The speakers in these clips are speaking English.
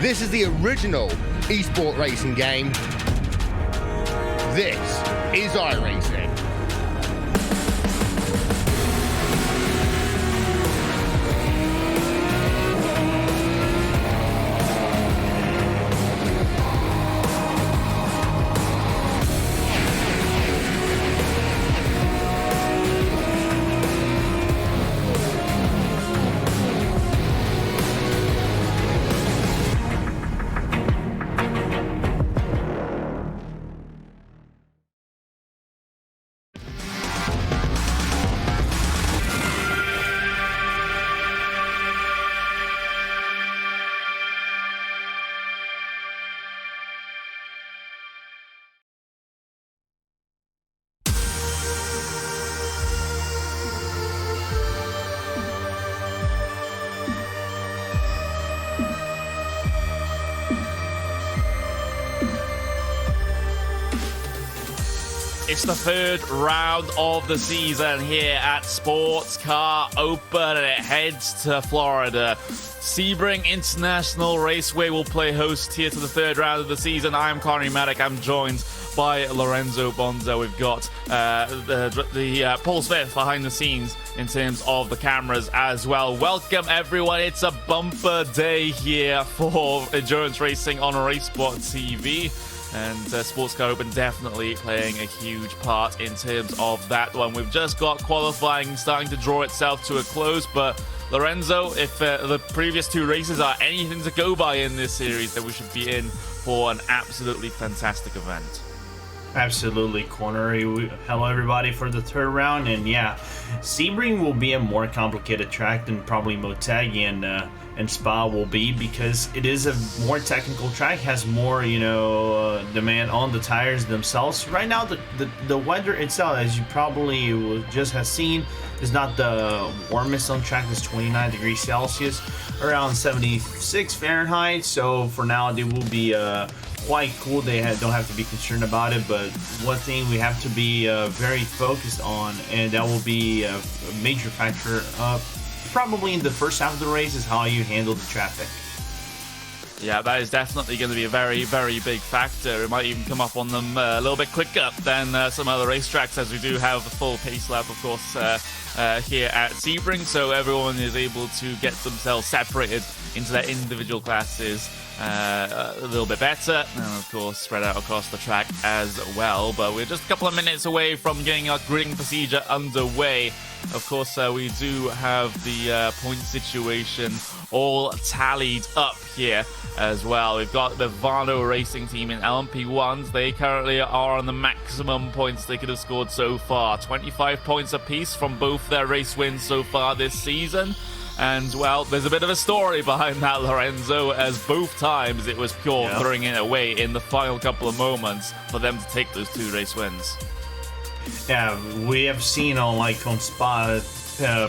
This is the original esport racing game. This is iRacing. It's the third round of the season here at Sports Car Open, and it heads to Florida. Sebring International Raceway will play host here to the third round of the season. I'm Connery Maddock. I'm joined by Lorenzo Bonzo. We've got the Paul Smith behind the scenes in terms of the cameras as well. Welcome, everyone. It's a bumper day here for endurance racing on RaceSport TV. And Sports Car Open definitely playing a huge part in terms of that one. We've just got qualifying starting to draw itself to a close, but Lorenzo, if the previous two races are anything to go by in this series, then we should be in for an absolutely fantastic event. Absolutely, Connery. Hello, everybody, for the third round. And yeah, Sebring will be a more complicated track than probably Motegi and Spa will be, because it is a more technical track, has more, demand on the tires themselves. Right now, the weather itself, as you probably just have seen, is not the warmest on track. It's 29 degrees Celsius, around 76 Fahrenheit. So for now, they will be quite cool. They don't have to be concerned about it, but one thing we have to be very focused on, and that will be a major factor probably in the first half of the race, is how you handle the traffic. Yeah, that is definitely going to be a very, very big factor. It might even come up on them a little bit quicker than some other racetracks, as we do have the full pace lap, of course, here at Sebring, so everyone is able to get themselves separated into their individual classes a little bit better, and of course spread out across the track as well. But we're just a couple of minutes away from getting our gridding procedure underway. Of course, we do have the point situation all tallied up here as well. We've got the Vano Racing team in LMP1s. They currently are on the maximum points they could have scored so far. 25 points apiece from both their race wins so far this season. And, well, there's a bit of a story behind that, Lorenzo, as both times it was pure throwing it away in the final couple of moments for them to take those two race wins. Yeah, we have seen on Spa,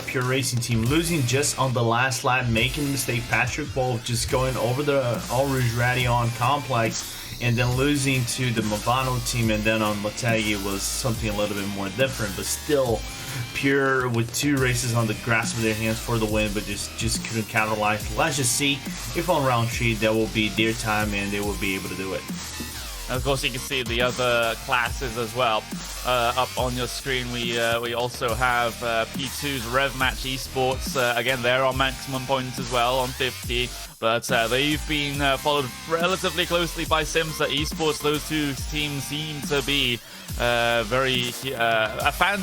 Pure Racing team losing just on the last lap, making a mistake. Patrick Wolf just going over the All Rouge Radion complex, and then losing to the Movano team, and then on Motegi was something a little bit more different, but still Pure with two races on the grasp of their hands for the win, but just couldn't capitalize. Let's just see if on round 3 that will be their time and they will be able to do it. And of course, you can see the other classes as well up on your screen. We also have P2's Rev Match Esports. Again, they're on maximum points as well on 50, but they've been followed relatively closely by Simsa Esports. Those two teams seem to be fans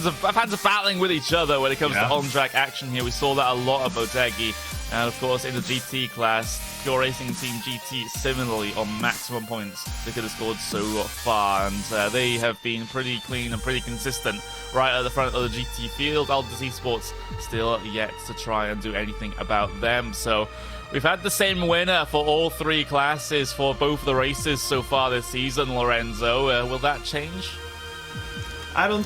of battling with each other when it comes to on-track action here. We saw that a lot of Motegi. And of course, in the GT class, Pure Racing Team GT similarly on maximum points they could have scored so far, and they have been pretty clean and pretty consistent right at the front of the GT field. Aldous Esports still yet to try and do anything about them. So we've had the same winner for all three classes for both the races so far this season, Lorenzo. Will that change? I don't.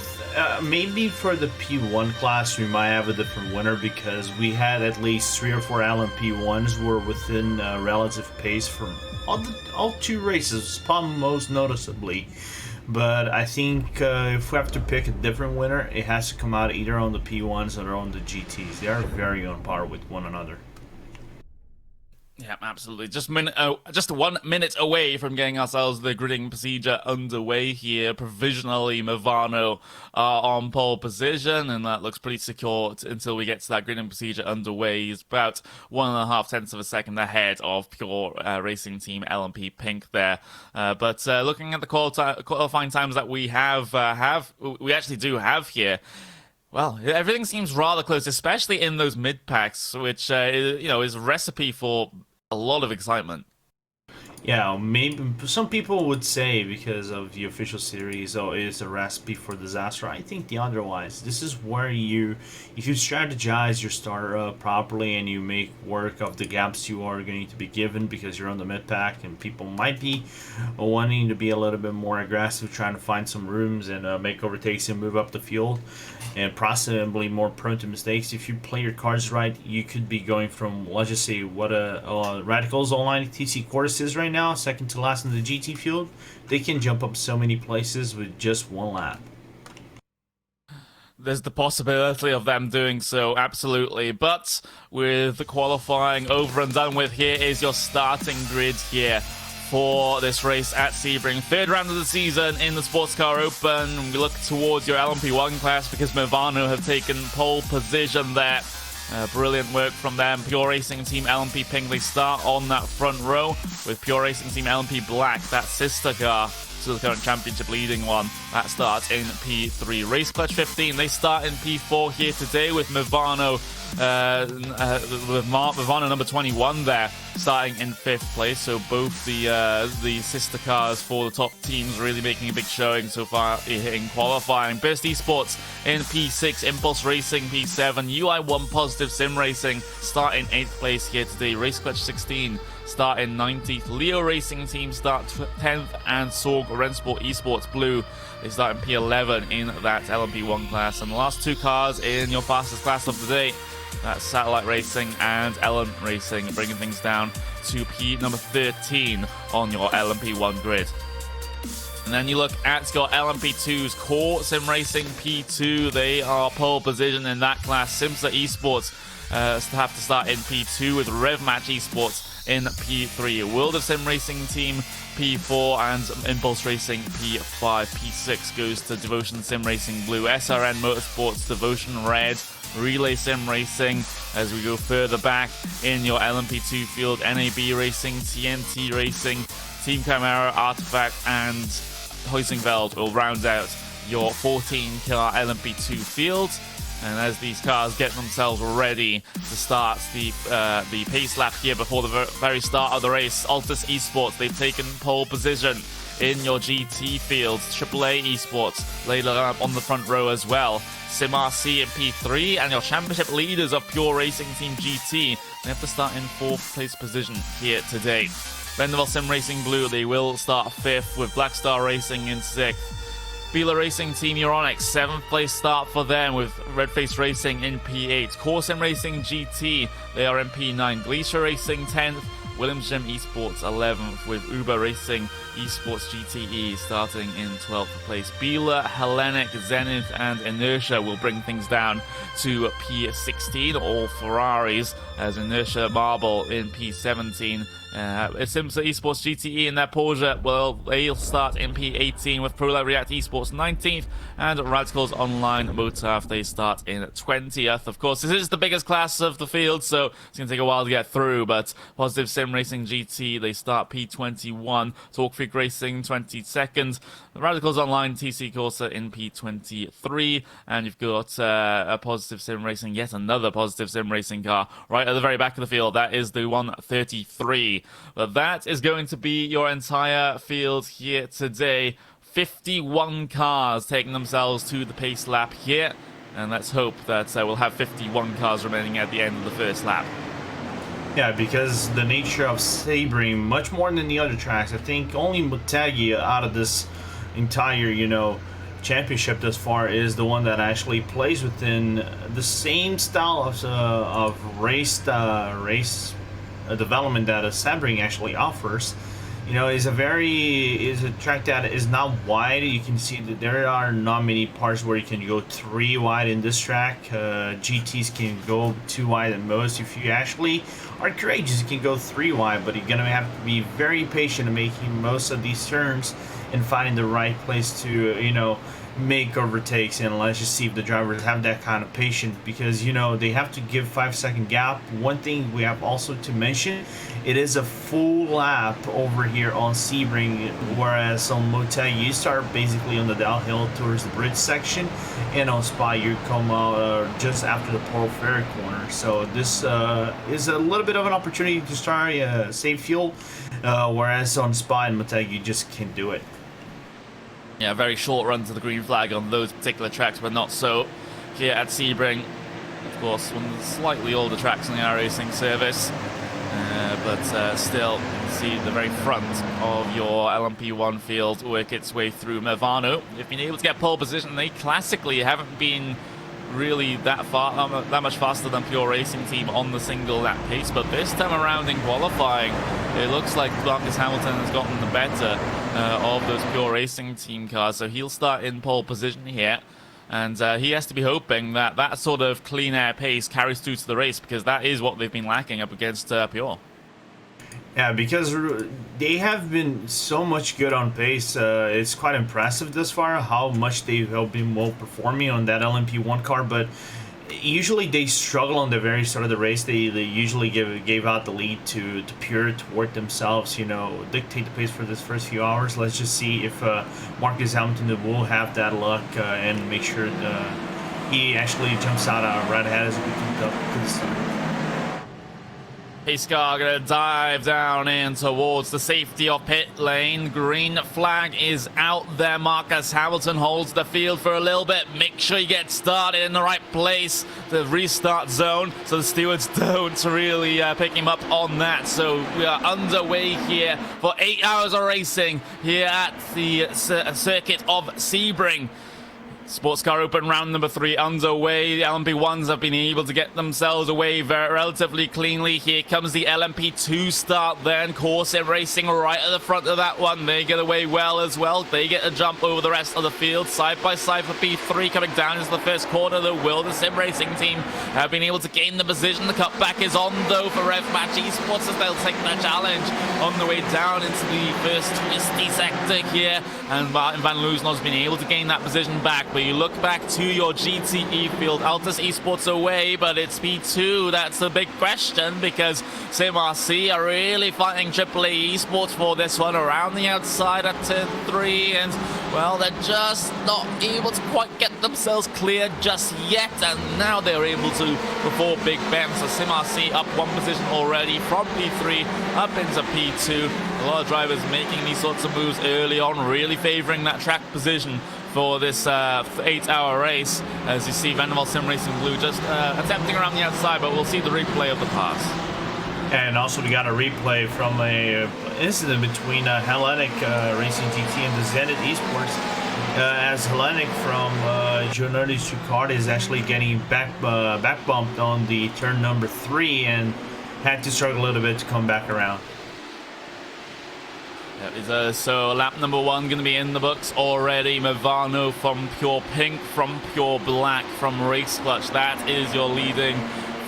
Maybe for the P1 class, we might have a different winner, because we had at least 3 or 4 LMP1s were within relative pace from all two races, Spa most noticeably. But I think if we have to pick a different winner, it has to come out either on the P1s or on the GTs. They are very on par with one another. Yeah, Yeah, absolutely. Just 1 minute away from getting ourselves the gridding procedure underway here. Provisionally, Movano are on pole position, and that looks pretty secure until we get to that gridding procedure underway. He's about 1.5 tenths of a second ahead of Pure Racing Team LMP Pink there. But looking at the qualifying times that we we actually do have here. Well, everything seems rather close, especially in those mid packs, which is a recipe for a lot of excitement. Yeah, maybe some people would say because of the official series, oh, it's a recipe for disaster. I think the otherwise. This is where if you strategize your starter up properly and you make work of the gaps you are going to be given because you're on the mid pack, and people might be wanting to be a little bit more aggressive, trying to find some rooms and make overtakes and move up the field, and possibly more prone to mistakes. If you play your cards right, you could be going from, let's just say, what a Radicals Online TC Chorus is right now, second to last in the GT field. They can jump up so many places with just one lap. There's the possibility of them doing so, absolutely. But with the qualifying over and done with, here is your starting grid here for this race at Sebring. Third round of the season in the Sports Car Open. We look towards your LMP1 class because Movano have taken pole position there. Brilliant work from them. Pure Racing Team LMP Pink, they start on that front row with Pure Racing Team LMP Black, that sister car to the current championship leading one. That starts in P3. Race Clutch 15, they start in P4 here today with Movano, Movano number 21 there, starting in 5th place. So both the sister cars for the top teams really making a big showing so far in qualifying. Burst Esports in P6, Impulse Racing P7, UI1 Positive Sim Racing start in 8th place here today. Race Clutch 16 start in 19th. Leo Racing Team start 10th, and Sorg Rensport Esports Blue, they start in P11 in that LMP1 class. And the last two cars in your fastest class of the day, that's Satellite Racing and Ellen Racing, bringing things down to P number 13 on your LMP1 grid. And then you look at your LMP2's Core Sim Racing P2. They are pole position in that class. Simsa Esports have to start in P2 with Rev Match Esports in P3. World of Sim Racing Team P4 and Impulse Racing P5. P6 goes to Devotion Sim Racing Blue, SRN Motorsports Devotion Red, Relay Sim Racing. As we go further back in your LMP2 field, NAB Racing, TNT Racing, Team Chimera, Artifact, and Heusingveld will round out your 14-car LMP2 field. And as these cars get themselves ready to start the pace lap here before the very start of the race, Altus Esports, they've taken pole position in your GT fields. AAA Esports later up on the front row as well. SimRC in P3, and your championship leaders of Pure Racing Team GT, they have to start in 4th place position here today. Vendeville Sim Racing Blue, they will start 5th with Black Star Racing in 6th. Beeler Racing Team Euronics, 7th place start for them with Redface Racing in P8. Core Sim Racing GT, they are in P9. Glacier Racing 10th. Williams Gym Esports 11th with Uber Racing Esports GTE starting in 12th place. Beeler, Hellenic, Zenith, and Inertia will bring things down to P16. All Ferraris, as Inertia Marble in P17. Simsa Esports GTE and their Porsche, well, they'll start in P18 with ProLab React Esports 19th, and Radicals Online Motorf, they start in 20th. Of course, this is the biggest class of the field, so it's going to take a while to get through, but Positive Sim Racing GT, they start P21, Talk Freak Racing 22nd, Radicals Online TC Corsa in P23, and you've got a Positive Sim Racing, yet another Positive Sim Racing car right at the very back of the field. That is the 133. But that is going to be your entire field here today. 51 cars taking themselves to the pace lap here, and let's hope that we'll have 51 cars remaining at the end of the first lap. Yeah, because the nature of Sebring, much more than the other tracks, I think only Motegi out of this entire, championship thus far is the one that actually plays within the same style of race development that Sebring actually offers. you know, is a track that is not wide. You can see that there are not many parts where you can go 3 wide in this track. GTs can go 2 wide at most. If you actually are courageous, you can go 3 wide, but you're gonna have to be very patient in making most of these turns and finding the right place to, you know, make overtakes. And let's just see if the drivers have that kind of patience, because, you know, they have to give 5-second gap. One thing we have also to mention, it is a full lap over here on Sebring, whereas on Motegi you start basically on the downhill towards the bridge section, and on Spa you come out just after the Pearl Ferry corner. So this is a little bit of an opportunity to start save fuel, whereas on Spa and Motegi you just can't do it. Yeah, very short run to the green flag on those particular tracks, but not so here at Sebring. Of course, one of the slightly older tracks in the iRacing service, but still, you can see the very front of your LMP1 field work its way through. Movano, they've been able to get pole position. They classically haven't been really that much faster than Pure Racing Team on the single lap pace, but this time around in qualifying, it looks like Marcus Hamilton has gotten the better of those Pure Racing Team cars, so he'll start in pole position here, and he has to be hoping that that sort of clean air pace carries through to the race, because that is what they've been lacking up against Pure. Yeah, because they have been so much good on pace. It's quite impressive thus far how much they've been well performing on that LMP1 car, but usually they struggle on the very start of the race. They usually gave out the lead to Pure, to work themselves, you know, dictate the pace for this first few hours. Let's just see if Marcus Hamilton will have that luck and make sure he actually jumps out right ahead as we keep up to the start. Pace car gonna dive down in towards the safety of pit lane. Green flag is out there. Marcus Hamilton holds the field for a little bit. Make sure you get started in the right place, the restart zone, so the stewards don't really pick him up on that. So we are underway here for 8 hours of racing here at the circuit of Sebring. Sports car open round number 3 underway. The LMP1s have been able to get themselves away relatively cleanly. Here comes the LMP2 start then. Corsair Racing right at the front of that one. They get away well as well. They get a jump over the rest of the field. Side by side for P3 coming down into the first quarter. The Sim Racing team have been able to gain the position. The cutback is on though for RevMatch Esports as they'll take their challenge on the way down into the first twisty sector here. And Martin van Loosenhoff's been able to gain that position back. But you look back to your GTE field, Altus Esports away, but it's P2. That's the big question, because SimRC are really fighting AAA Esports for this one around the outside at turn 3, and well, they're just not able to quite get themselves cleared just yet, and now they're able to before Big Ben. So SimRC up 1 position already from P3 up into P2. A lot of drivers making these sorts of moves early on, really favoring that track position for this 8-hour race. As you see, Vanderbilt Sim Racing Blue just attempting around the outside, but we'll see the replay of the pass. And also we got a replay from a incident between Hellenic Racing GT and the Zenit Esports, as Hellenic from Gianardi Sucard is actually getting back bumped on the turn number 3 and had to struggle a little bit to come back around. So lap number 1 going to be in the books already. Movano from Pure Pink, from Pure Black, from Race Clutch. That is your leading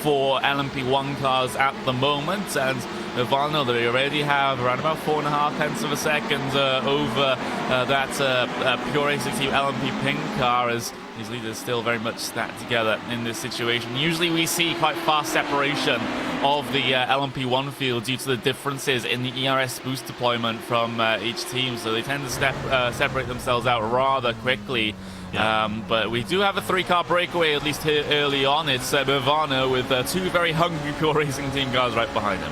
4 LMP1 cars at the moment. And Movano, they already have around about 4.5 tenths of a second over that Pure Racing Team LMP Pink car, as these leaders still very much stacked together in this situation. Usually we see quite fast separation of the LMP1 field due to the differences in the ERS boost deployment from each team, so they tend to separate themselves out rather quickly. Yeah. But we do have a 3-car breakaway, at least here early on. It's Movano with 2 very hungry Pure Racing Team cars right behind him.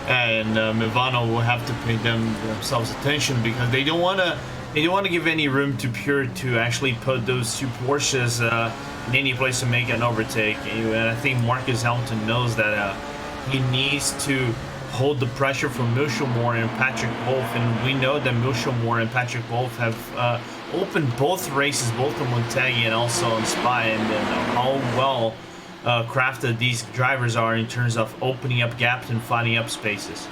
And Movano will have to pay themselves attention, because they don't want to give any room to Pure to actually put those 2 Porsches in any place to make an overtake. And I think Marcus Hamilton knows that he needs to hold the pressure from Milshamore and Patrick Wolf, and we know that Milshamore and Patrick Wolf have opened both races, both on Motegi and also on Spa, and how well crafted these drivers are in terms of opening up gaps and finding up spaces.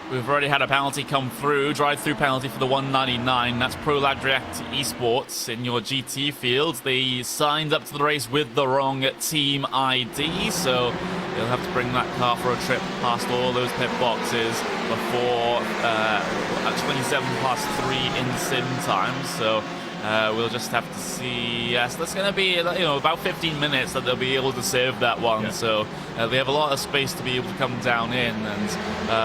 We've already had a penalty come through, drive-through penalty for the 199. That's Prolag React Esports in your GT field. They signed up to the race with the wrong team ID, so they'll have to bring that car for a trip past all those pit boxes before at 27 past 3 in sim time. So we'll just have to see. Yes, that's going to be about 15 minutes that they'll be able to serve that one. Yeah. So they have a lot of space to be able to come down in, and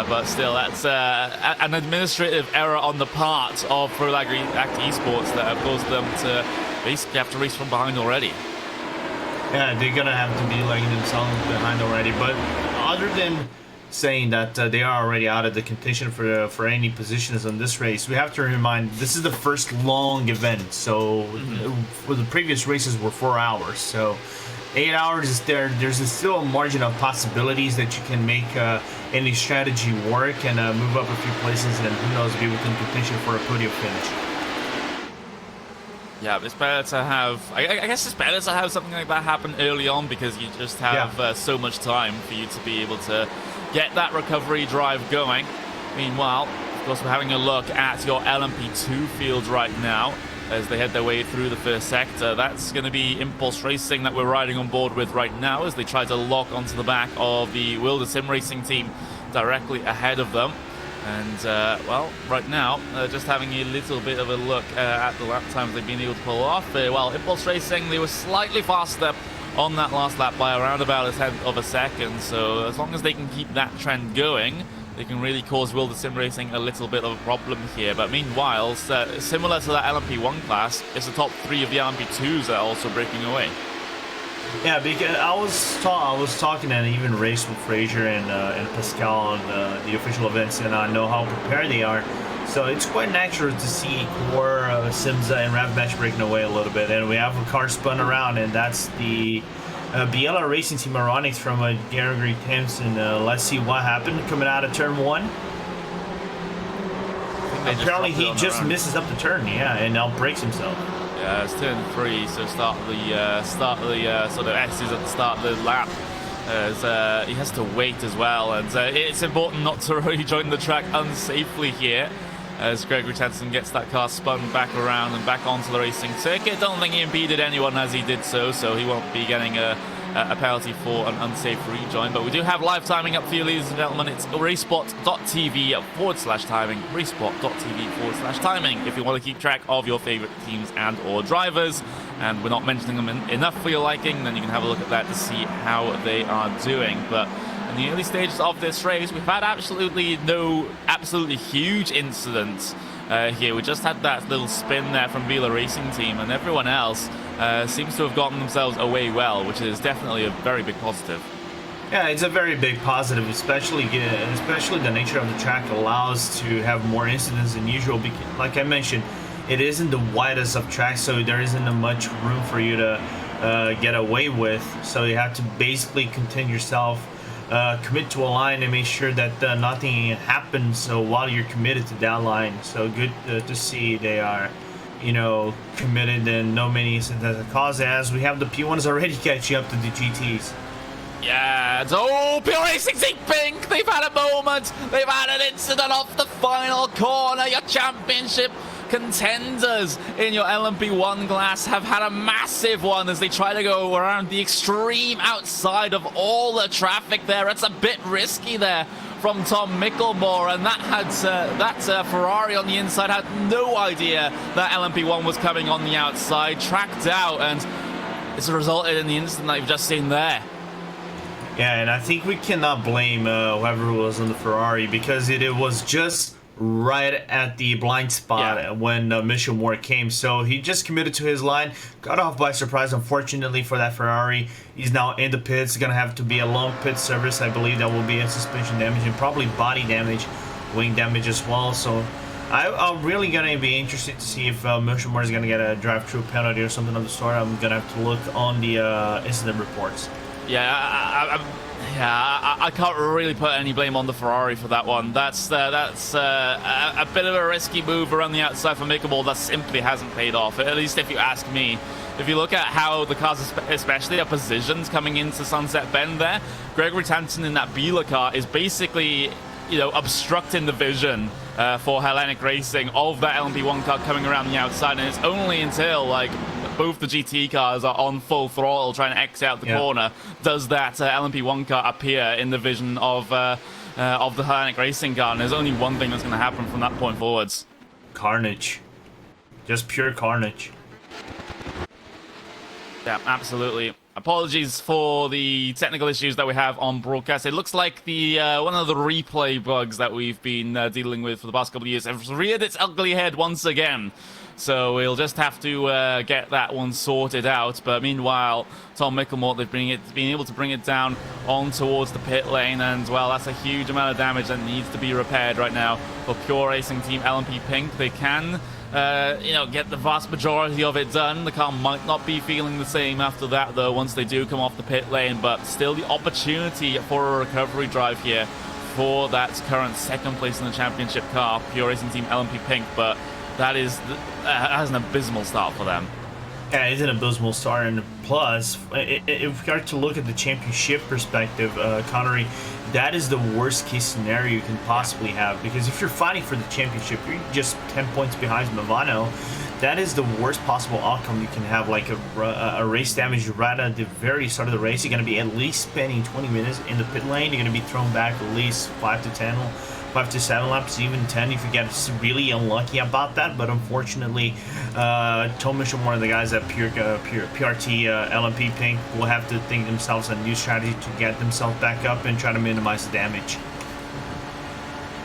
but still, that's an administrative error on the part of Prolag React Esports that have caused them to basically have to race from behind already. Yeah, they're gonna have to be letting themselves behind already. But other than saying that they are already out of the contention for any positions on this race, we have to remind this is the first long event. So for the previous races were 4 hours, so 8 hours is there. There's still a margin of possibilities that you can make any strategy work and move up a few places, and who knows, be within contention for a podium finish. Yeah, it's better to have. I guess it's better to have something like that happen early on, because you just have so much time for you to be able to get that recovery drive going. Meanwhile, of course, we're having a look at your LMP2 field right now as they head their way through the first sector. That's going to be Impulse Racing that we're riding on board with right now as they try to lock onto the back of the Wilder Sim Racing team directly ahead of them. And, well, right now, just having a little bit of a look at the lap times they've been able to pull off. Well, Impulse Racing, they were slightly faster on that last lap by around about a tenth of a second. So as long as they can keep that trend going, they can really cause Wilder Sim Racing a little bit of a problem here. But meanwhile, similar to that LMP1 class, it's the top 3 of the LMP2s that are also breaking away. Yeah, because I was talking and even raced with Fraser and Pascal on the official events, and I know how prepared they are. So it's quite natural to see Core, Simza, and Ravmatch breaking away a little bit. And we have a car spun around, and that's the Biella Racing Team Aeronix from Gary Thompson. Let's see what happened coming out of turn 1. Apparently he just misses up the turn, and now breaks himself. Yeah, it's turn 3, so start the sort of S's at the start of the lap. As he has to wait as well, and it's important not to rejoin the track unsafely here, as Gregory Tenson gets that car spun back around and back onto the racing circuit. Don't think he impeded anyone as he did so he won't be getting a penalty for an unsafe rejoin. But we do have live timing up for you, ladies and gentlemen. It's racespot.tv/timing, racespot.tv/timing, if you want to keep track of your favorite teams and or drivers. And we're not mentioning them enough for your liking, then you can have a look at that to see how they are doing. But in the early stages of this race, we've had absolutely huge incidents here. We just had that little spin there from Vila Racing Team, and everyone else seems to have gotten themselves away well, which is definitely a very big positive. Yeah, it's a very big positive, especially the nature of the track allows to have more incidents than usual. Because, like I mentioned, it isn't the widest of tracks, so there isn't much room for you to get away with. So you have to basically contain yourself, commit to a line, and make sure that nothing happens. So while you're committed to that line, so good to see they are, committed and no many incidents that cause, as we have the P1s already catching up to the GTs. Yeah, Pure Racing Team Pink, they've had a moment, they've had an incident off the final corner. Your championship contenders in your LMP1 class have had a massive one as they try to go around the extreme outside of all the traffic there. It's a bit risky there from Tom Mickelmore, and that Ferrari on the inside had no idea that LMP1 was coming on the outside, tracked out, and it's resulted in the incident that you've just seen there. Yeah, and I think we cannot blame whoever was on the Ferrari, because it was just right at the blind spot when Mission War came. So he just committed to his line, got off by surprise. Unfortunately for that Ferrari, he's now in the pits. It's going to have to be a long pit service. I believe that will be a suspension damage and probably body damage, wing damage as well. So I'm really going to be interested to see if Mission War is going to get a drive-through penalty or something of the sort. I'm going to have to look on the incident reports. Yeah, I can't really put any blame on the Ferrari for that one. That's a bit of a risky move around the outside for Mickelmore that simply hasn't paid off, at least if you ask me. If you look at how the cars, especially are positioned coming into Sunset Bend there, Gregory Tanton in that Biela car is basically, obstructing the vision for Hellenic Racing of that LMP1 car coming around the outside, and it's only until both the GT cars are on full throttle trying to X out the corner does that LMP1 car appear in the vision of the Hellenic Racing car, and there's only one thing that's going to happen from that point forwards. Carnage. Just pure carnage. Yeah, absolutely. Apologies for the technical issues that we have on broadcast. It looks like the one of the replay bugs that we've been dealing with for the past couple of years has reared its ugly head once again. So we'll just have to get that one sorted out. But meanwhile, Tom Mickelmort, they've been able to bring it down on towards the pit lane, and well, that's a huge amount of damage that needs to be repaired right now for Pure Racing Team LMP Pink. They can get the vast majority of it done. The car might not be feeling the same after that, though, once they do come off the pit lane, but still the opportunity for a recovery drive here for that current second place in the championship car, Pure Racing Team LMP Pink, but that has an abysmal start for them. Yeah, it's an abysmal start, and plus, if we are to look at the championship perspective, Connery, that is the worst case scenario you can possibly have, because if you're fighting for the championship, you're just 10 points behind Movano. That is the worst possible outcome you can have, like a race damage right at the very start of the race. You're going to be at least spending 20 minutes in the pit lane. You're going to be thrown back at least 5 to 7 laps, even 10 if you get really unlucky about that. But unfortunately, Tom Mitchell, one of the guys at PRT LMP Pink, will have to think themselves a new strategy to get themselves back up and try to minimize the damage.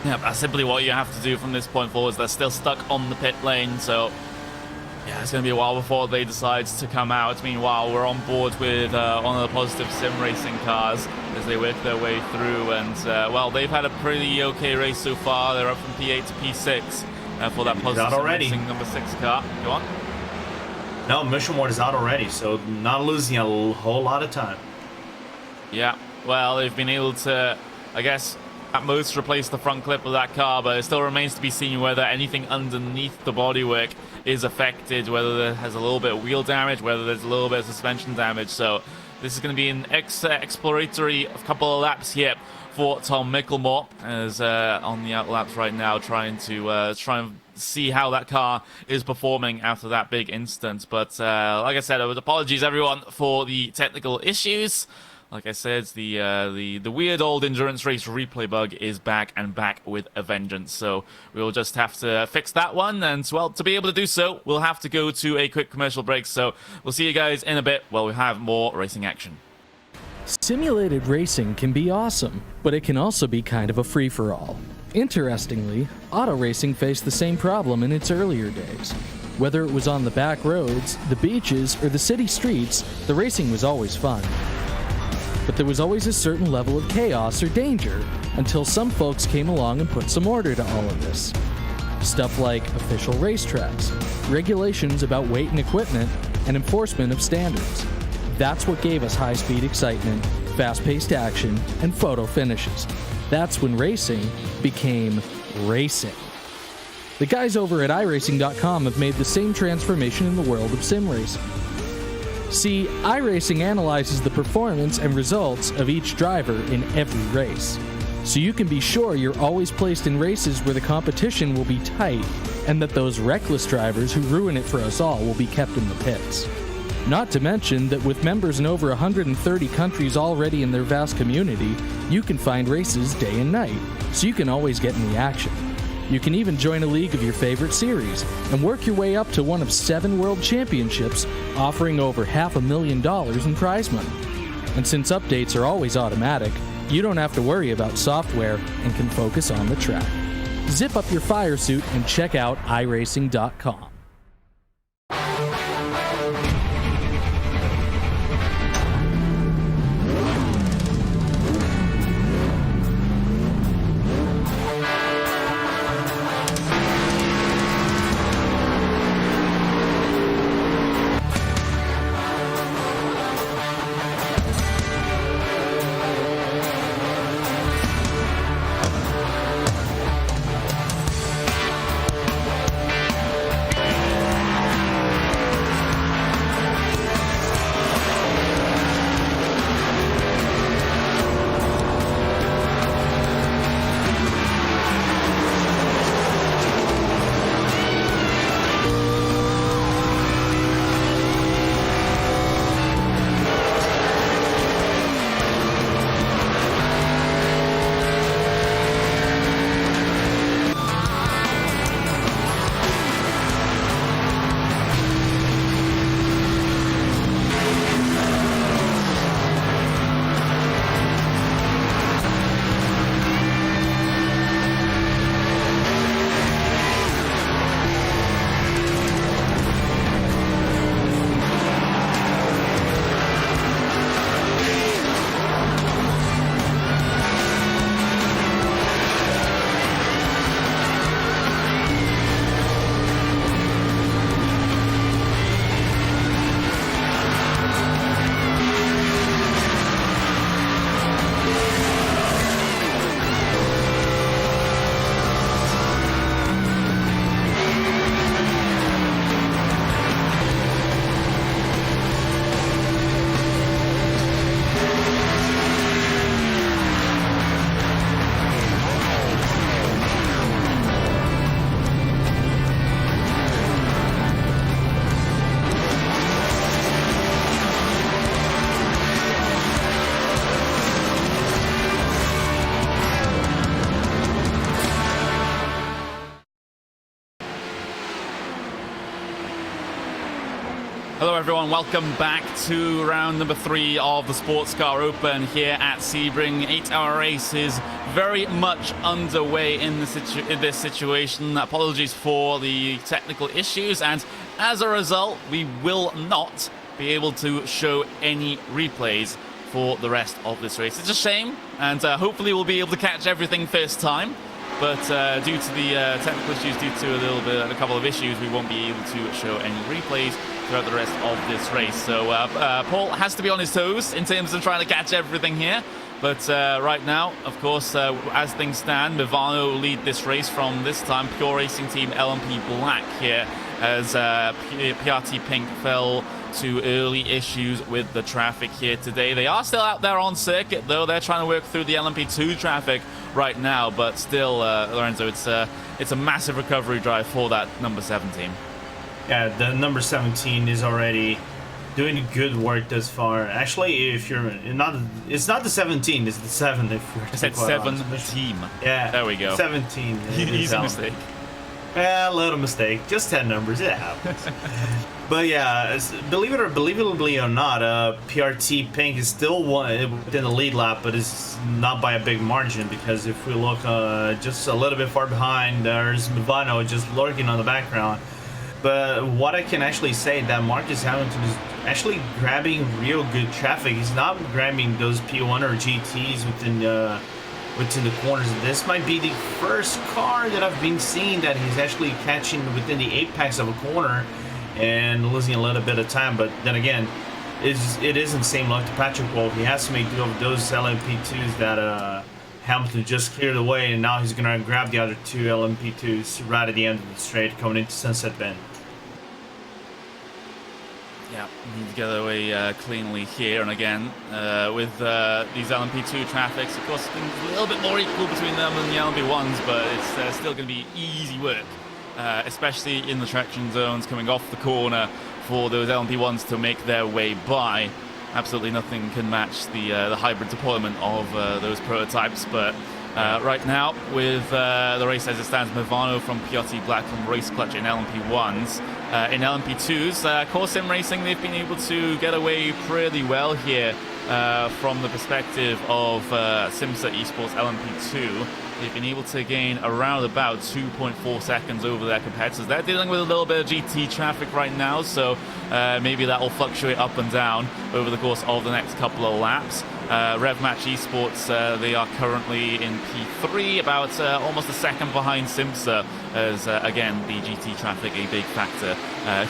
Yeah, that's simply what you have to do from this point forwards. They're still stuck on the pit lane, so yeah, it's going to be a while before they decide to come out. Meanwhile, we're on board with one of the positive sim racing cars as they work their way through. And, well, they've had a pretty okay race so far. They're up from P8 to P6 for that positive sim racing number 6 car. Go on. No, Mission Ward is out already, so not losing a whole lot of time. Yeah, well, they've been able to, I guess, at most replace the front clip of that car, but it still remains to be seen whether anything underneath the bodywork is affected, whether it has a little bit of wheel damage, whether there's a little bit of suspension damage. So this is going to be an exploratory couple of laps here for Tom Mickelmore, as on the out laps right now, trying to see how that car is performing after that big instance. But like I said, apologies everyone for the technical issues. Like I said, the weird old endurance race replay bug is back and back with a vengeance. So we'll just have to fix that one. And, well, to be able to do so, we'll have to go to a quick commercial break. So we'll see you guys in a bit while we have more racing action. Simulated racing can be awesome, but it can also be kind of a free-for-all. Interestingly, auto racing faced the same problem in its earlier days. Whether it was on the back roads, the beaches, or the city streets, the racing was always fun. But there was always a certain level of chaos or danger until some folks came along and put some order to all of this. Stuff like official racetracks, regulations about weight and equipment, and enforcement of standards. That's what gave us high-speed excitement, fast-paced action, and photo finishes. That's when racing became racing. The guys over at iRacing.com have made the same transformation in the world of sim racing. See, iRacing analyzes the performance and results of each driver in every race, so you can be sure you're always placed in races where the competition will be tight and that those reckless drivers who ruin it for us all will be kept in the pits. Not to mention that with members in over 130 countries already in their vast community, you can find races day and night, so you can always get in the action. You can even join a league of your favorite series and work your way up to one of 7 world championships, offering over $500,000 in prize money. And since updates are always automatic, you don't have to worry about software and can focus on the track. Zip up your fire suit and check out iRacing.com. Hello everyone, welcome back to round number 3 of the Sports Car Open here at Sebring. 8-hour race is very much underway in this situation. Apologies for the technical issues, and as a result, we will not be able to show any replays for the rest of this race. It's a shame, and hopefully we'll be able to catch everything first time. But due to the technical issues, due to a couple of issues, we won't be able to show any replays throughout the rest of this race. So Paul has to be on his toes in terms of trying to catch everything here. But right now, of course, as things stand, Movano lead this race from this time Pure Racing Team LMP Black here, as PRT Pink fell to early issues with the traffic here today. They are still out there on circuit, though. They're trying to work through the LMP2 traffic right now, but still, Lorenzo, it's a massive recovery drive for that number 7 team. Yeah, the number 17 is already doing good work thus far. Actually, if you're not, it's not the 17, it's the 7. If you're I said 7 team. Yeah, there we go. 17. Easy mistake. Yeah, a little mistake. Just 10 numbers. It happens. But yeah, believably or not, PRT Pink is still within the lead lap, but it's not by a big margin, because if we look just a little bit far behind, there's Movano just lurking on the background. But what I can actually say, that Marcus Hamilton is actually grabbing real good traffic. He's not grabbing those P1 or GTs within the corners. This might be the first car that I've been seeing that he's actually catching within the apex of a corner and losing a little bit of time. But then again, it isn't same luck to Patrick Wolf. He has to make do of those LMP2s that Hamilton just cleared away, and now he's gonna grab the other 2 LMP2s right at the end of the straight coming into Sunset Bend. Yeah, need to get away cleanly here, and again, with these LMP2 traffics, of course, things a little bit more equal between them and the LMP1s, but it's still going to be easy work, especially in the traction zones coming off the corner for those LMP1s to make their way by. Absolutely nothing can match the hybrid deployment of those prototypes, but right now, with the race as it stands, Movano from PRT Black from Race Clutch in LMP1s. In LMP2s, Core Sim Racing, they've been able to get away pretty well here from the perspective of Simsa Esports LMP2. They've been able to gain around about 2.4 seconds over their competitors. They're dealing with a little bit of GT traffic right now, so maybe that will fluctuate up and down over the course of the next couple of laps. RevMatch Esports, they are currently in P3, about almost a second behind Simsa, as again the GT traffic a big factor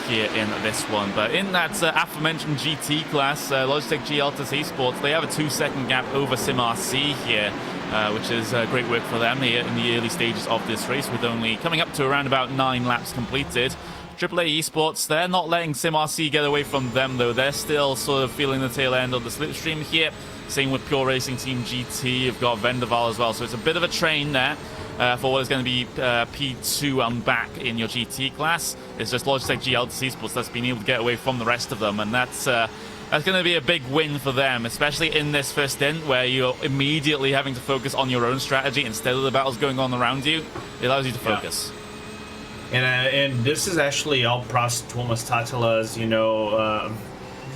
here in this one. But in that aforementioned GT class, Logitech G Altus Esports, they have a 2-second gap over SimRC here, which is great work for them here in the early stages of this race, with only coming up to around about 9 laps completed. AAA Esports, they're not letting SimRC get away from them, though. They're still sort of feeling the tail end of the slipstream here. Same with Pure Racing Team GT. You've got Vendaval as well, so it's a bit of a train there for what is going to be P2 and back in your GT class. It's just Logitech G Altus Esports that's been able to get away from the rest of them, and that's going to be a big win for them, especially in this first stint where you're immediately having to focus on your own strategy instead of the battles going on around you. It allows you to focus. And this is actually all props to Thomas Tatala's,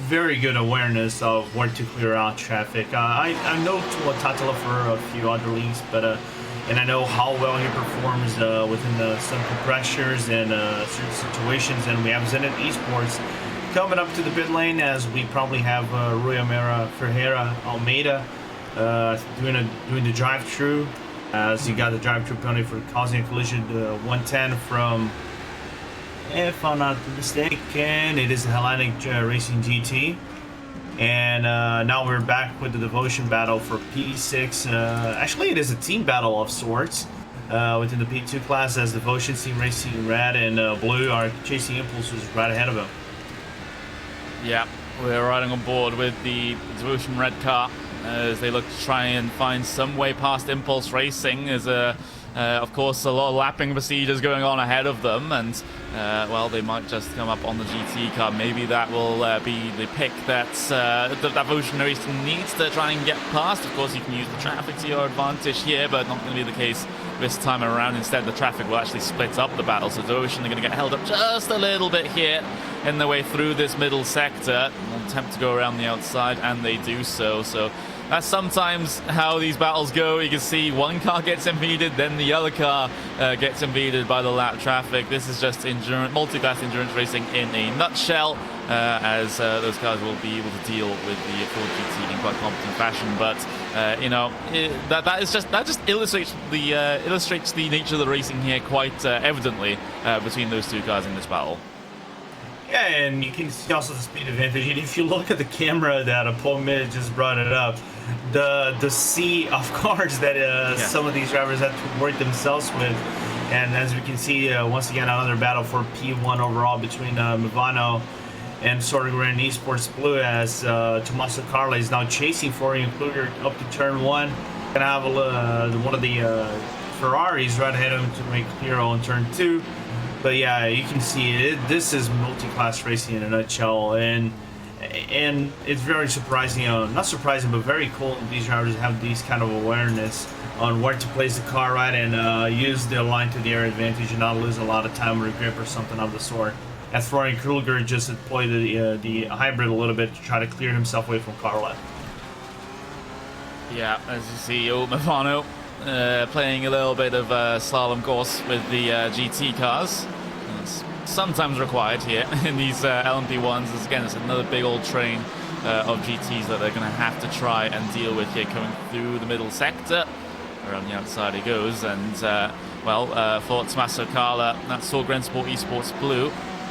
very good awareness of where to clear out traffic. I know Tatala for a few other leagues, but and I know how well he performs within some pressures and certain situations. And we have Zenit Esports coming up to the pit lane, as we probably have Rui Ferreira Almeida doing the drive-through. As you got the drive-through penalty for causing a collision, 110 from, if I'm not mistaken, it is the Hellenic Racing GT. And now we're back with the Devotion battle for P6. Actually, it is a team battle of sorts within the P2 class, as Devotion Team Racing Red and Blue are chasing Impulses right ahead of them. Yeah, we're riding on board with the Devotion Red car as they look to try and find some way past Impulse Racing, as Of course, a lot of lapping procedures going on ahead of them, and well, they might just come up on the GT car. Maybe that will be the pick that Evolution Racing needs to try and get past. Of course, you can use the traffic to your advantage here, but not going to be the case this time around. Instead, the traffic will actually split up the battle, so Evolution are going to get held up just a little bit here in their way through this middle sector. They'll attempt to go around the outside, and they do so. So that's sometimes how these battles go. You can see one car gets impeded, then the other car gets impeded by the lap traffic. This is just multi-class endurance racing in a nutshell, as those cars will be able to deal with the full GT in quite competent fashion. But you know, that just illustrates the nature of the racing here quite evidently between those two cars in this battle. Yeah, and you can see also the speed advantage. And if you look at the camera that Paul Mid just brought it up, the sea of cars that some of these drivers have to work themselves with. And as we can see, once again, another battle for P1 overall between Movano and Sebring Esports Blue, as Tommaso Carla is now chasing Florian Kluger up to turn 1. Gonna have one of the Ferraris right ahead of him to make clear on turn 2. But yeah, you can see it. This is multi-class racing in a nutshell, and it's very surprising. Not surprising, but very cool. These drivers have these kind of awareness on where to place the car right and use the line to the air advantage and not lose a lot of time with grip or something of the sort. As Florian Kruger just deployed the hybrid a little bit to try to clear himself away from Carla. Yeah, as you see, Movano playing a little bit of slalom course with the GT cars. It's sometimes required here in these LMP1s. Again, it's another big old train of GTs that they're going to have to try and deal with here, coming through the middle sector. Around the outside he goes, and for Tommaso Carla, that's Sebring Esports Blue.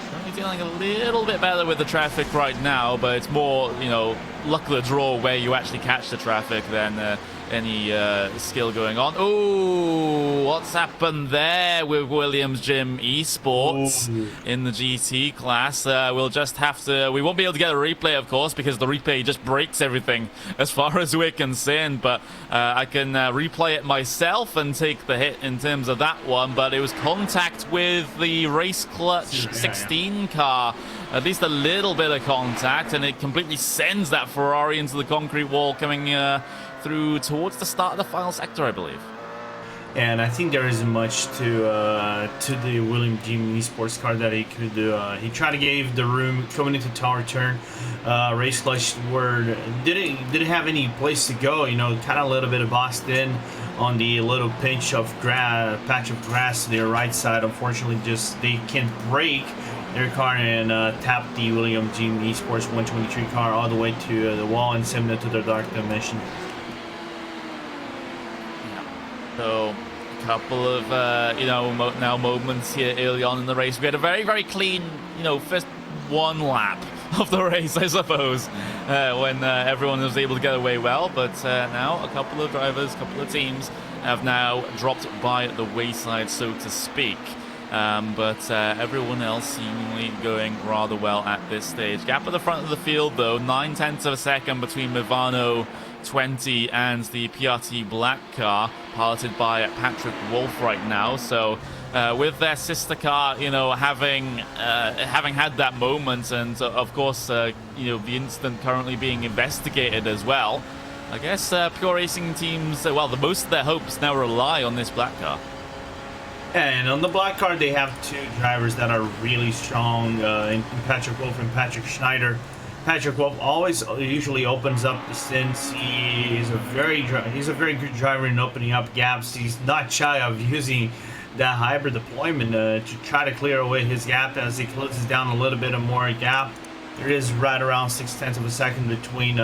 Currently dealing a little bit better with the traffic right now, but it's more, you know, luck of the draw where you actually catch the traffic than any skill going on. Oh, what's happened there with Williams Gym Esports in the GT class? We'll just have to... We won't be able to get a replay, of course, because the replay just breaks everything as far as we're concerned, but I can replay it myself and take the hit in terms of that one, but it was contact with the Race Clutch 16 car. At least a little bit of contact, and it completely sends that Ferrari into the concrete wall, coming through towards the start of the final sector, I believe. And I think there isn't much to the William G Esports car that he could do. He tried to give the room coming into tower turn. Race Clutch didn't have any place to go. You know, kind of a little bit of boxed in on the little patch of grass to their right side. Unfortunately, just they can't break their car and tap the William G Esports 123 car all the way to the wall and send it to their dark dimension. So, a couple of, now moments here early on in the race. We had a very, very clean, first one lap of the race, I suppose, when everyone was able to get away well. But now a couple of drivers, a couple of teams have now dropped by the wayside, so to speak. But everyone else seemingly going rather well at this stage. Gap at the front of the field, though, 9/10 of a second between Movano 20 and the PRT Black car, piloted by Patrick Wolf right now. So with their sister car, having had that moment, and of course, the incident currently being investigated as well, I guess Pure Racing teams, the most of their hopes now rely on this Black car. And on the Black car, they have two drivers that are really strong, in Patrick Wolf and Patrick Schneider. Patrick Wolf usually opens up the stints. He's a very good driver in opening up gaps. He's not shy of using that hybrid deployment to try to clear away his gap as he closes down a little bit of more gap. There is right around 6/10 of a second between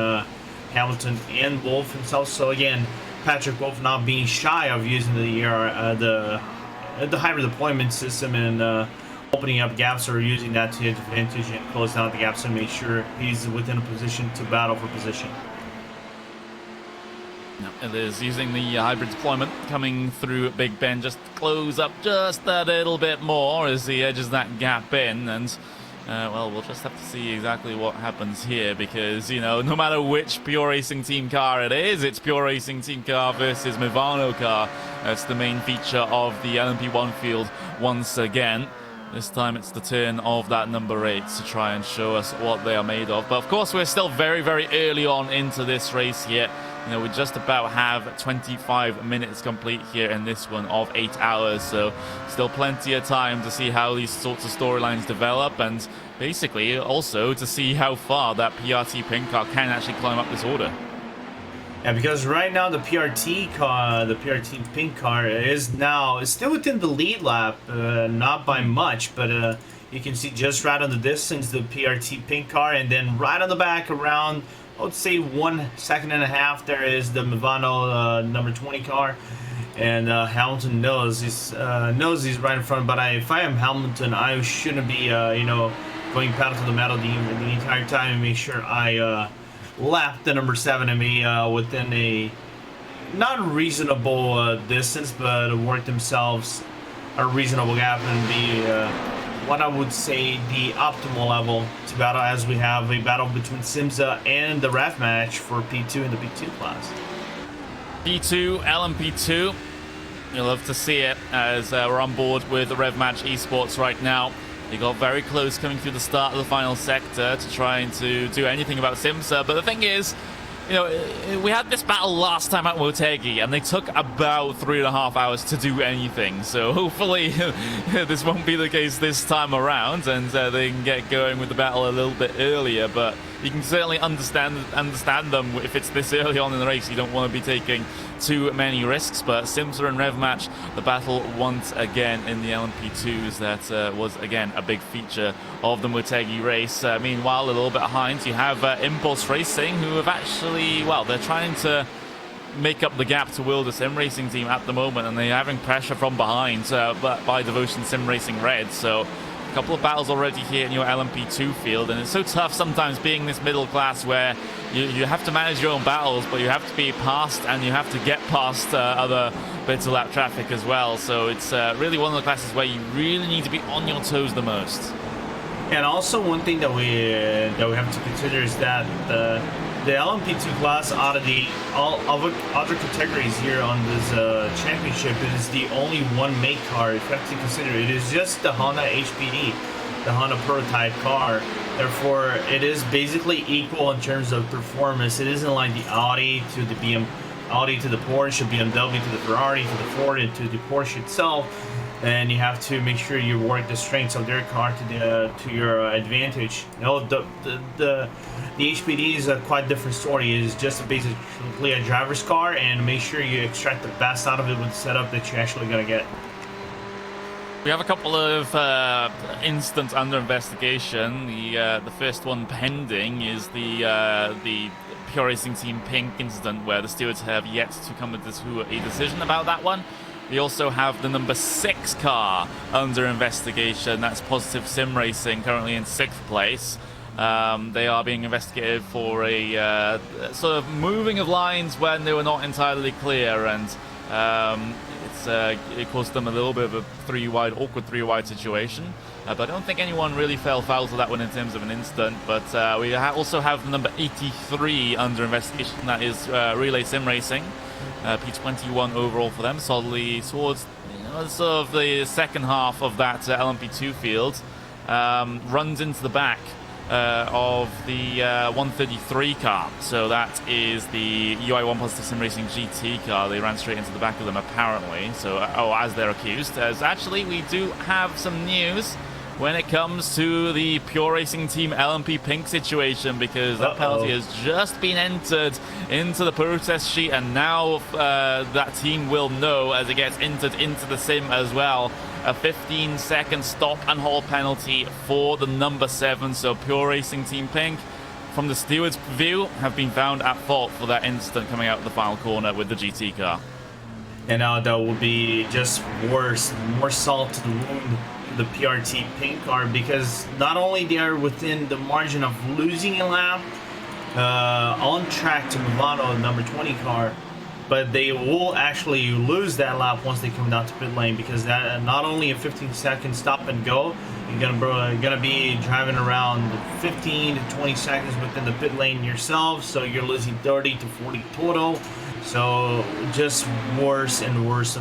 Hamilton and Wolf himself. So again, Patrick Wolf not being shy of using the hybrid deployment system and opening up gaps or using that to his advantage and close down the gaps and make sure he's within a position to battle for position. It is using the hybrid deployment coming through Big Ben, just close up just a little bit more as he edges that gap in, and Well, we'll just have to see exactly what happens here because, you know, no matter which Pure Racing Team car it is, it's Pure Racing Team car versus Movano car. That's the main feature of the LMP1 field once again. This time it's the turn of that number 8 to try and show us what they are made of. But of course, we're still very, very early on into this race here. You know, we just about have 25 minutes complete here in this one of 8 hours. So still plenty of time to see how these sorts of storylines develop. And basically also to see how far that PRT pink car can actually climb up this order. Yeah, because right now the PRT car, the PRT pink car is still within the lead lap, not by much, but you can see just right on the distance the PRT pink car, and then right on the back around, I would say 1.5 seconds, there is the Movano number 20 car, and Hamilton knows he's right in front. But if I am Hamilton, I shouldn't be you know, going pedal to the metal the entire time and make sure I lap the number 7 and be within a not reasonable distance, but work themselves a reasonable gap and be what I would say the optimal level to battle, as we have a battle between Simza and the ref match for P2 in the P2 class. P2, LMP2. You'll love to see it as we're on board with the Rev Match Esports right now. They got very close coming through the start of the final sector to trying to do anything about Simsa. But the thing is, you know, we had this battle last time at Motegi, and they took about 3.5 hours to do anything. So hopefully this won't be the case this time around, and they can get going with the battle a little bit earlier. But you can certainly understand them if it's this early on in the race. You don't want to be taking too many risks. But Simsa and Rev Match, the battle once again in the LMP2s. That was again a big feature of the Motegi race. Meanwhile, a little bit behind, you have Impulse Racing, who have actually, well, they're trying to make up the gap to Wilder Sim Racing Team at the moment, and they're having pressure from behind by Devotion Sim Racing Red. So a couple of battles already here in your LMP2 field, and it's so tough sometimes being this middle class where you have to manage your own battles, but you have to be past and you have to get past other bits of lap traffic as well. So it's really one of the classes where you really need to be on your toes the most. And also one thing that we have to consider is that the LMP2 class out of all other categories here on this championship, it is the only one make car. If you have to consider, it is just the Honda HPD, the Honda prototype car. Therefore, it is basically equal in terms of performance. It isn't like the Audi to the Audi to the Porsche, BMW to the Ferrari to the Ford and to the Porsche itself. And you have to make sure you work the strengths of their car to your advantage. No, the HPD is a quite different story. It is just basically a driver's car, and make sure you extract the best out of it with the setup that you're actually gonna get. We have a couple of incidents under investigation. The first one pending is the Pure Racing Team Pink incident, where the stewards have yet to come to a decision about that one. We also have the number 6 car under investigation. That's Positive Sim Racing, currently in 6th place. They are being investigated for a sort of moving of lines when they were not entirely clear, and it caused them a little bit of a awkward three-wide situation. But I don't think anyone really fell foul to that one in terms of an incident. But we also have the number 83 under investigation. That is Relay Sim Racing. P21 overall for them, solidly towards sort of the second half of that LMP2 field. Runs into the back of the 133 car. So that is the UI1 Positive Sim Racing GT car. They ran straight into the back of them apparently. So, as they're accused. As actually we do have some news when it comes to the Pure Racing Team LMP Pink situation, because that penalty has just been entered into the protest sheet, and now that team will know as it gets entered into the sim as well. A 15-second stop and hold penalty for the number 7. So Pure Racing Team Pink, from the steward's view, have been found at fault for that incident coming out of the final corner with the GT car. And now that will be just worse, more salt to the wound, the PRT Pink car, because not only they are within the margin of losing a lap on track to Movano, number 20 car, but they will actually lose that lap once they come down to pit lane, because that not only a 15-second stop and go, you're gonna be driving around 15 to 20 seconds within the pit lane yourself, so you're losing 30 to 40 total. So just worse and worse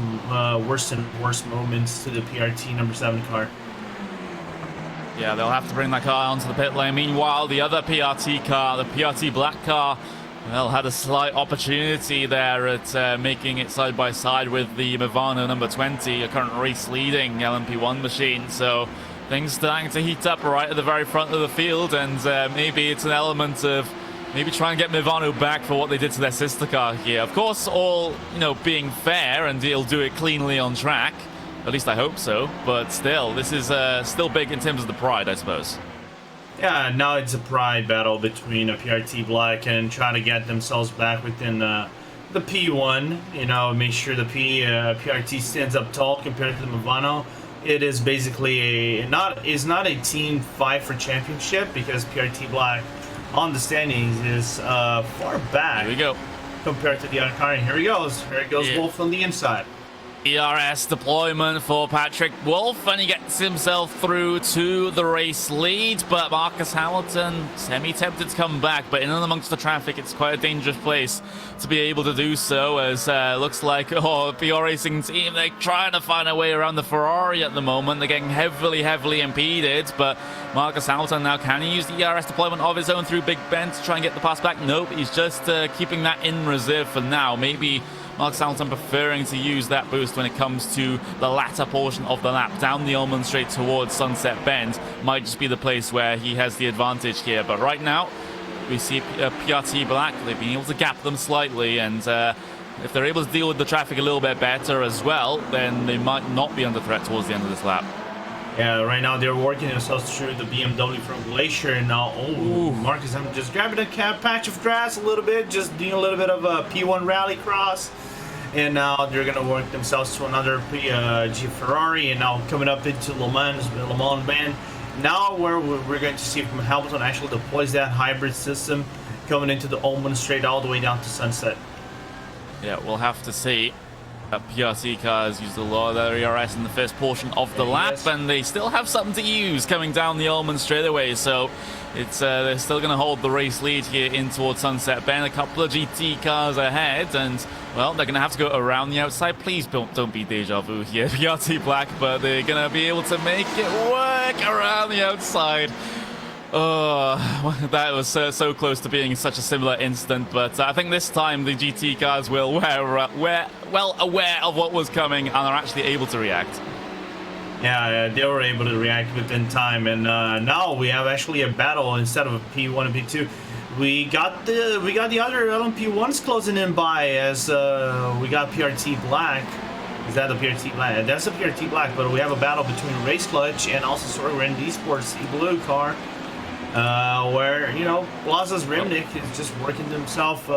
moments to the PRT number 7 car. Yeah, they'll have to bring that car onto the pit lane. Meanwhile, the other PRT car, the PRT black car, well, had a slight opportunity there at making it side by side with the Movano number 20, a current race leading LMP1 machine. So things starting to heat up right at the very front of the field, and maybe it's an element of maybe try and get Movano back for what they did to their sister car here. Of course, all, you know, being fair, and he'll do it cleanly on track. At least I hope so. But still, this is still big in terms of the pride, I suppose. Yeah, now it's a pride battle between a PRT Black and trying to get themselves back within the P1. You know, make sure the PRT stands up tall compared to the Movano. It is basically not a team fight for championship, because PRT Black on the standings is far back. Here we go. Compared to the other car. And here he goes. Here he goes, yeah. Wolf on the inside. ERS deployment for Patrick Wolf, and he gets himself through to the race lead, but Marcus Hamilton semi-tempted to come back, but in and amongst the traffic, it's quite a dangerous place to be able to do so, as looks like PR Racing team, they're trying to find a way around the Ferrari at the moment. They're getting heavily impeded, but Marcus Hamilton now, can he use the ERS deployment of his own through Big Ben to try and get the pass back? Nope, he's just keeping that in reserve for now. Maybe Marcus Hamilton preferring to use that boost when it comes to the latter portion of the lap down the Ulman Straight towards Sunset Bend. Might just be the place where he has the advantage here. But right now, we see PRT Black. They've been able to gap them slightly, and if they're able to deal with the traffic a little bit better as well, then they might not be under threat towards the end of this lap. Yeah, right now they're working themselves through the BMW from Glacier, and now, Marcus, I'm just grabbing a patch of grass a little bit, just doing a little bit of a P1 rally cross, and now they're going to work themselves to another G Ferrari, and now coming up into Le Mans Bend. Now we're going to see if Hamilton actually deploys that hybrid system coming into the Ulman Straight all the way down to Sunset. Yeah, we'll have to see. PRT cars used a lot of their ERS in the first portion of the lap, and they still have something to use coming down the Ulman straightaway, so it's they're still going to hold the race lead here in towards Sunset Bend. A couple of GT cars ahead, and well, they're going to have to go around the outside. Please don't be deja vu here, PRT Black, but they're going to be able to make it work around the outside. Oh, that was so close to being such a similar incident, but I think this time the GT cars will well aware of what was coming and are actually able to react. Yeah, they were able to react within time, and now we have actually a battle instead of a P1 and P2. We got the other LMP1s closing in by, as we got PRT Black. Is that a PRT Black? That's a PRT Black, but we have a battle between Race Clutch and also Sorry Esports E-Blue car. Where, you know, Blazas Rimnik is just working himself.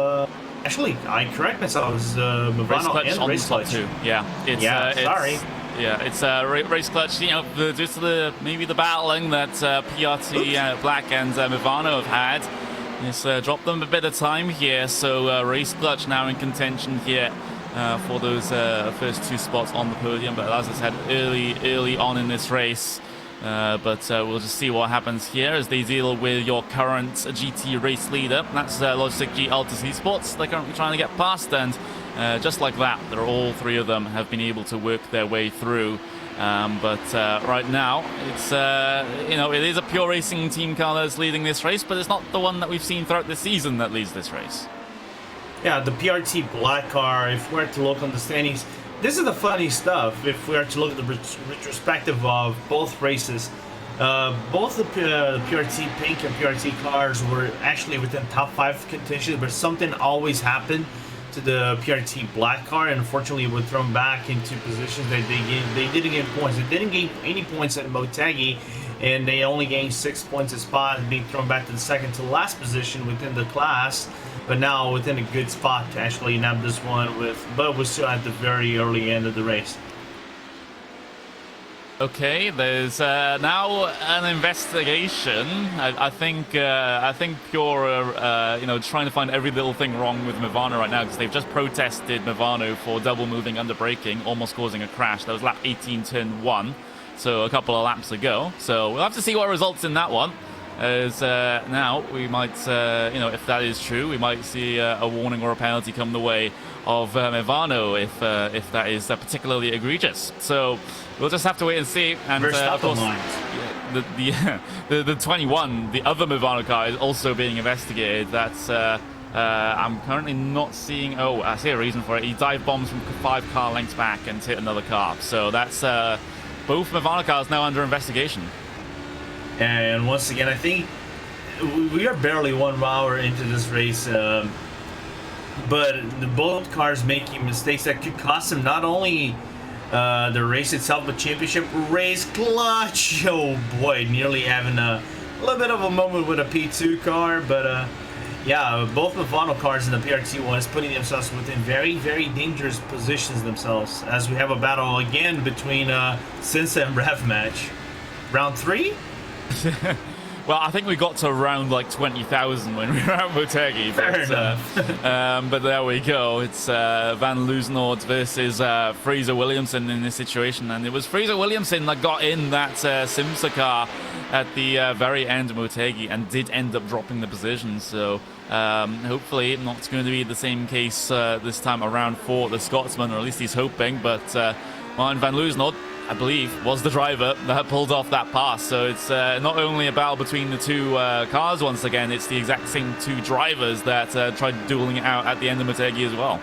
Actually, I correct myself. It's Movano and Race Clutch too. Yeah, it's, sorry. It's Race Clutch. You know, due to maybe the battling that PRT Black and Movano have had, it's dropped them a bit of time here. So Race Clutch now in contention here for those first two spots on the podium. But as I said, early on in this race. But we'll just see what happens here as they deal with your current GT race leader. That's Logitech G Altus Esports. They're currently trying to get past, and just like that, all three of them have been able to work their way through. But right now, it's it is a pure racing team car that's leading this race, but it's not the one that we've seen throughout the season that leads this race. Yeah, the PRT Black car, if we were to look on the standings, this is the funny stuff. If we are to look at the retrospective of both races, both the PRT Pink and PRT cars were actually within top 5 contention, but something always happened to the PRT Black car, and unfortunately were thrown back into positions that they didn't get points. They didn't gain any points at Motegi, and they only gained 6 points a spot, being thrown back to the second to last position within the class. But now within a good spot to actually nab this one but we're still at the very early end of the race. Okay, there's now an investigation. I think you're trying to find every little thing wrong with Movano right now, because they've just protested Movano for double moving under braking, almost causing a crash. That was lap 18, turn 1, so a couple of laps ago. So we'll have to see what results in that one. As now we might, if that is true, we might see a warning or a penalty come the way of Movano if that is particularly egregious. So we'll just have to wait and see. And of course, the 21, the other Movano car, is also being investigated. That's I'm currently not seeing. Oh, I see a reason for it. He dive bombs from 5 car lengths back and hit another car. So that's both Movano cars now under investigation. And once again, I think we are barely 1 hour into this race, but both cars making mistakes that could cost them not only the race itself, but championship race. Clutch, oh boy, nearly having a little bit of a moment with a P2 car, but yeah, both Movano cars in the PRT1 is putting themselves within very, very dangerous positions themselves, as we have a battle again between Cinsa and Rev match. Round 3? Well, I think we got to around like 20,000 when we were at Motegi. Fair enough. But there we go. It's Van Loosenord versus Fraser Williamson in this situation. And it was Fraser Williamson that got in that Simsa car at the very end of Motegi and did end up dropping the position. So hopefully not going to be the same case this time around for the Scotsman, or at least he's hoping. But Martin Van Loosenord, I believe, was the driver that pulled off that pass. So it's not only a battle between the 2 cars once again, it's the exact same 2 drivers that tried dueling it out at the end of Motegi as well.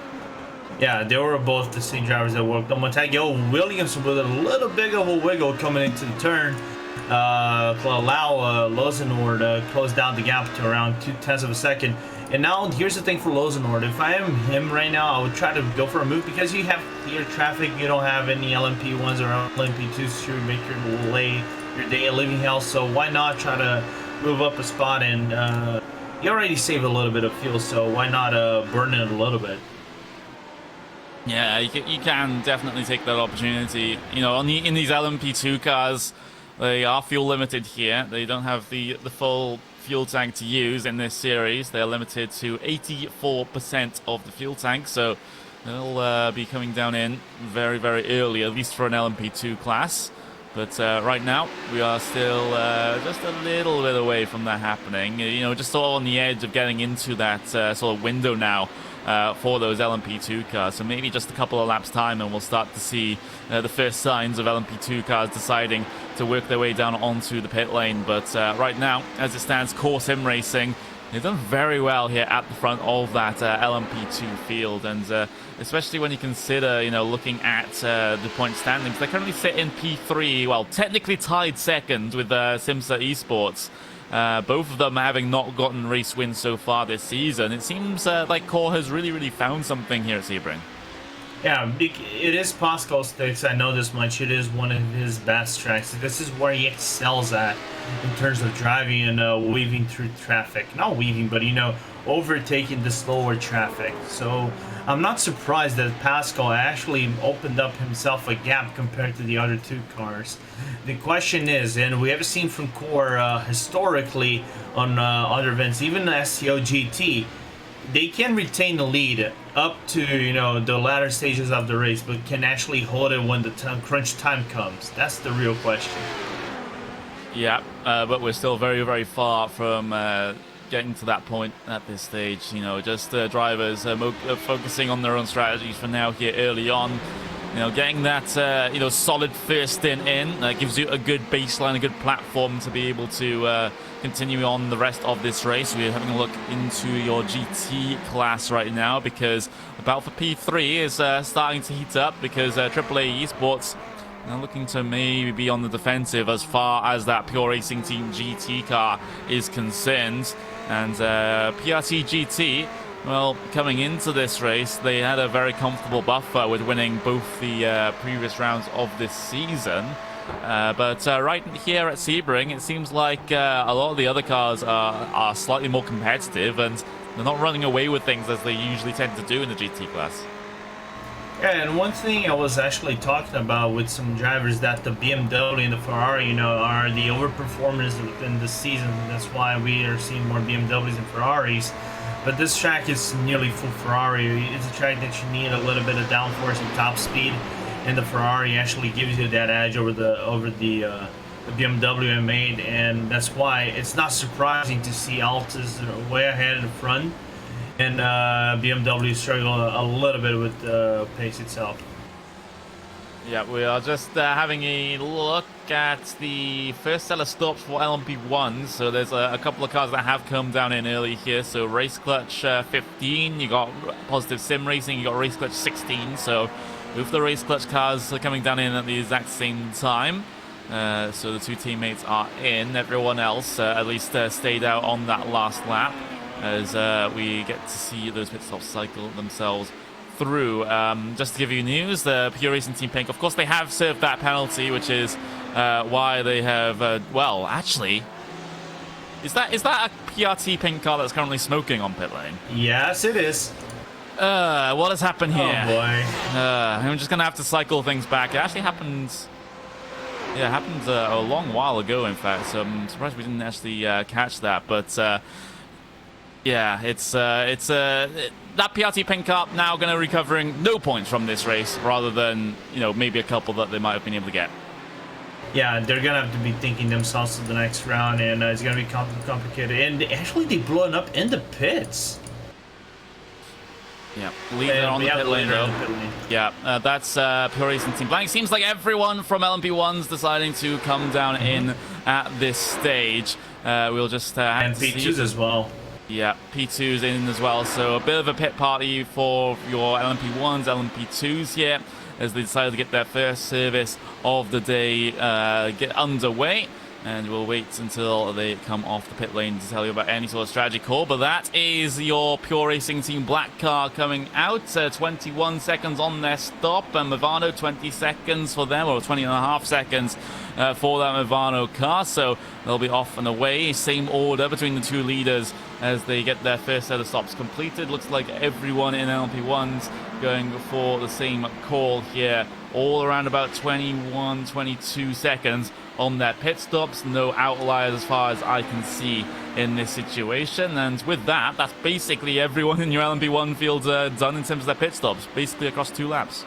Yeah, they were both the same drivers that worked on Motegi. Oh, Williams with a little bit of a wiggle coming into the turn to allow Lozenord to close down the gap to around 0.2 of a second. And now, here's the thing for Lozenord. If I am him right now, I would try to go for a move, because you have clear traffic. You don't have any LMP1s or LMP2s to make your day a living hell. So why not try to move up a spot? And you already saved a little bit of fuel, so why not burn it a little bit? Yeah, you can definitely take that opportunity. You know, in these LMP2 cars, they are fuel limited here. They don't have the full fuel tank to use in this series. They're limited to 84% of the fuel tank, so they'll be coming down in very, very early, at least for an LMP2 class. But right now, we are still just a little bit away from that happening. You know, just sort of on the edge of getting into that sort of window now for those LMP2 cars. So maybe just a couple of laps time and we'll start to see the first signs of LMP2 cars deciding to work their way down onto the pit lane. But right now, as it stands, Core Sim Racing, they've done very well here at the front of that LMP2 field. And especially when you consider, you know, looking at the point standings, they currently sit in P3, well, technically tied second with Simsa Esports. Both of them having not gotten race wins so far this season. It seems like Core has really found something here at Sebring. Yeah, it is Pascal Sticks. I know this much. It is one of his best tracks. This is where he excels at in terms of driving and weaving through traffic. Not weaving, but, you know, overtaking the slower traffic. So I'm not surprised that Pascal actually opened up himself a gap compared to the other 2 cars. The question is, and we have seen from Core historically on other events, even the STO GT, they can retain the lead up to, you know, the latter stages of the race, but can actually hold it when the crunch time comes. That's the real question. Yeah, but we're still very far from getting to that point at this stage. You know, just drivers focusing on their own strategies for now here early on. You know, getting that you know, solid first stint in gives you a good baseline, a good platform to be able to continue on the rest of this race. We're having a look into your GT class right now, because the battle for P3 is starting to heat up, because AAA Esports are looking to maybe be on the defensive as far as that Pure Racing Team GT car is concerned. And PRT GT, well, coming into this race, they had a very comfortable buffer with winning both the previous rounds of this season. But right here at Sebring, it seems like a lot of the other cars are slightly more competitive, and they're not running away with things as they usually tend to do in the GT class. Yeah, and one thing I was actually talking about with some drivers that the BMW and the Ferrari, are the overperformers within the season. That's why we are seeing more BMWs and Ferraris. But this track is nearly full Ferrari. It's a track that you need a little bit of downforce and top speed, and the Ferrari actually gives you that edge over the BMW M8, and that's why it's not surprising to see Altus way ahead in the front. And BMW struggle a little bit with the pace itself. Yeah, we are just having a look at the first set of stops for LMP1. So there's a couple of cars that have come down in early here. So Race Clutch 15, you got Positive Sim Racing, you got Race Clutch 16. So with the Race Clutch cars coming down in at the exact same time. So the two teammates are in. Everyone else at least stayed out on that last lap, as we get to see those pit stops cycle themselves through. Just to give you news, the Pure Racing Team Pink, of course, they have served that penalty, which is why they have, well, actually, is that a PRT Pink car that's currently smoking on pit lane? Yes, it is. What has happened here? Oh, boy. I'm just going to have to cycle things back. It actually happened... Yeah, it happened a long while ago, in fact, so I'm surprised we didn't actually catch that, but... yeah, it's that PRT Pink Cup now going to recovering no points from this race, rather than, maybe a couple that they might have been able to get. Yeah, they're going to have to be thinking themselves to the next round, and it's going to be complicated. And actually, they blown up in the pits. Yeah, leader on the pit lane, though. Yeah, that's Pure Racing Team Blank. Seems like everyone from LMP1's deciding to come down in at this stage. We'll just have and P2s as well. Yeah, P2's in as well, so a bit of a pit party for your LMP1s, LMP2s here, as they decided to get their first service of the day get underway. And we'll wait until they come off the pit lane to tell you about any sort of strategy call. But that is your Pure Racing Team Black car coming out. 21 seconds on their stop. And Movano, 20 seconds for them, or 20 and a half seconds for that Movano car. So they'll be off and away. Same order between the two leaders as they get their first set of stops completed. Looks like everyone in LMP1's going for the same call here. All around about 21, 22 seconds on their pit stops. No outliers as far as I can see in this situation. And with that, that's basically everyone in your LMP1 field done in terms of their pit stops, basically across 2 laps.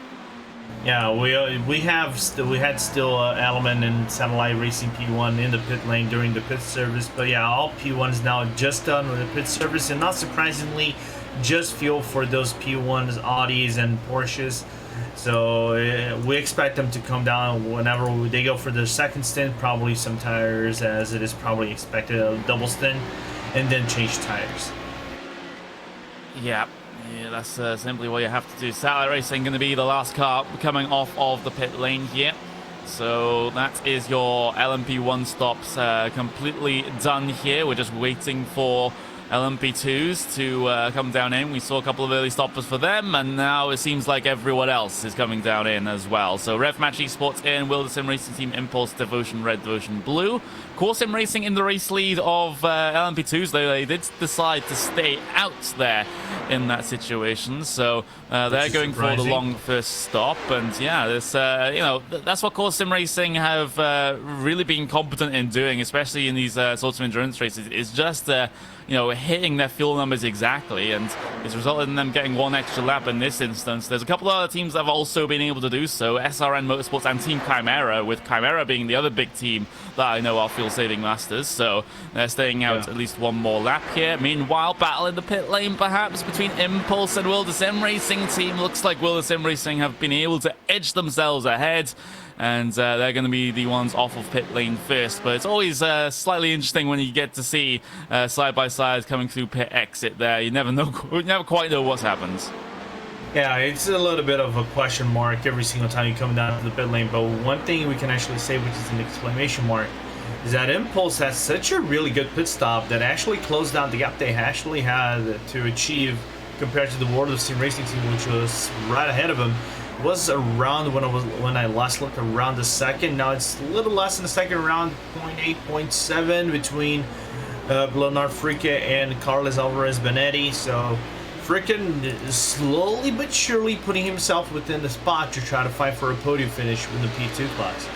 Yeah, we had still Element and Satellite Racing P1 in the pit lane during the pit service. But yeah, all P1s now just done with the pit service, and not surprisingly, just fuel for those P1s, Audis and Porsches. So we expect them to come down whenever they go for their second stint, probably some tires, as it is probably expected, a double stint, and then change tires. Yeah, that's simply what you have to do. Satellite Racing going to be the last car coming off of the pit lane here. So that is your LMP1 stops completely done here. We're just waiting for LMP2s to come down in. We saw a couple of early stoppers for them, and now it seems like everyone else is coming down in as well. So Rev Match Esports in, Will the Sim Racing Team, Impulse, Devotion Red, Devotion Blue. Core Sim Racing in the race lead of LMP2s, though they did decide to stay out there in that situation. So they're going for the long first stop, and yeah, this that's what Core Sim Racing have really been competent in doing, especially in these sorts of endurance races. Is just hitting their fuel numbers exactly, and it's resulted in them getting one extra lap in this instance. There's a couple of other teams that have also been able to do so, SRN Motorsports and Team Chimera, with Chimera being the other big team that I know are fuel-saving masters, so they're staying out at least one more lap here. Meanwhile, battle in the pit lane perhaps between Impulse and Will the Sim Racing Team. Looks like Will the Sim Racing have been able to edge themselves ahead, and they're going to be the ones off of pit lane first. But it's always slightly interesting when you get to see side-by-sides coming through pit exit there. You never quite know what's happened. Yeah, it's a little bit of a question mark every single time you come down to the pit lane. But one thing we can actually say, which is an exclamation mark, is that Impulse has such a really good pit stop that actually closed down the gap they actually had to achieve compared to the World of Sim Racing Team, which was right ahead of them. Was around when I last looked around the second. Now it's a little less than the second, around 0.8, 0.7 between Leonard Frique and Carlos Alvarez Benetti. So Frickin is slowly but surely putting himself within the spot to try to fight for a podium finish with the P2 class.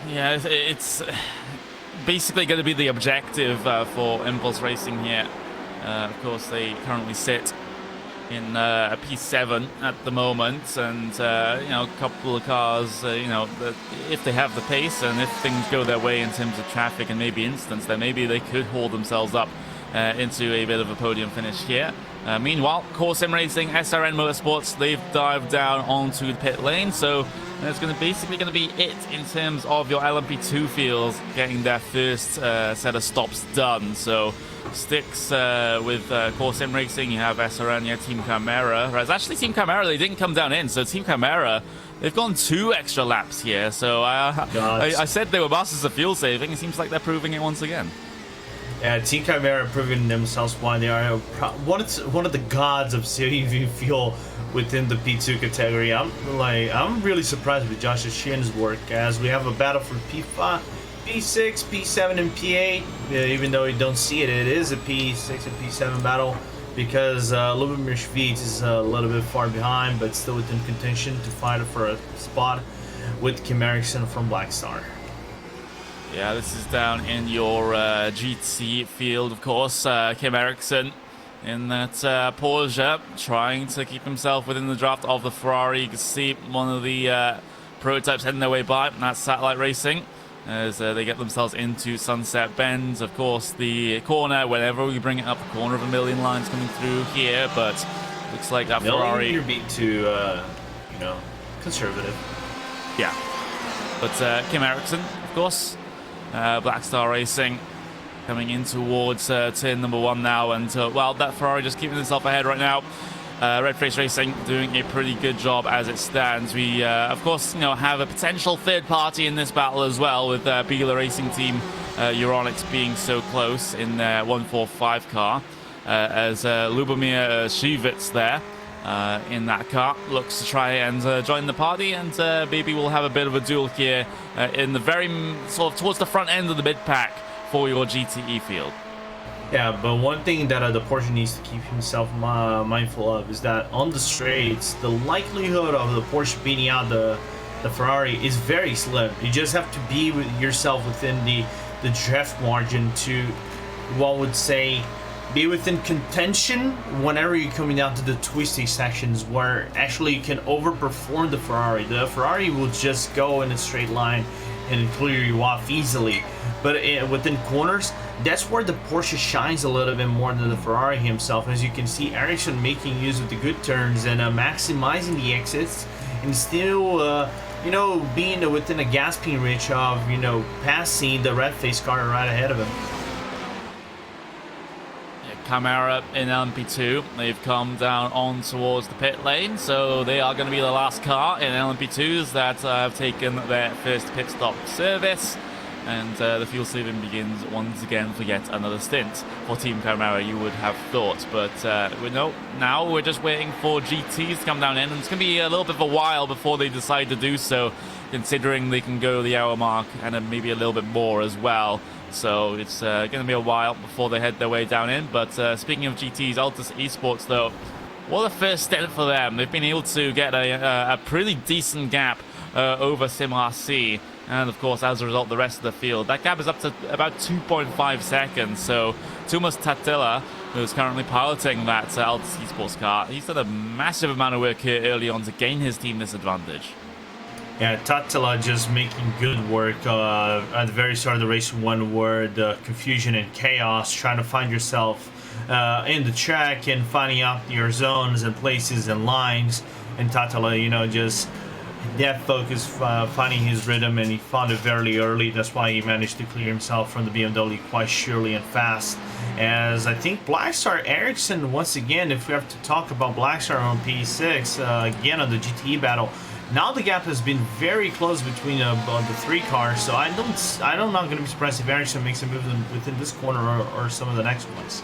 Yeah, it's basically going to be the objective for Impulse Racing here. Of course, they currently sit in P7 at the moment, and you know, a couple of cars, you know, if they have the pace and if things go their way in terms of traffic and maybe instance, then maybe they could haul themselves up into a bit of a podium finish here. Meanwhile, Core Sim Racing, SRN Motorsports, they've dived down onto the pit lane, so it's basically going to be it in terms of your LMP2 fields getting their first set of stops done. So sticks with Core Sim Racing, you have SRN, you have Team Chimera. Whereas actually Team Chimera, they didn't come down in, so Team Chimera, they've gone 2 extra laps here. So I said they were masters of fuel saving. It seems like they're proving it once again. Yeah, Team Chimera proving themselves why they are one of the gods of saving fuel within the P2 category. I'm really surprised with Josh Shin's work, as we have a battle for P5, P6, P7, and P8. Even though you don't see it, it is a P6 and P7 battle, because Lubomir Schvitz is a little bit far behind, but still within contention to fight for a spot with Kim Eriksson from Black Star. Yeah, this is down in your GT field, of course. Kim Eriksson in that Porsche, trying to keep himself within the draft of the Ferrari. You can see one of the prototypes heading their way by, and that's Satellite Racing, as they get themselves into Sunset Bend. Of course, the corner, whenever we bring it up, a corner of a million lines coming through here, but looks like that Ferrari... You're beat to, you know, conservative. Yeah. But Kim Eriksson, of course, Black Star Racing coming in towards turn number 1 now, and well, that Ferrari just keeping itself ahead right now. Red Face Racing doing a pretty good job as it stands. We of course, you know, have a potential third party in this battle as well, with Bigler Racing Team Euronics being so close in their 145 car, as Lubomir Schvitz there in that car looks to try and join the party, and maybe we'll have a bit of a duel here in the very sort of towards the front end of the mid pack for your GTE field. Yeah, but one thing that the Porsche needs to keep himself mindful of is that on the straights, the likelihood of the Porsche beating out the Ferrari is very slim. You just have to be with yourself within the draft margin to, one would say, be within contention whenever you're coming down to the twisty sections where actually you can overperform the Ferrari. The Ferrari will just go in a straight line and clear you off easily. But within corners, that's where the Porsche shines a little bit more than the Ferrari himself. As you can see, Ericsson making use of the good turns and maximizing the exits, and still, you know, being within a gasping reach of, you know, passing the red face car right ahead of him. Chimera in LMP2, they've come down on towards the pit lane, so they are going to be the last car in LMP2s that have taken their first pit stop service, and the fuel saving begins once again for yet another stint for Team Chimera, you would have thought. But we know now we're just waiting for GTs to come down in, and it's going to be a little bit of a while before they decide to do so, considering they can go the hour mark and then maybe a little bit more as well. So it's going to be a while before they head their way down in. But speaking of GTs, Altus Esports, though, what a first step for them. They've been able to get a pretty decent gap over SimRC. And, of course, as a result, the rest of the field. That gap is up to about 2.5 seconds. So Tuomas Tattila, who's currently piloting that Altus Esports car, he's done a massive amount of work here early on to gain his team this advantage. Yeah, Tattila just making good work at the very start of the race 1, where the confusion and chaos, trying to find yourself in the track and finding out your zones and places and lines. And Tattila, you know, just that focus, finding his rhythm, and he found it very early. That's why he managed to clear himself from the BMW quite surely and fast. As I think Blackstar Ericsson, once again, if we have to talk about Blackstar on P6, again on the GTE battle, now the gap has been very close between the 3 cars, so I'm not going to be surprised if Ericsson makes a move within this corner or some of the next ones.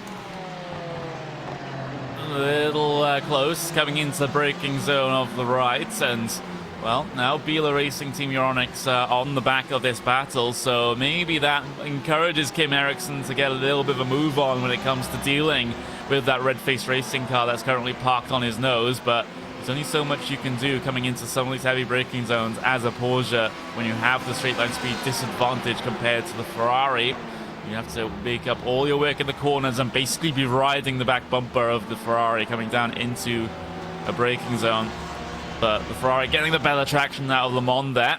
A little close, coming into the braking zone of the right, and well, now Bigler Racing Team Euronics on the back of this battle, so maybe that encourages Kim Eriksson to get a little bit of a move on when it comes to dealing with that red-faced racing car that's currently parked on his nose, but there's only so much you can do coming into some of these heavy braking zones as a Porsche when you have the straight line speed disadvantage compared to the Ferrari. You have to make up all your work in the corners and basically be riding the back bumper of the Ferrari coming down into a braking zone. But the Ferrari getting the better traction out of Le Mans there.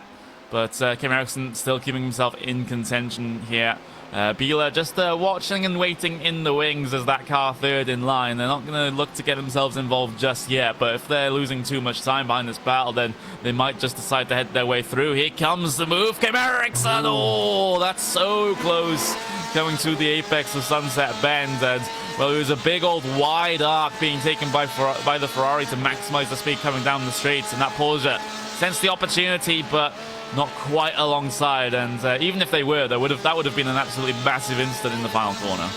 But Kim Eriksson still keeping himself in contention here. Biela just watching and waiting in the wings as that car third in line. They're not going to look to get themselves involved just yet, but if they're losing too much time behind this battle, then they might just decide to head their way through. Here comes the move, Kim Eriksson! Oh, that's so close, coming to the apex of Sunset Bend, and well, it was a big old wide arc being taken by the Ferrari to maximize the speed coming down the straights, and that Porsche sensed the opportunity, but not quite alongside, and even if they were, that would have been an absolutely massive incident in the final corner.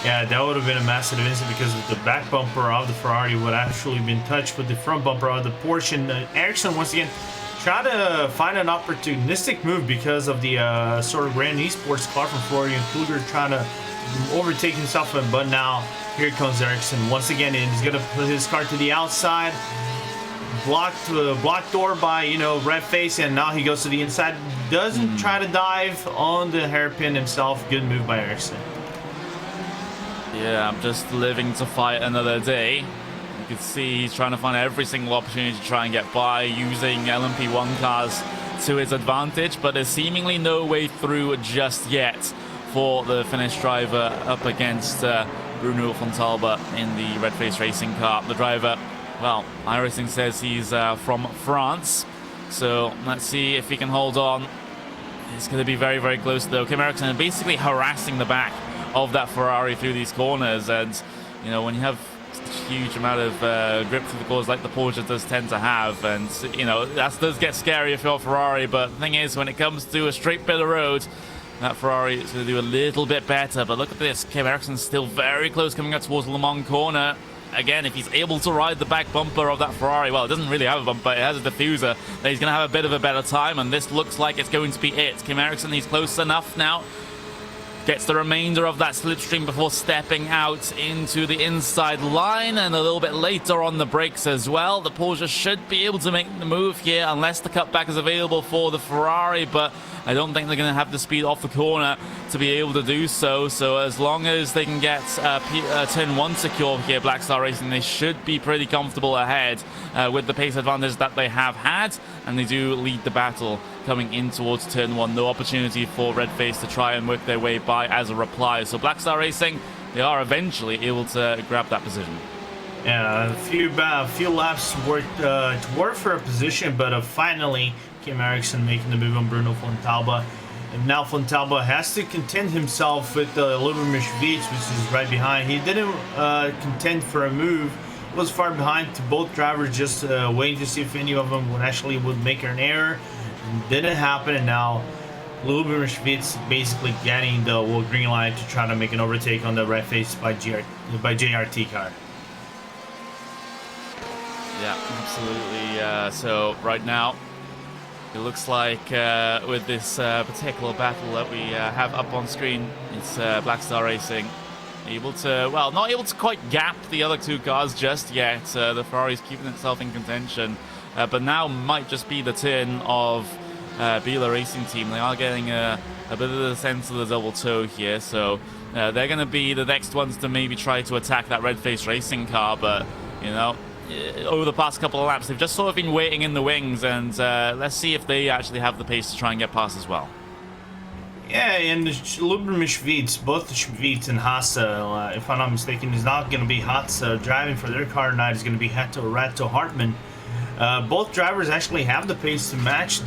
Yeah, that would have been a massive incident because the back bumper of the Ferrari would actually been touched with the front bumper of the Porsche. And Eriksson once again tried to find an opportunistic move because of the sort of Grand Esports car from Florian Kluger trying to overtake himself, but now here comes Eriksson once again, and he's gonna put his car to the outside. Blocked door by, you know, red face, and now he goes to the inside. Doesn't try to dive on the hairpin himself. Good move by Eriksson. Yeah, I'm just living to fight another day. You can see he's trying to find every single opportunity to try and get by using LMP1 cars to his advantage, but there's seemingly no way through just yet for the Finnish driver up against Bruno Fontalba in the red face racing car. The driver, well, iRacing says he's from France, so let's see if he can hold on. It's going to be very, very close, though. Kim Eriksson basically harassing the back of that Ferrari through these corners, and, you know, when you have such a huge amount of grip through the corners like the Porsche does tend to have, and, you know, that does get scary if you're Ferrari, but the thing is, when it comes to a straight bit of road, that Ferrari is going to do a little bit better. But look at this, Kim Eriksson's still very close coming up towards Le Mans corner. Again, if he's able to ride the back bumper of that Ferrari, well, it doesn't really have a bumper, it has a diffuser, then he's going to have a bit of a better time, and this looks like it's going to be it. Kim Eriksson, he's close enough now. Gets the remainder of that slipstream before stepping out into the inside line, and a little bit later on the brakes as well. The Porsche should be able to make the move here unless the cutback is available for the Ferrari, but I don't think they're going to have the speed off the corner to be able to do so. So as long as they can get turn 1 secure here, Black Star Racing, they should be pretty comfortable ahead with the pace advantage that they have had, and they do lead the battle coming in towards turn 1. No opportunity for Red Face to try and work their way by as a reply. So Black Star Racing, they are eventually able to grab that position. Yeah, a few laps worked to work for a position, but finally Kim Eriksson making the move on Bruno Fontalba. And now Fontalba has to contend himself with Lubomir Schwitz, which is right behind. He didn't contend for a move. He was far behind to both drivers, just waiting to see if any of them would make an error. Didn't happen, and now Lubomir Schwitz basically getting the green light to try to make an overtake on the red face by JRT car. Yeah, absolutely. So right now, it looks like with this particular battle that we have up on screen, it's Black Star Racing able to, well, not able to quite gap the other two cars just yet. The Ferrari's keeping itself in contention, but now might just be the turn of Biela Racing Team. They are getting a bit of the sense of the double toe here, so they're going to be the next ones to maybe try to attack that red face racing car, but, you know, over the past couple of laps, they've just sort of been waiting in the wings, and let's see if they actually have the pace to try and get past as well. Yeah, and Lubomir Schwitz, both Schwitz and Haase, if I'm not mistaken, is not going to be Haase driving for their car tonight. It's going to be Rato Hartmann. Both drivers actually have the pace to match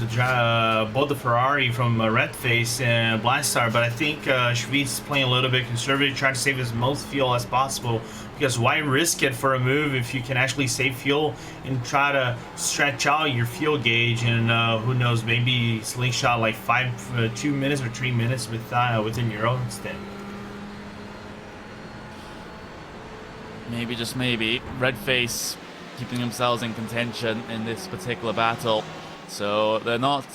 both the Ferrari from Red Face and Black Star, but I think Schwitz is playing a little bit conservative, trying to save as most fuel as possible, because why risk it for a move if you can actually save fuel and try to stretch out your fuel gauge, and who knows, maybe slingshot like 2 minutes or 3 minutes within your own stint. Maybe, just maybe, Red Face keeping themselves in contention in this particular battle. So they're not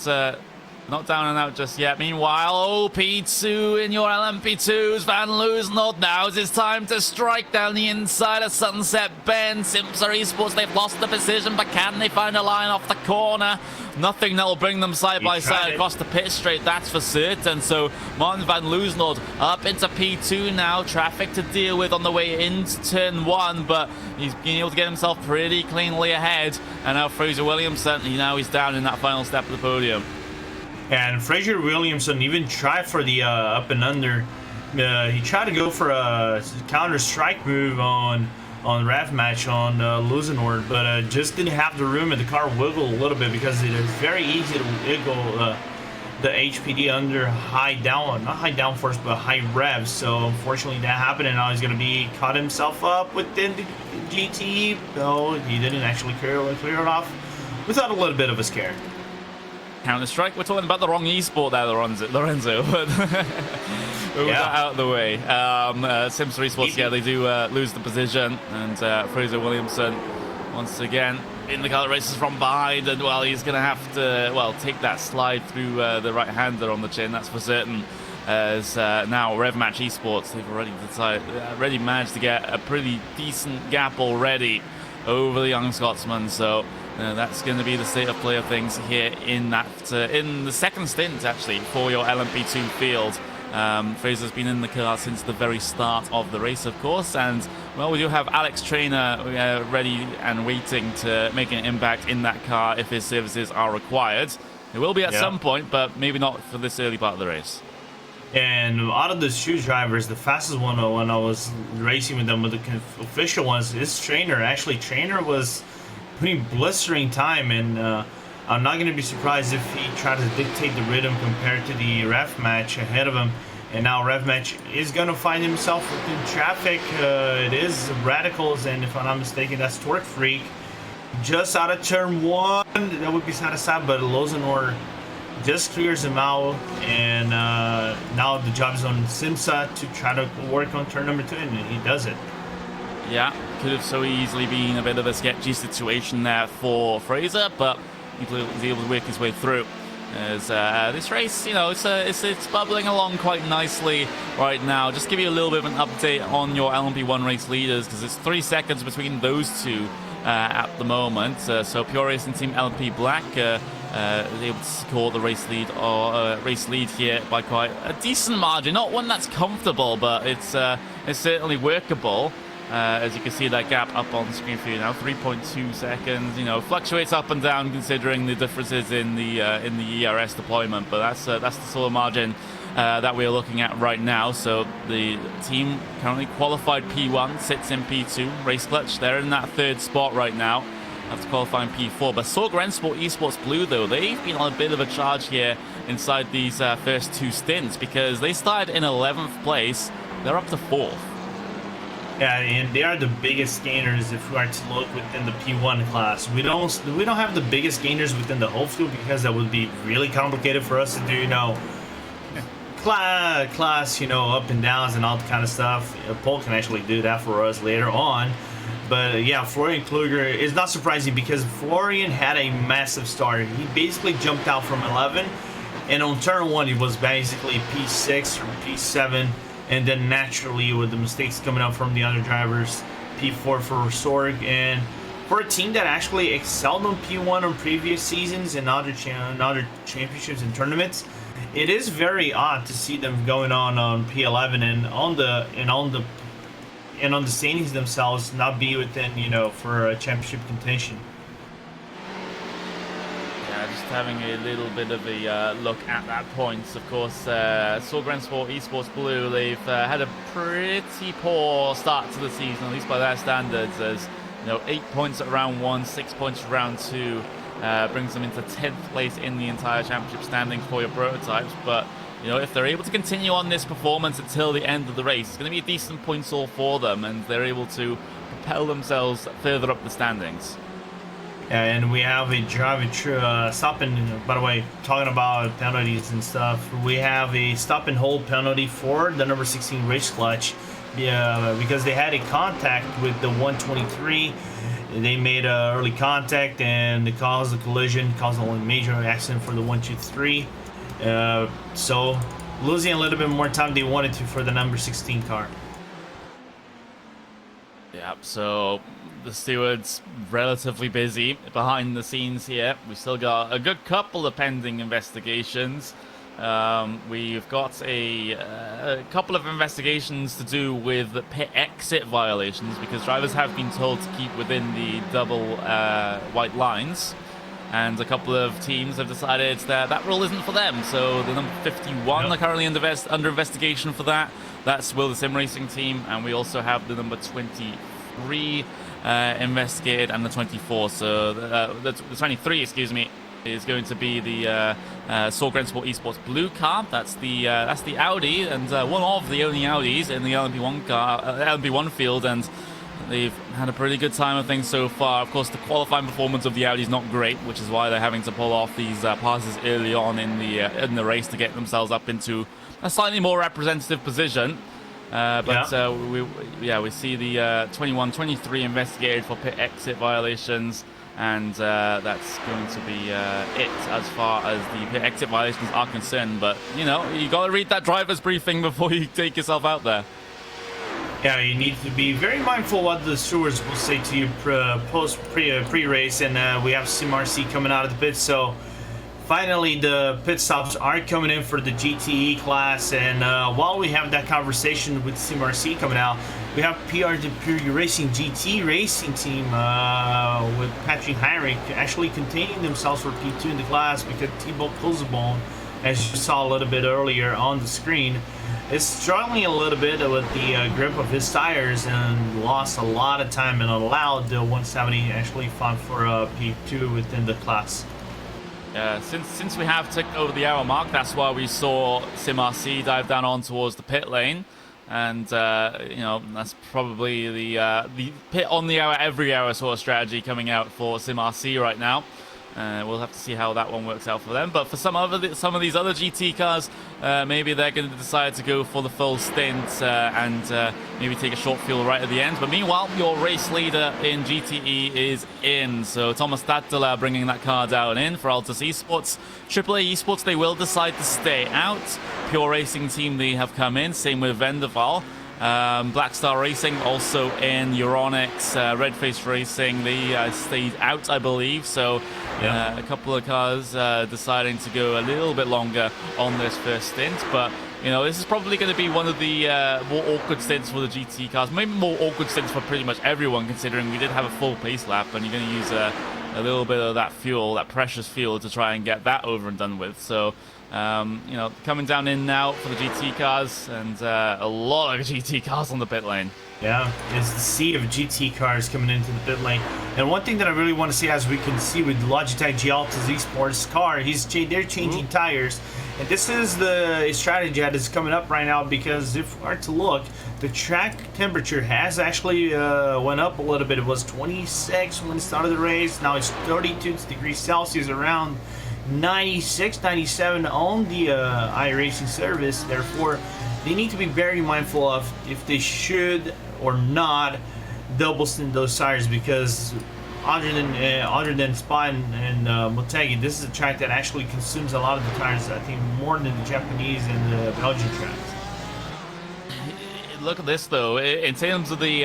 Not down and out just yet. Meanwhile, P2 in your LMP2s. Van Loosenholt, now's his time to strike down the inside of Sunset Bend. Simsa Esports, they've lost the position, but can they find a line off the corner? Nothing that will bring them side by side across the pit straight, that's for certain. So Martin Van Loosenholt up into P2 now. Traffic to deal with on the way into turn 1, but he's been able to get himself pretty cleanly ahead. And now Fraser Williamson, he's down in that final step of the podium. And Fraser Williamson even tried for the up and under. He tried to go for a counter strike move on Rev Match on Loosenholt, but just didn't have the room, and the car wiggled a little bit because it is very easy to wiggle the HPD under high down, not high downforce, but high revs. So unfortunately that happened, and now he's going to be caught himself up within the GT. No, he didn't actually clear it off without a little bit of a scare. Counter-Strike? We're talking about the wrong esport there, Lorenzo. But with that out of the way. Simsa Esports, they do lose the position. And Fraser Williamson, once again, in the car races from behind. And, well, he's going to have to, take that slide through the right-hander on the chin, that's for certain. As now RevMatch Esports, they've already managed to get a pretty decent gap already over the young Scotsman. So that's going to be the state of play of things here in the second stint, actually, for your LMP2 field. Fraser's been in the car since the very start of the race, of course, and, well, we do have Alex Trainer ready and waiting to make an impact in that car if his services are required. It will be at some point, but maybe not for this early part of the race. And out of the shoe drivers, the fastest one when I was racing with them, with the official ones, is Trainer. Actually, Trainer was putting blistering time, and I'm not going to be surprised if he tried to dictate the rhythm compared to the Rev Match ahead of him. And now Rev Match is going to find himself within traffic. It is Radicals, and if I'm not mistaken, that's Torque Freak. Just out of turn 1, that would be side to side, but Loosenholt just clears him out, and now the job is on Simsa to try to work on turn number 2, and he does it. Yeah, could have so easily been a bit of a sketchy situation there for Fraser, but he was able to work his way through. As this race, it's bubbling along quite nicely right now. Just give you a little bit of an update on your LMP1 race leaders, because it's 3 seconds between those two at the moment. So Pure Racing Team LP Black able to score the race lead here by quite a decent margin. Not one that's comfortable, but it's certainly workable. As you can see, that gap up on the screen for you now, 3.2 seconds. Fluctuates up and down considering the differences in the ERS deployment, but that's the sort of margin that we're looking at right now. So the team currently qualified P1 sits in P2. Race Clutch, they're in that 3rd spot right now after qualifying P4. But Sorgrensport Esports Blue, though, they've been on a bit of a charge here inside these first 2 stints, because they started in 11th place. They're up to 4th. Yeah, and they are the biggest gainers if we are to look within the P1 class. We don't have the biggest gainers within the whole field, because that would be really complicated for us to do, class, up and downs and all that kind of stuff. Paul can actually do that for us later on. But yeah, Florian Kluger is not surprising, because Florian had a massive start. He basically jumped out from 11, and on turn 1 he was basically P6 or P7. And then naturally, with the mistakes coming up from the other drivers, P4 for Sorg. And for a team that actually excelled on P1 on previous seasons and other championships and tournaments, it is very odd to see them going on P11 and on the standings themselves not be within, for a championship contention. Having a little bit of a look at that points, of course. Sorgrensport Esports Blue, they've had a pretty poor start to the season, at least by their standards, as 8 points at round 1, 6 points at round 2, brings them into 10th place in the entire championship standings for your prototypes. But if they're able to continue on this performance until the end of the race, it's going to be a decent points all for them, and they're able to propel themselves further up the standings. And we have a stop and, by the way, talking about penalties and stuff, we have a stop and hold penalty for the number 16 Race Clutch. Because they had a contact with the 123. They made early contact, and it caused a collision, caused a major accident for the 123. So losing a little bit more time they wanted to for the number 16 car. Yeah, so the stewards relatively busy behind the scenes here. We've still got a good couple of pending investigations. We've got a couple of investigations to do with pit exit violations because drivers have been told to keep within the double white lines. And a couple of teams have decided that that rule isn't for them. So the number 51 are currently under investigation for that. That's Will the Sim Racing team. And we also have the number 23 investigated and the 24. So the 23, excuse me, is going to be the Sorgren Sport Esports blue car. That's the Audi, and one of the only Audis in the LMP1 field. And they've had a pretty good time of things so far. Of course, the qualifying performance of the Audi is not great, which is why they're having to pull off these passes early on in the race to get themselves up into a slightly more representative position. We see the 21, 23 investigated for pit exit violations, and that's going to be it as far as the pit exit violations are concerned. But you got to read that driver's briefing before you take yourself out there. Yeah, you need to be very mindful what the stewards will say to you pre-race, and we have SimRC coming out of the pits. So finally, the pit stops are coming in for the GTE class, and while we have that conversation with SimRC coming out, we have Pure Racing GT Racing team with Patrick Heinrich actually containing themselves for P2 in the class because Thibaut Pilsebon, as you saw a little bit earlier on the screen, is struggling a little bit with the grip of his tires and lost a lot of time and allowed the 170 actually fought for P2 within the class. Since we have ticked over the hour mark, that's why we saw SimRC dive down on towards the pit lane. And, that's probably the pit on the hour, every hour sort of strategy coming out for SimRC right now. We'll have to see how that one works out for them. But for some of these other GT cars, maybe they're going to decide to go for the full stint and maybe take a short fuel right at the end. But meanwhile, your race leader in GTE is in. So Thomas Stadtler bringing that car down in for Altus Esports. AAA Esports, they will decide to stay out. Pure Racing team, they have come in. Same with Vendaval. Black Star Racing also in. Euronics, Redface Racing, they stayed out, I believe. So a couple of cars deciding to go a little bit longer on this first stint. But this is probably going to be one of the more awkward stints for the GT cars. Maybe more awkward stints for pretty much everyone, considering we did have a full pace lap, and you're going to use a little bit of that fuel, that precious fuel, to try and get that over and done with. So coming down in now for the GT cars, and a lot of GT cars on the pit lane. Yeah, it's the sea of GT cars coming into the pit lane. And one thing that I really want to see, as we can see with Logitech Altus Esports car, they're changing tires. And this is the strategy that is coming up right now, because if we are to look, the track temperature has actually went up a little bit. It was 26 when it started the race. Now it's 32 degrees Celsius, around 96, 97 on the iRacing service. Therefore, they need to be very mindful of if they should or not double stint those tires, because other than Spa and Motegi, this is a track that actually consumes a lot of the tires, I think, more than the Japanese and the Belgian tracks. Look at this though. In terms of the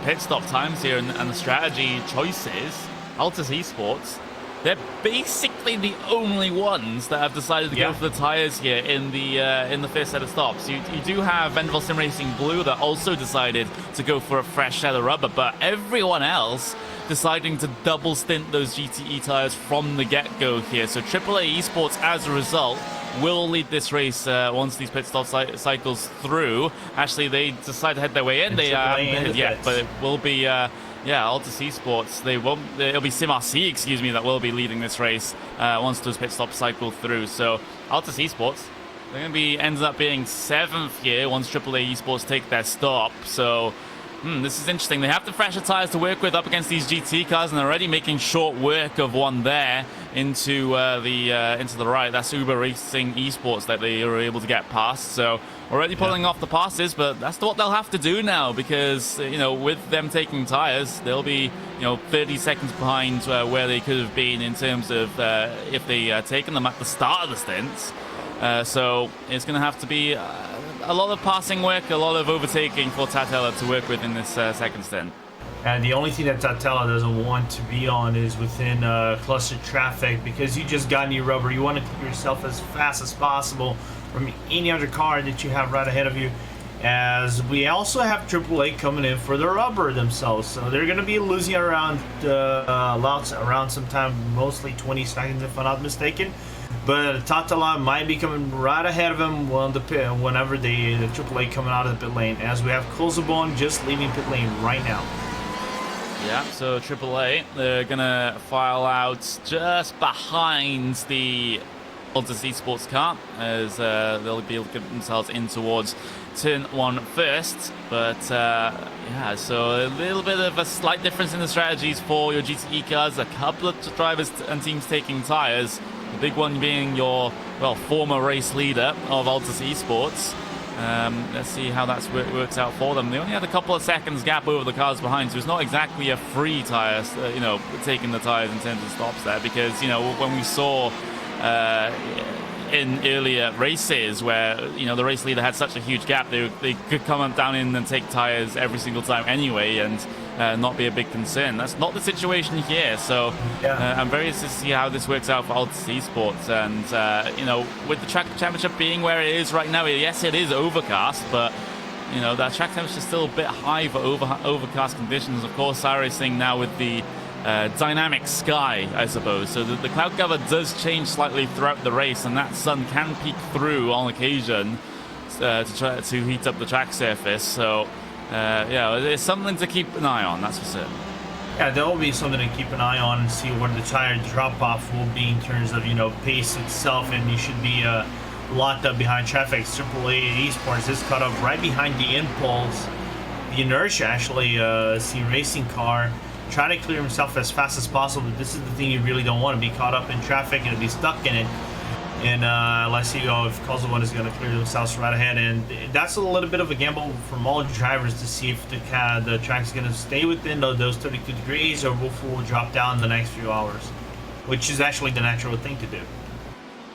pit stop times here and the strategy choices, Altus Esports, they're basically the only ones that have decided to go for the tires here in the first set of stops. You do have Vendaval Sim Racing Blue that also decided to go for a fresh set of rubber, but everyone else deciding to double stint those GTE tires from the get-go here. So AAA Esports, as a result, will lead this race once these pit stop cycles through. Actually, they decide to head their way in. They haven't headed yet, but it will be Altus Esports. It'll be SimRC, excuse me, that will be leading this race once those pit stops cycle through. So Altus Esports, they're going to be ends up being 7th here once AAA Esports take their stop. So This is interesting. They have the fresher tires to work with up against these GT cars, and they're already making short work of one there into the right. That's Uber Racing Esports that they were able to get past. So already pulling off the passes, but that's what they'll have to do now because, with them taking tires, they'll be, 30 seconds behind where they could have been in terms of if they taken them at the start of the stints. So it's going to have to be a lot of passing work, a lot of overtaking for Tatella to work with in this second stint. And the only thing that Tatella doesn't want to be on is within clustered traffic, because you just got new rubber. You want to keep yourself as fast as possible from any other car that you have right ahead of you. As we also have AAA coming in for the rubber themselves, so they're going to be losing around sometime, mostly 20 seconds if I'm not mistaken. But Tatella might be coming right ahead of him whenever the AAA coming out of the pit lane, as we have Kosovo just leaving pit lane right now. Yeah, so AAA, they're going to file out just behind the Altus Esports car, as they'll be able to get themselves in towards turn 1 first. But yeah, so a little bit of a slight difference in the strategies for your GTE cars. A couple of drivers and teams taking tires. The big one being your, former race leader of Altus Esports. Let's see how that works out for them. They only had a couple of seconds gap over the cars behind, so it's not exactly a free tire, taking the tires in terms of stops there, because, when we saw in earlier races where, the race leader had such a huge gap, they could come down in and take tires every single time anyway, and not be a big concern. That's not the situation here, so I'm very interested to see how this works out for Altus Esports. And with the track temperature being where it is right now, yes, it is overcast, but that track temperature is still a bit high for overcast conditions. Of course, iRacing now with the dynamic sky, I suppose, so the cloud cover does change slightly throughout the race, and that sun can peek through on occasion to try to heat up the track surface. So it's something to keep an eye on, that's for certain. Yeah, there will be something to keep an eye on and see what the tire drop-off will be in terms of, pace itself, and you should be locked up behind traffic. AAA Esports is caught up right behind the Impulse. The Inertia, actually, C Racing car, trying to clear himself as fast as possible. This is the thing you really don't want, to be caught up in traffic and to be stuck in it. And let's see if Kosovo is going to clear themselves right ahead. And that's a little bit of a gamble from all drivers to see if the track's going to stay within those 32 degrees or will drop down in the next few hours, which is actually the natural thing to do.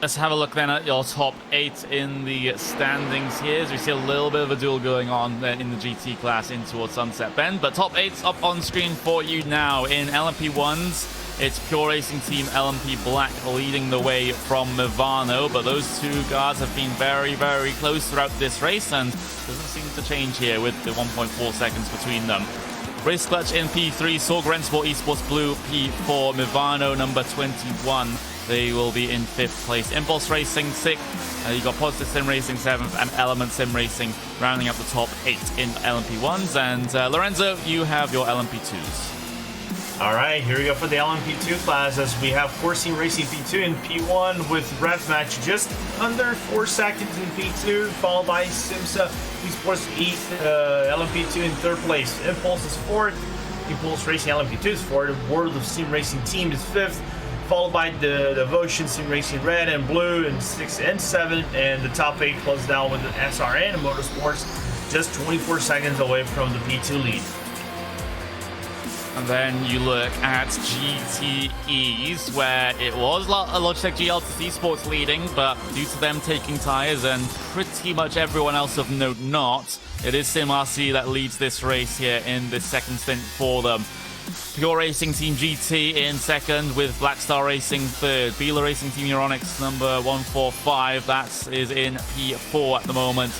Let's have a look then at your top 8 in the standings here, as we see a little bit of a duel going on in the GT class in towards Sunset Bend. But top 8's up on screen for you now. In LMP1s, it's Pure Racing Team LMP Black leading the way from Mivano, but those two cars have been very, very close throughout this race, and doesn't seem to change here with the 1.4 seconds between them. Race Clutch in P3, Sorg Rensport Esports Blue P4, Mivano number 21. They will be in 5th place. Impulse Racing 6th. You got Positive Sim Racing 7th, and Element Sim Racing rounding up the top 8 in LMP1s. And Lorenzo, you have your LMP2s. All right, here we go for the LMP2 class, as we have Forcing Racing P2 and P1 with Rev Match just under 4 seconds in P2, followed by Simsa Esports East, LMP2 in 3rd place. Impulse is 4th. Impulse Racing LMP2 is 4th. World of Sim Racing Team is 5th. Followed by the Devotion Sim Racing Red and Blue in 6th and 7th, and the top 8 closed down with the SRN Motorsports, just 24 seconds away from the P2 lead. And then you look at GTEs, where it was Logitech G Altus Esports leading, but due to them taking tires and pretty much everyone else of note not, it is SimRC that leads this race here in this second stint for them. Pure Racing Team GT in 2nd, with Blackstar Racing 3rd. Beeler Racing Team Euronics number 145, that is in P4 at the moment.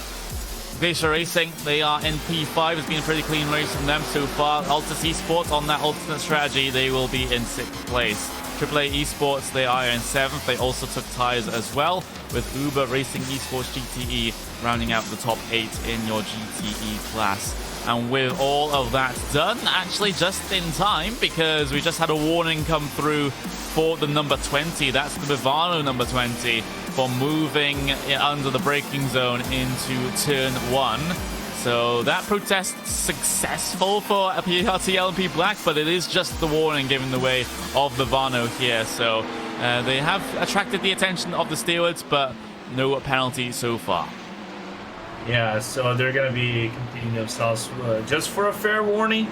Glacier Racing, they are in P5. It's been a pretty clean race from them so far. Altus Esports on that alternate strategy, they will be in 6th place. AAA Esports, they are in 7th. They also took tires as well, with Uber Racing Esports GTE rounding out the top 8 in your GTE class. And with all of that done, actually just in time, because we just had a warning come through for the number 20. That's the Mivano number 20 for moving under the braking zone into turn 1. So that protest successful for PRT LMP Black, but it is just the warning given the way of the Vano here. So they have attracted the attention of the stewards, but no penalty so far. Yeah, so they're going to be competing themselves just for a fair warning.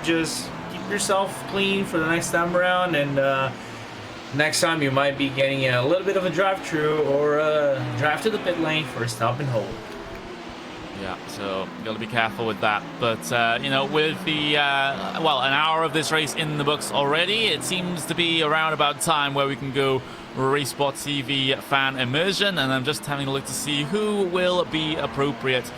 Just keep yourself clean for the next time around, and next time you might be getting a little bit of a drive-through or a drive to the pit lane for a stop and hold. Yeah, so you got to be careful with that. But, you know, with the, well, an hour of this race in the books already, it seems to be around about time where we can go Racesport TV fan immersion. And I'm just having a look to see who will be appropriate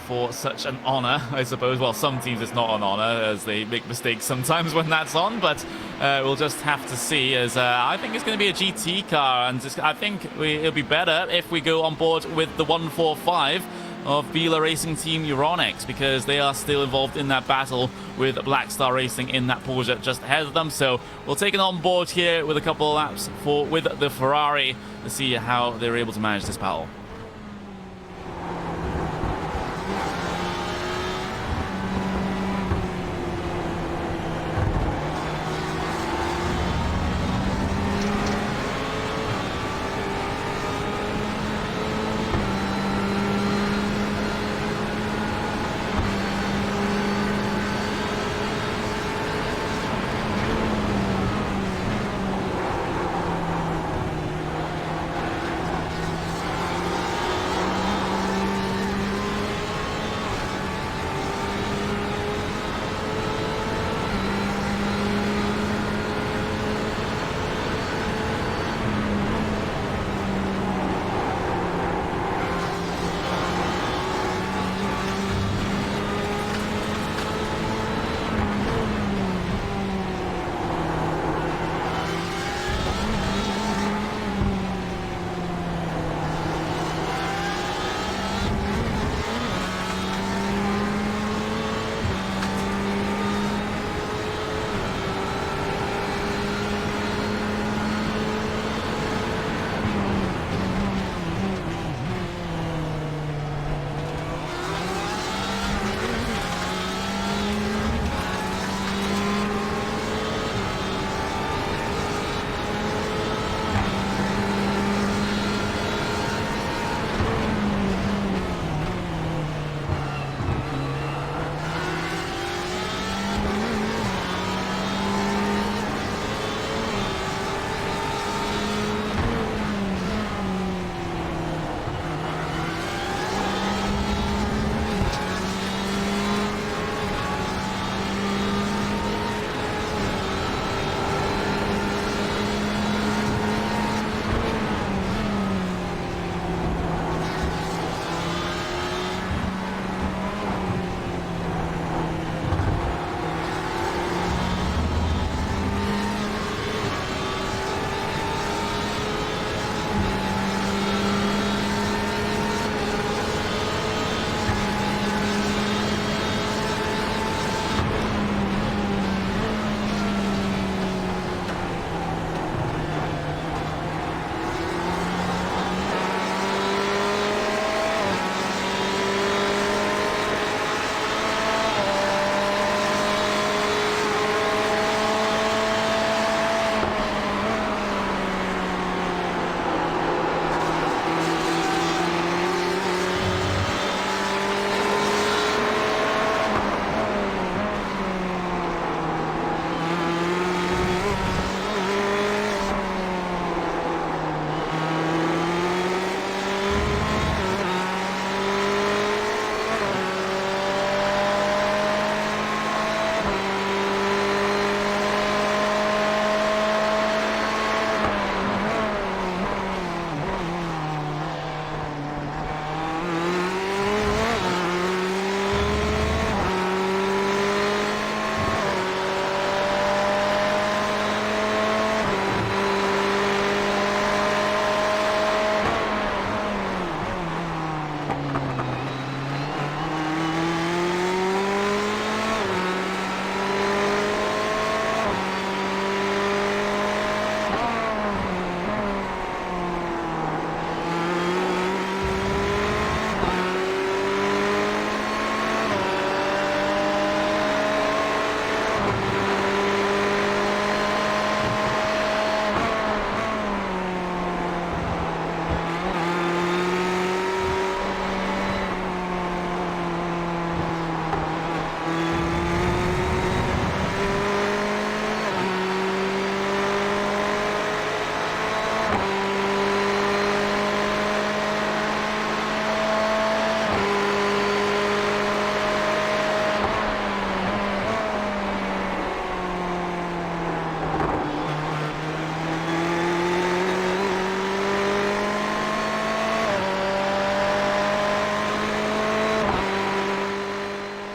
for such an honor, I suppose. Well, some teams it's not an honor, as they make mistakes sometimes when that's on, but we'll just have to see, as I think it's going to be a GT car, and I think it'll be better if we go on board with the 145 of Vila Racing Team Euronics, because they are still involved in that battle with Black Star Racing in that Porsche just ahead of them. So we'll take it on board here with a couple of laps with the Ferrari to see how they're able to manage this battle.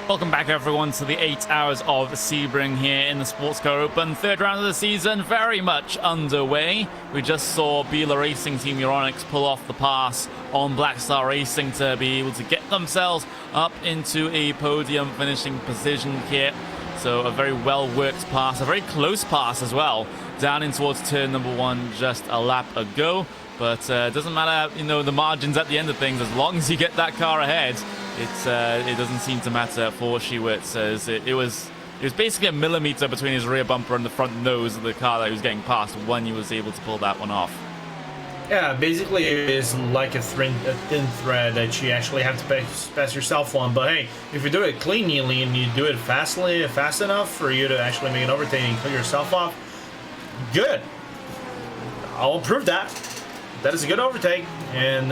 Welcome back, everyone, to the 8 hours of Sebring here in the Sports Car Open. Third round of the season, very much underway. We just saw Bela Racing Team Euronics pull off the pass on Black Star Racing to be able to get themselves up into a podium finishing position here. So a very well-worked pass, a very close pass as well, down in towards turn number 1 just a lap ago. But it doesn't matter, you know, the margins at the end of things. As long as you get that car ahead, it doesn't seem to matter for Shiwitz, as it was basically a millimeter between his rear bumper and the front nose of the car that he was getting past when he was able to pull that one off. Yeah, basically it is like a thin thread that you actually have to pass yourself on. But hey, if you do it cleanly and you do it fast enough for you to actually make an overtake and clear yourself off, good. I'll approve that. That is a good overtake. And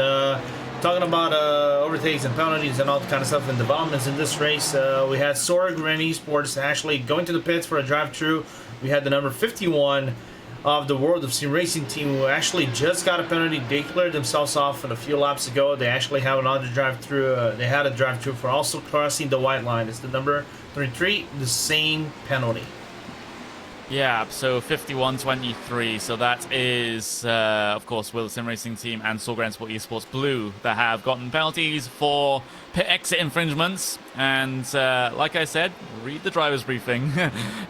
talking about overtakes and penalties and all kind of stuff and developments in this race, we had Sorg Ren Esports actually going to the pits for a drive-through. We had the number 51 of the World of Sim Racing team who actually just got a penalty. They cleared themselves off a few laps ago. They actually have another drive-through. They had a drive-through for also crossing the white line. It's the number 33, the same penalty. Yeah, so 51-23, so that is, of course, Will Sim Racing Team and Sorg Sport Esports Blue that have gotten penalties for pit exit infringements. And like I said, read the driver's briefing,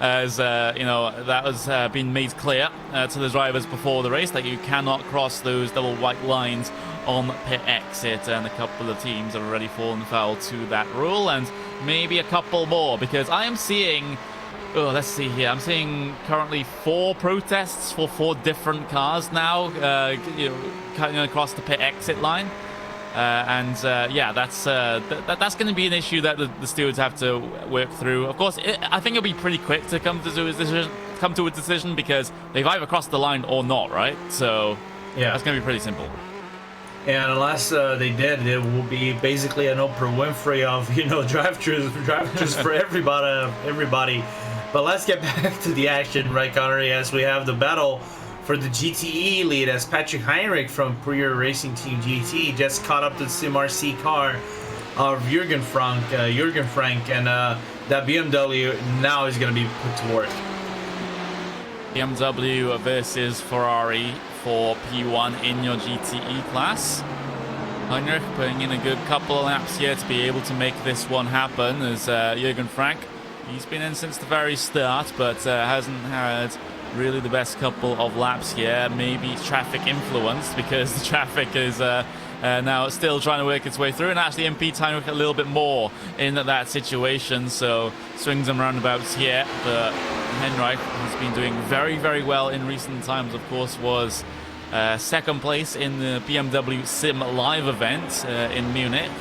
as, you know, that was been made clear to the drivers before the race that you cannot cross those double white lines on pit exit. And a couple of teams have already fallen foul to that rule, and maybe a couple more, because I am seeing... Oh, let's see here. I'm seeing currently 4 protests for 4 different cars now, you know, cutting across the pit exit line. Yeah, that's going to be an issue that the stewards have to work through. Of course, I think it'll be pretty quick to come to a decision because they've either crossed the line or not, right? So yeah, that's going to be pretty simple. And unless they did, it will be basically an Oprah Winfrey of, you know, drive-thrus for everybody. But let's get back to the action, right, Connery, as we have the battle for the GTE lead, as Patrick Heinrich from Prior Racing Team GT just caught up to the SimRC car of Jürgen Frank, and that BMW now is going to be put to work. BMW versus Ferrari for P1 in your GTE class. Heinrich putting in a good couple of laps here to be able to make this one happen, as Jürgen Frank, he's been in since the very start, but hasn't had really the best couple of laps here. Maybe traffic influenced, because the traffic is now still trying to work its way through, and actually impedes Heinrich a little bit more in that situation, so swings and roundabouts here. But Heinrich has been doing very, very well in recent times. Of course, was second place in the BMW Sim Live event in Munich.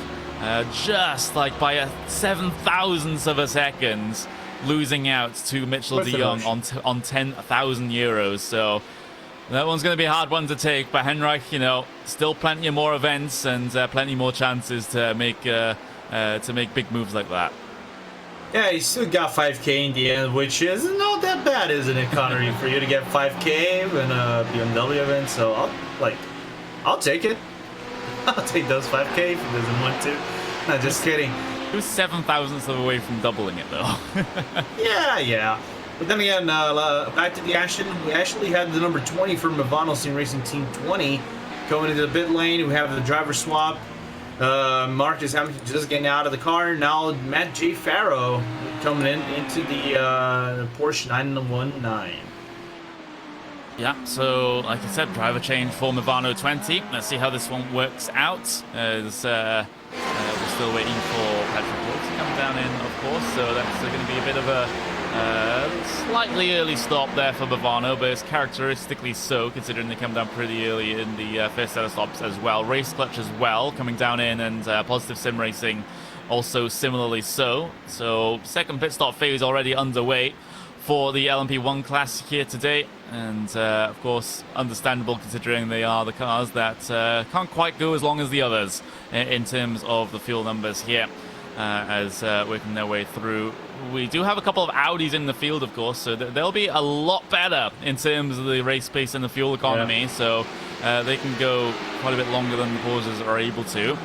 Just like by a 7,000th of a second, losing out to Mitchell de Jong on 10,000 euros. So that one's going to be a hard one to take. But Heinrich, you know, still plenty of more events and plenty more chances to make big moves like that. Yeah, he still got 5K in the end, which is not that bad, isn't it, Connery, for you to get 5K in a BMW event? So I'll take it. I'll take those 5K if he doesn't want to. No, just kidding. He was 7,000ths of away from doubling it, though. Yeah. But then again, back to the action. We actually had the number 20 from Movano Sim Racing Team 20 going into the pit lane. We have the driver swap. Marcus Hamilton just getting out of the car. Now Matt J. Farrow coming into the Porsche 919. Yeah, so like I said, driver change for Movano 20. Let's see how this one works out. We're still waiting for Patrick Woods to come down in, of course, so that's going to be a bit of a slightly early stop there for Movano, but it's characteristically so, considering they come down pretty early in the first set of stops as well. Race Clutch as well, coming down in, and Positive Sim Racing also similarly so. So second pit stop phase already underway for the LMP1 class here today, and of course understandable considering they are the cars that can't quite go as long as the others in terms of the fuel numbers here, as working their way through. We do have a couple of Audis in the field, of course, so they'll be a lot better in terms of the race pace and the fuel economy, so they can go quite a bit longer than the Porsches are able to.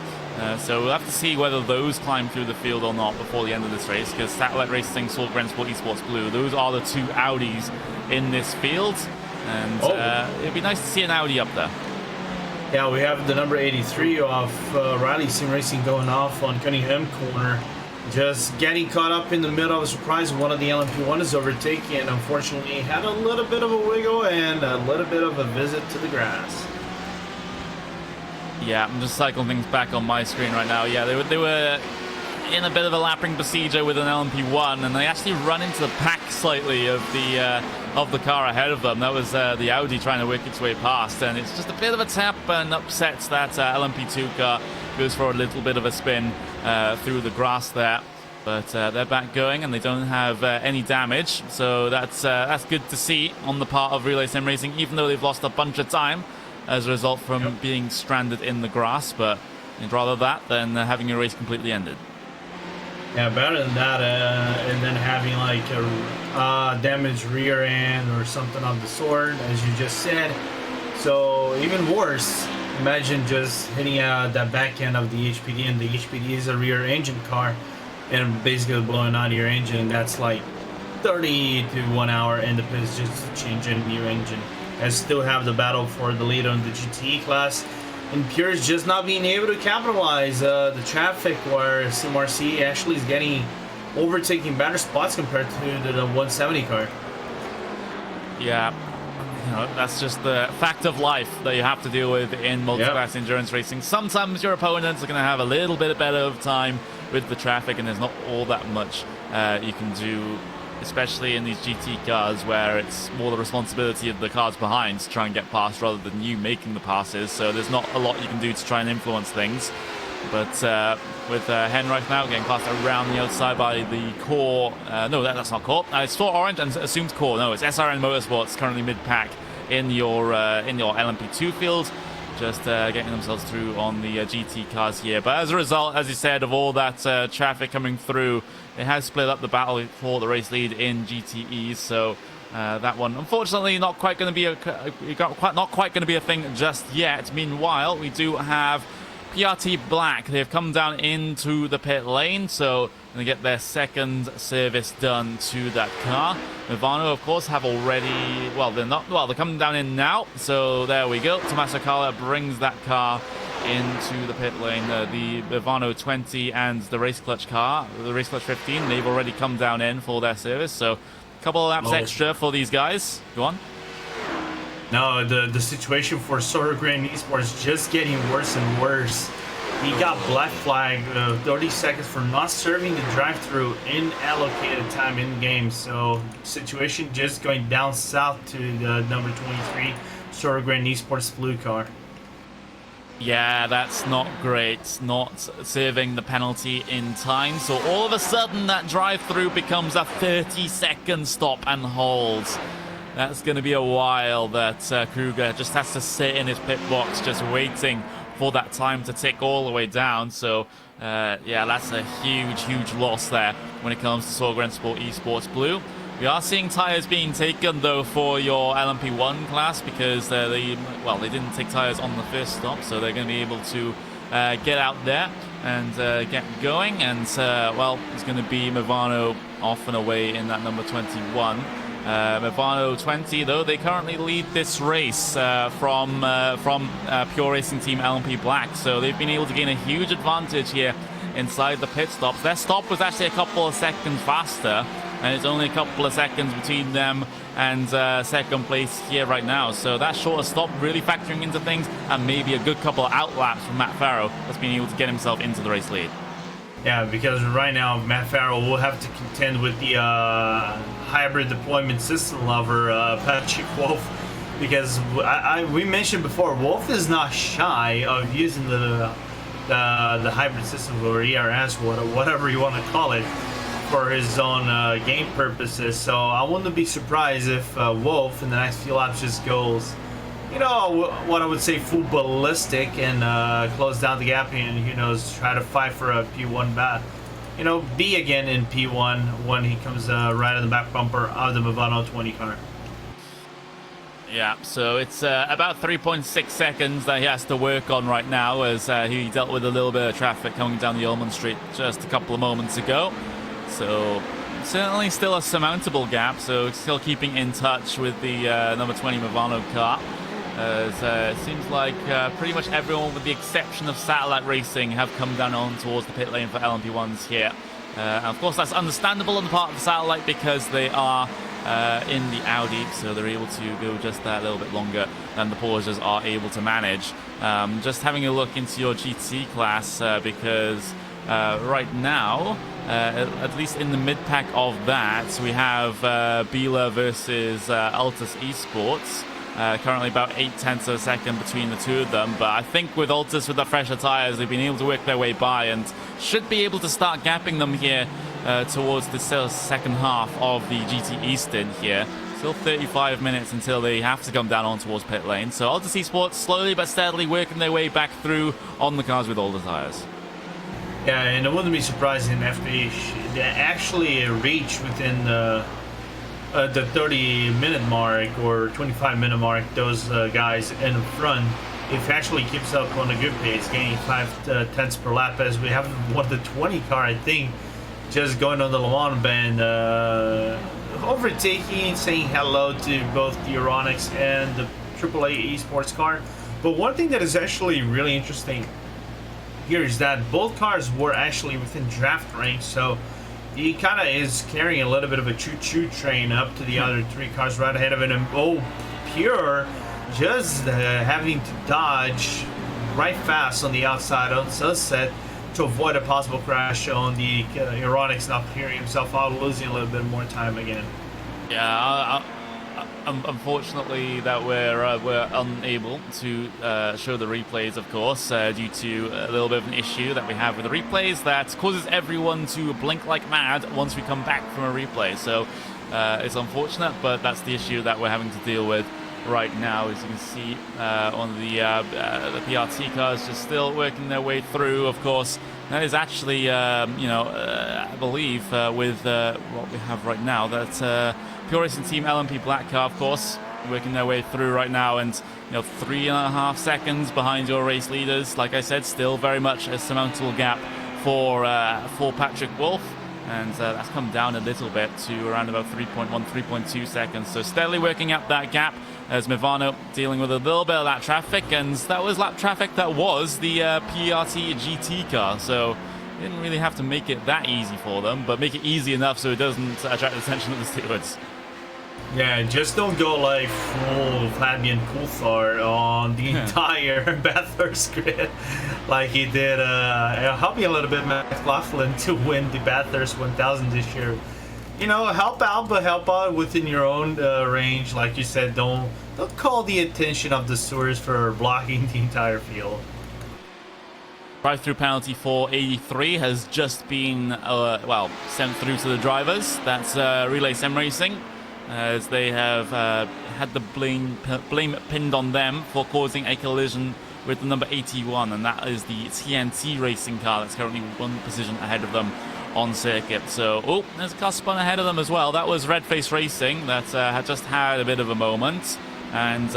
So we'll have to see whether those climb through the field or not before the end of this race, because Satellite Racing, Sebring Sport Esports Blue, those are the 2 Audis in this field, and it'd be nice to see an Audi up there. Yeah, we have the number 83 of Riley Sim Racing going off on Cunningham corner. Just getting caught up in the middle of a surprise. One of the LMP1 is overtaking, and unfortunately had a little bit of a wiggle and a little bit of a visit to the grass. Yeah, I'm just cycling things back on my screen right now. Yeah, they were in a bit of a lapping procedure with an LMP1, and they actually run into the pack slightly of the car ahead of them. That was the Audi trying to work its way past, and it's just a bit of a tap and upsets that LMP2 car. Goes for a little bit of a spin through the grass there, but they're back going and they don't have any damage, so that's good to see on the part of Relay Sim Racing, even though they've lost a bunch of time as a result from being stranded in the grass. But I'd rather that than having your race completely ended. Yeah, better than that, and then having like a damaged rear end or something of the sort, as you just said. So even worse, imagine just hitting that back end of the HPD, and the HPD is a rear engine car, and basically blowing out your engine. That's like 30 to 1 hour in the pits just to change in your engine. And still have the battle for the lead on the GTE class. And Pure's just not being able to capitalize the traffic, where CMRC actually is getting overtaking better spots compared to the 170 car. Yeah, you know, that's just the fact of life that you have to deal with in multi-class endurance racing. Sometimes your opponents are going to have a little bit better of time with the traffic, and there's not all that much you can do, especially in these GT cars where it's more the responsibility of the cars behind to try and get past rather than you making the passes. So there's not a lot you can do to try and influence things. But with Henreich now getting passed around the outside by the core, no, that's not core. I saw orange and assumed core. No, it's SRN Motorsports currently mid-pack in your LMP2 field, just getting themselves through on the GT cars here. But as a result, as you said, of all that traffic coming through, it has split up the battle for the race lead in GTE. So that one, unfortunately, not quite going to be a thing just yet. Meanwhile, we do have PRT Black. They've come down into the pit lane, so they get their second service done to that car. Movano, of course, have already, well, they're coming down in now, so there we go. Tommaso Cala brings that car into the pit lane. The Movano 20 and the Race Clutch car, the Race Clutch 15, they've already come down in for their service, so a couple of laps extra for these guys. Go on. No, the situation for Sebring Esports is just getting worse and worse. He got black flagged 30 seconds for not serving the drive-through in allocated time in game. So situation just going down south to the number 23 Sebring Esports blue car. Yeah, that's not great. Not serving the penalty in time. So all of a sudden that drive-through becomes a 30-second stop and hold. That's going to be a while that Kruger just has to sit in his pit box just waiting for that time to tick all the way down. So, yeah, that's a huge loss there when it comes to Sebring Sport Esports Blue. We are seeing tyres being taken, though, for your LMP1 class because they didn't take tyres on the first stop, so they're going to be able to get out there and get going. And, well, it's going to be Movano off and away in that number 21. Movano 20, though, they currently lead this race from Pure Racing Team LMP Black, so they've been able to gain a huge advantage here inside the pit stops. Their stop was actually a couple of seconds faster, and it's only a couple of seconds between them and second place here right now. So that shorter stop really factoring into things, and maybe a good couple of outlaps from Matt Farrow that's been able to get himself into the race lead. Yeah, because right now Matt Farrell will have to contend with the hybrid deployment system lover Patrick Wolf, because we mentioned before, Wolf is not shy of using the hybrid system or ERS, whatever you want to call it, for his own game purposes. So I wouldn't be surprised if Wolf in the next few laps just goes, you know, what I would say full ballistic and close down the gap and, who knows, try to fight for a P1 bat. You know, be again in P1 when he comes right on the back bumper of the Movano 20 car. Yeah, so it's about 3.6 seconds that he has to work on right now, as he dealt with a little bit of traffic coming down the Ullman Street just a couple of moments ago. So certainly still a surmountable gap, so still keeping in touch with the number 20 Movano car. As it seems like pretty much everyone, with the exception of Satellite Racing, have come down on towards the pit lane for LMP1s here. And of course, that's understandable on the part of the Satellite because they are in the Audi, so they're able to go just that little bit longer than the Porsches are able to manage. Just having a look into your GT class, because right now, at least in the mid-pack of that, we have Bila versus Altus Esports. Currently about 0.8 of a second between the two of them, but I think with Altus, with the fresher tyres, they've been able to work their way by and should be able to start gapping them here towards the second half of the GT Eastern here. Still 35 minutes until they have to come down on towards pit lane. So Altus Esports slowly but steadily working their way back through on the cars with older tyres. Yeah, and it wouldn't be surprising if they actually reach within the 30-minute mark or 25-minute mark, those guys in front, if actually keeps up on a good pace, gaining 5 tenths per lap, as we have one of the 20 car, I think, just going on the Le Mans band, overtaking, saying hello to both the Euronics and the AAA Esports car. But one thing that is actually really interesting here is that both cars were actually within draft range, so he kind of is carrying a little bit of a choo-choo train up to the other 3 cars right ahead of him. And Pure just having to dodge right fast on the outside on Sunset to avoid a possible crash on the Euronics, not clearing himself out, losing a little bit more time again. Yeah, unfortunately that we're unable to show the replays, of course, due to a little bit of an issue that we have with the replays that causes everyone to blink like mad once we come back from a replay. So it's unfortunate, but that's the issue that we're having to deal with right now. As you can see on the PRT cars, just still working their way through. Of course, that is actually, I believe with what we have right now, that Pure Racing Team LMP Black car, of course, working their way through right now, and 3.5 seconds behind your race leaders. Like I said, still very much a surmountable gap for Patrick Wolf, and that's come down a little bit to around about 3.1, 3.2 seconds. So steadily working up that gap as Movano dealing with a little bit of that traffic, and that was lap traffic that was the PRT GT car. So didn't really have to make it that easy for them, but make it easy enough so it doesn't attract the attention of the stewards. Yeah, just don't go like full Fabian Coulthard on the entire Bathurst grid like he did. Help me a little bit, McLaughlin, to win the Bathurst 1000 this year. Help out, but help out within your own range. Like you said, don't call the attention of the stewards for blocking the entire field. Drive-through penalty for 83 has just been, sent through to the drivers. That's Relay Sim Racing, as they have had the blame pinned on them for causing a collision with the number 81, and that is the TNT Racing car that's currently 1 position ahead of them on circuit. So, there's a car spun ahead of them as well. That was Redface Racing that had just had a bit of a moment. And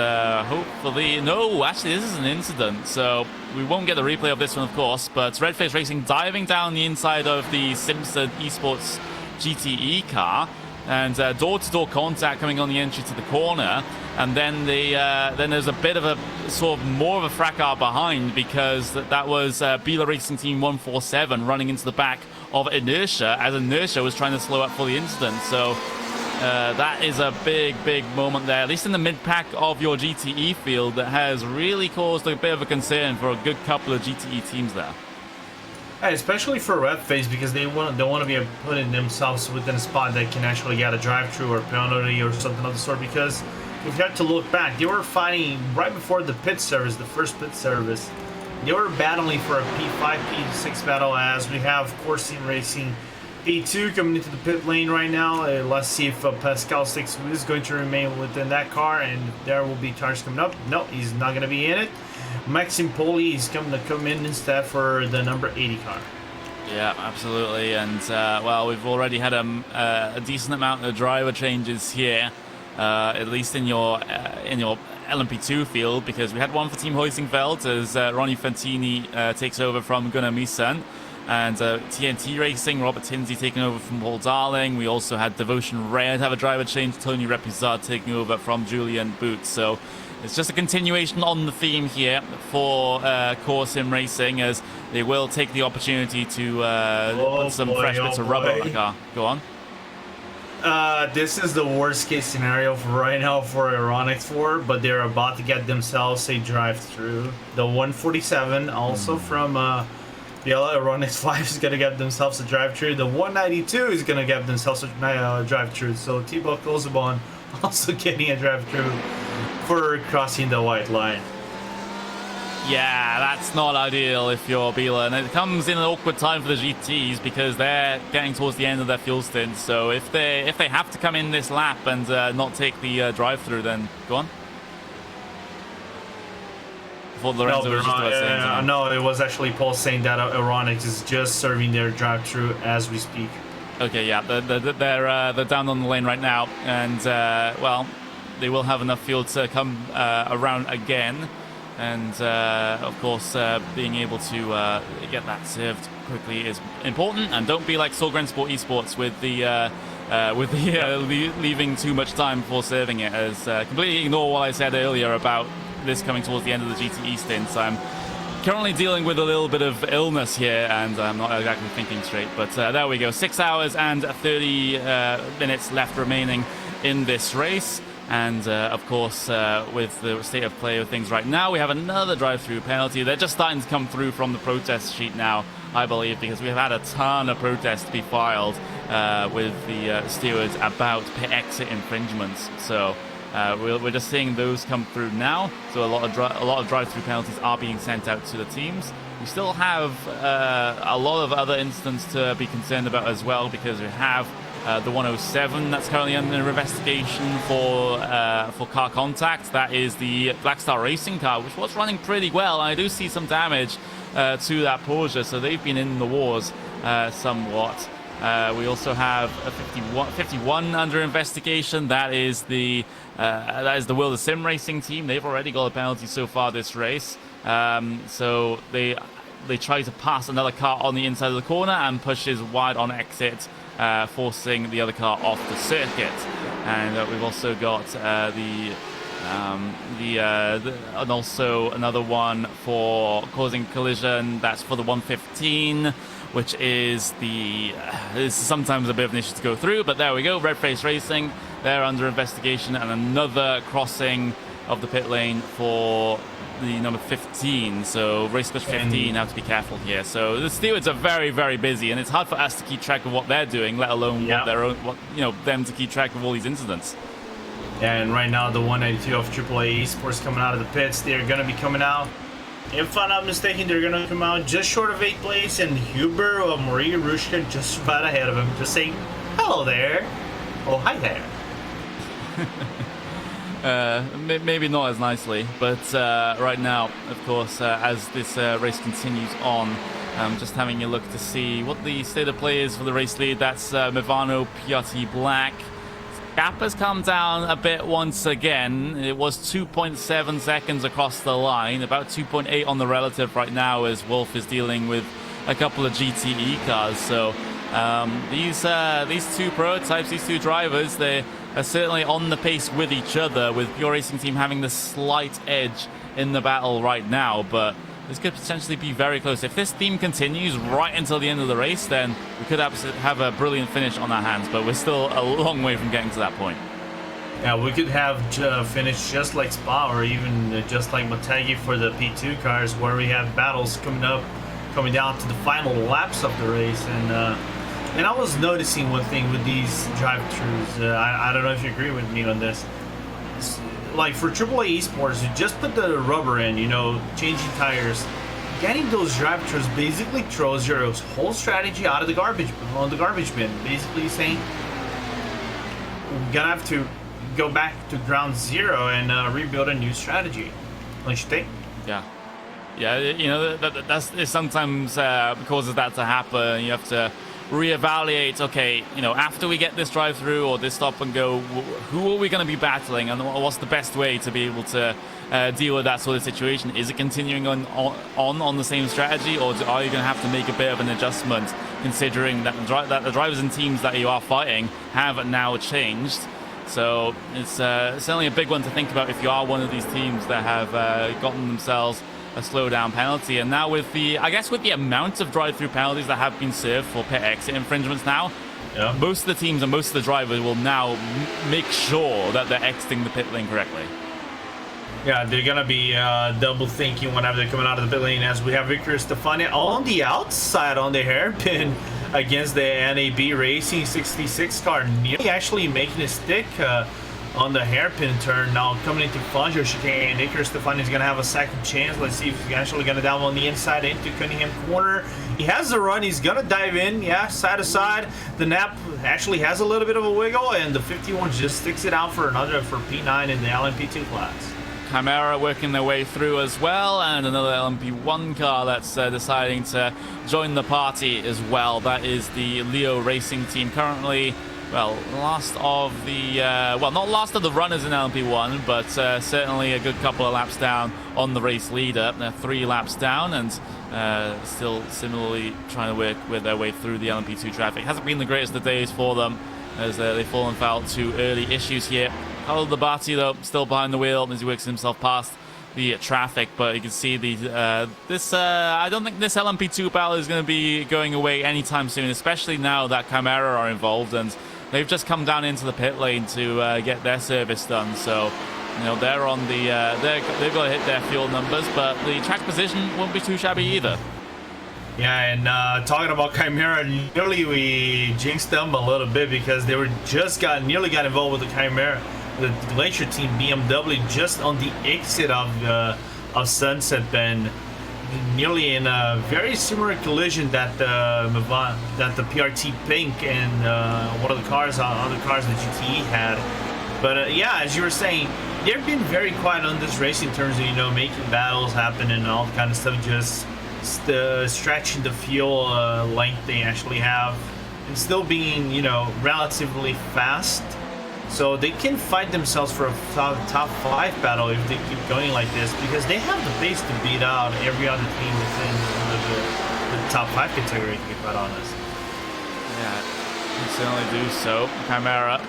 hopefully, no, actually this is an incident, so we won't get the replay of this one, of course, but Redface Racing diving down the inside of the Simpson Esports GTE car, and door-to-door contact coming on the entry to the corner, and then then there's a bit of a sort of more of a fracas behind, because that was Bila Racing Team 147 running into the back of Inertia, as Inertia was trying to slow up for the incident. So that is a big moment there, at least in the mid-pack of your GTE field, that has really caused a bit of a concern for a good couple of GTE teams there. Especially for Redface, because they don't want to be putting themselves within a spot that can actually get a drive-through or penalty or something of the sort, because we've got to look back. They were fighting right before the pit service, the first pit service. They were battling for a P5, P6 battle, as we have Coursing Racing A2 coming into the pit lane right now. Let's see if Pascal 6 is going to remain within that car, and there will be tires coming up. No, he's not going to be in it. Maxim Poli is going to come in instead for the number 80 car. Yeah, absolutely. And, we've already had a decent amount of driver changes here at least in your LMP2 field, because we had one for Team Hoisingveld as Ronnie Fantini takes over from Gunnar Misan, and TNT Racing, Robert Tinsey taking over from Paul Darling. We also had Devotion Red have a driver change, Tony Repizard taking over from Julian Boots. So it's just a continuation on the theme here for Core Sim Racing, as they will take the opportunity to put some fresh bits of rubber on the car. Go on. This is the worst case scenario for right now for Aeronix 4, but they're about to get themselves a drive-through. The 147 also from the Aeronix 5 is going to get themselves a drive-through. The 192 is going to get themselves a drive-through. So Thibaut Kozubon also getting a drive-through for crossing the white line. Yeah, that's not ideal if you're Biela, and it comes in an awkward time for the GTs because they're getting towards the end of their fuel stint. So if they have to come in this lap and not take the drive-through, then go on. Lorenzo was just about saying something. No, it was actually Paul saying that Aeronix is just serving their drive-through as we speak. Okay, yeah, they're down on the lane right now, and well, they will have enough fuel to come around again. And of course, being able to get that served quickly is important. And don't be like Solgren Sport Esports with the leaving too much time before serving it. As completely ignore what I said earlier about this coming towards the end of the GTE stints. I'm currently dealing with a little bit of illness here, and I'm not exactly thinking straight. But there we go. 6 hours and 30 minutes left remaining in this race. And of course, with the state of play of things right now, we have another drive-through penalty. They're just starting to come through from the protest sheet now, I believe, because we've had a ton of protests be filed with the stewards about pit exit infringements. So we're just seeing those come through now. So a lot of drive-through penalties are being sent out to the teams. We still have a lot of other incidents to be concerned about as well, because we have the 107 that's currently under investigation for car contact. That is the Black Star Racing car, which was running pretty well. I do see some damage to that Porsche, so they've been in the wars somewhat. We also have a 51 under investigation. That is the World of Sim Racing team. They've already got a penalty so far this race. So they try to pass another car on the inside of the corner and pushes wide on exit, forcing the other car off the circuit. And we've also got and also another one for causing collision. That's for the 115, which is is sometimes a bit of an issue to go through, but there we go. Red Face Racing, they're under investigation, and another crossing of the pit lane for the number 15. So race coach 15 have to be careful here. So the stewards are very, very busy, and it's hard for us to keep track of what they're doing, let alone them to keep track of all these incidents. And right now, the 192 of AAA Esports coming out of the pits. They're going to be coming out. If I'm not mistaken, they're going to come out just short of 8th place, and Huber of Marie Rushka just about ahead of him, just saying, hello there. Oh, hi there. Maybe not as nicely, but right now, of course, as this race continues on, just having a look to see what the state of play is for the race lead. That's Mivano Piatti Black. Gap has come down a bit once again. It was 2.7 seconds across the line, about 2.8 on the relative right now, as Wolf is dealing with a couple of GTE cars. So these two prototypes, these two drivers, they are certainly on the pace with each other, with Pure Racing Team having the slight edge in the battle right now. But this could potentially be very close. If this theme continues right until the end of the race, then we could have a brilliant finish on our hands, but we're still a long way from getting to that point. Yeah, we could have finished just like Spa, or even just like Motegi for the P2 cars, where we have battles coming down to the final laps of the race. And I was noticing one thing with these drive-thrus. I don't know if you agree with me on this. Like for AAA Esports, you just put the rubber in, changing tires. Getting those drive-thrus basically throws your whole strategy out of the garbage bin. Basically saying, we're gonna have to go back to ground zero and rebuild a new strategy. Don't you think? Yeah, that sometimes causes that to happen. You have to reevaluate, okay, you know, after we get this drive through or this stop and go, who are we going to be battling, and what's the best way to be able to deal with that sort of situation? Is it continuing on the same strategy, or are you going to have to make a bit of an adjustment, considering that the drivers and teams that you are fighting have now changed? So it's certainly a big one to think about if you are one of these teams that have gotten themselves a slowdown penalty. And now with the, I guess with the amount of drive-through penalties that have been served for pit exit infringements now, most of the teams and most of the drivers will now make sure that they're exiting the pit lane correctly. Yeah, they're gonna be double thinking whenever they're coming out of the pit lane, as we have Victor Stefani on the outside on the hairpin against the NAB Racing 66 car, nearly actually making a stick on the hairpin turn. Now coming into Fangio chicane, Victor Stefani is gonna have a second chance. Let's see if he's actually gonna down on the inside into Cunningham corner. He has the run, he's gonna dive in, yeah, side to side. The nap actually has a little bit of a wiggle, and the 51 just sticks it out for P9 in the LMP2 class. Chimera working their way through as well, and another LMP1 car that's deciding to join the party as well. That is the Leo Racing team, currently, well, last of the, well, not last of the runners in LMP1, but certainly a good couple of laps down on the race leader. They're 3 laps down, and still similarly trying to work with their way through the LMP2 traffic. Hasn't been the greatest of days for them, as they've fallen foul to early issues here. Carlo Labate, though, still behind the wheel as he works himself past the traffic, but you can see the I don't think this LMP2 battle is going to be going away anytime soon, especially now that Chimera are involved, and they've just come down into the pit lane to get their service done. So, you know, they're on the they've got to hit their fuel numbers, but the track position won't be too shabby either. Yeah, and talking about Chimera, nearly we jinxed them a little bit, because they were nearly got involved with the Chimera, the Glacier team BMW, just on the exit of Sunset Bend, nearly in a very similar collision that the PRT Pink and one of the cars, other cars that GTE had. But yeah, as you were saying, they've been very quiet on this race in terms of, you know, making battles happen and all kind of stuff, just stretching the fuel length they actually have, and still being, you know, relatively fast, so they can fight themselves for a top 5 battle if they keep going like this, because they have the pace to beat out every other team within the top 5 category, to be quite honest. Yeah, they certainly do so. Chimera,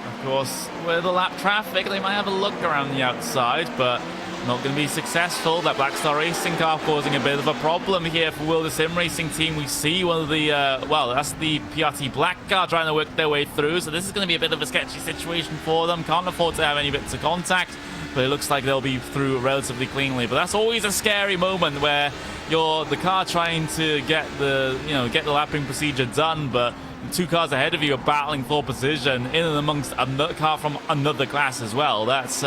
of course, with the lap traffic, they might have a look around the outside, but not going to be successful. That Black Star Racing car causing a bit of a problem here for Will the Sim Racing team. We see one of the, well, that's the PRT Black car trying to work their way through. So this is going to be a bit of a sketchy situation for them. Can't afford to have any bits of contact, but it looks like they'll be through relatively cleanly. But that's always a scary moment where you're the car trying to get the, you know, get the lapping procedure done, but 2 cars ahead of you are battling for position in and amongst another car from another class as well. That's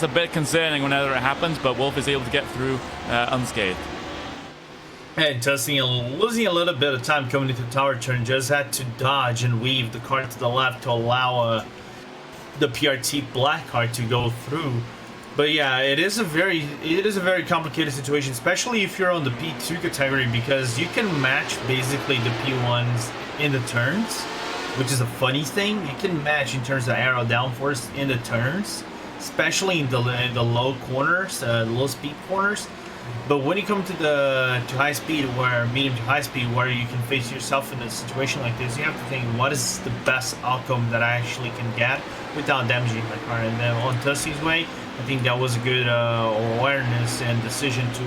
a bit concerning whenever it happens, but Wolf is able to get through unscathed. And losing a little bit of time coming into the tower turn, just had to dodge and weave the car to the left to allow the PRT Black car to go through. But yeah, it is a very complicated situation, especially if you're on the P2 category, because you can match basically the P1s in the turns, which is a funny thing. You can match in terms of aero downforce in the turns, especially in the low corners, low speed corners. But when you come to high speed, where medium to high speed, where you can face yourself in a situation like this, you have to think, what is the best outcome that I actually can get without damaging my car? And then on Tussie's way, I think that was a good awareness and decision to,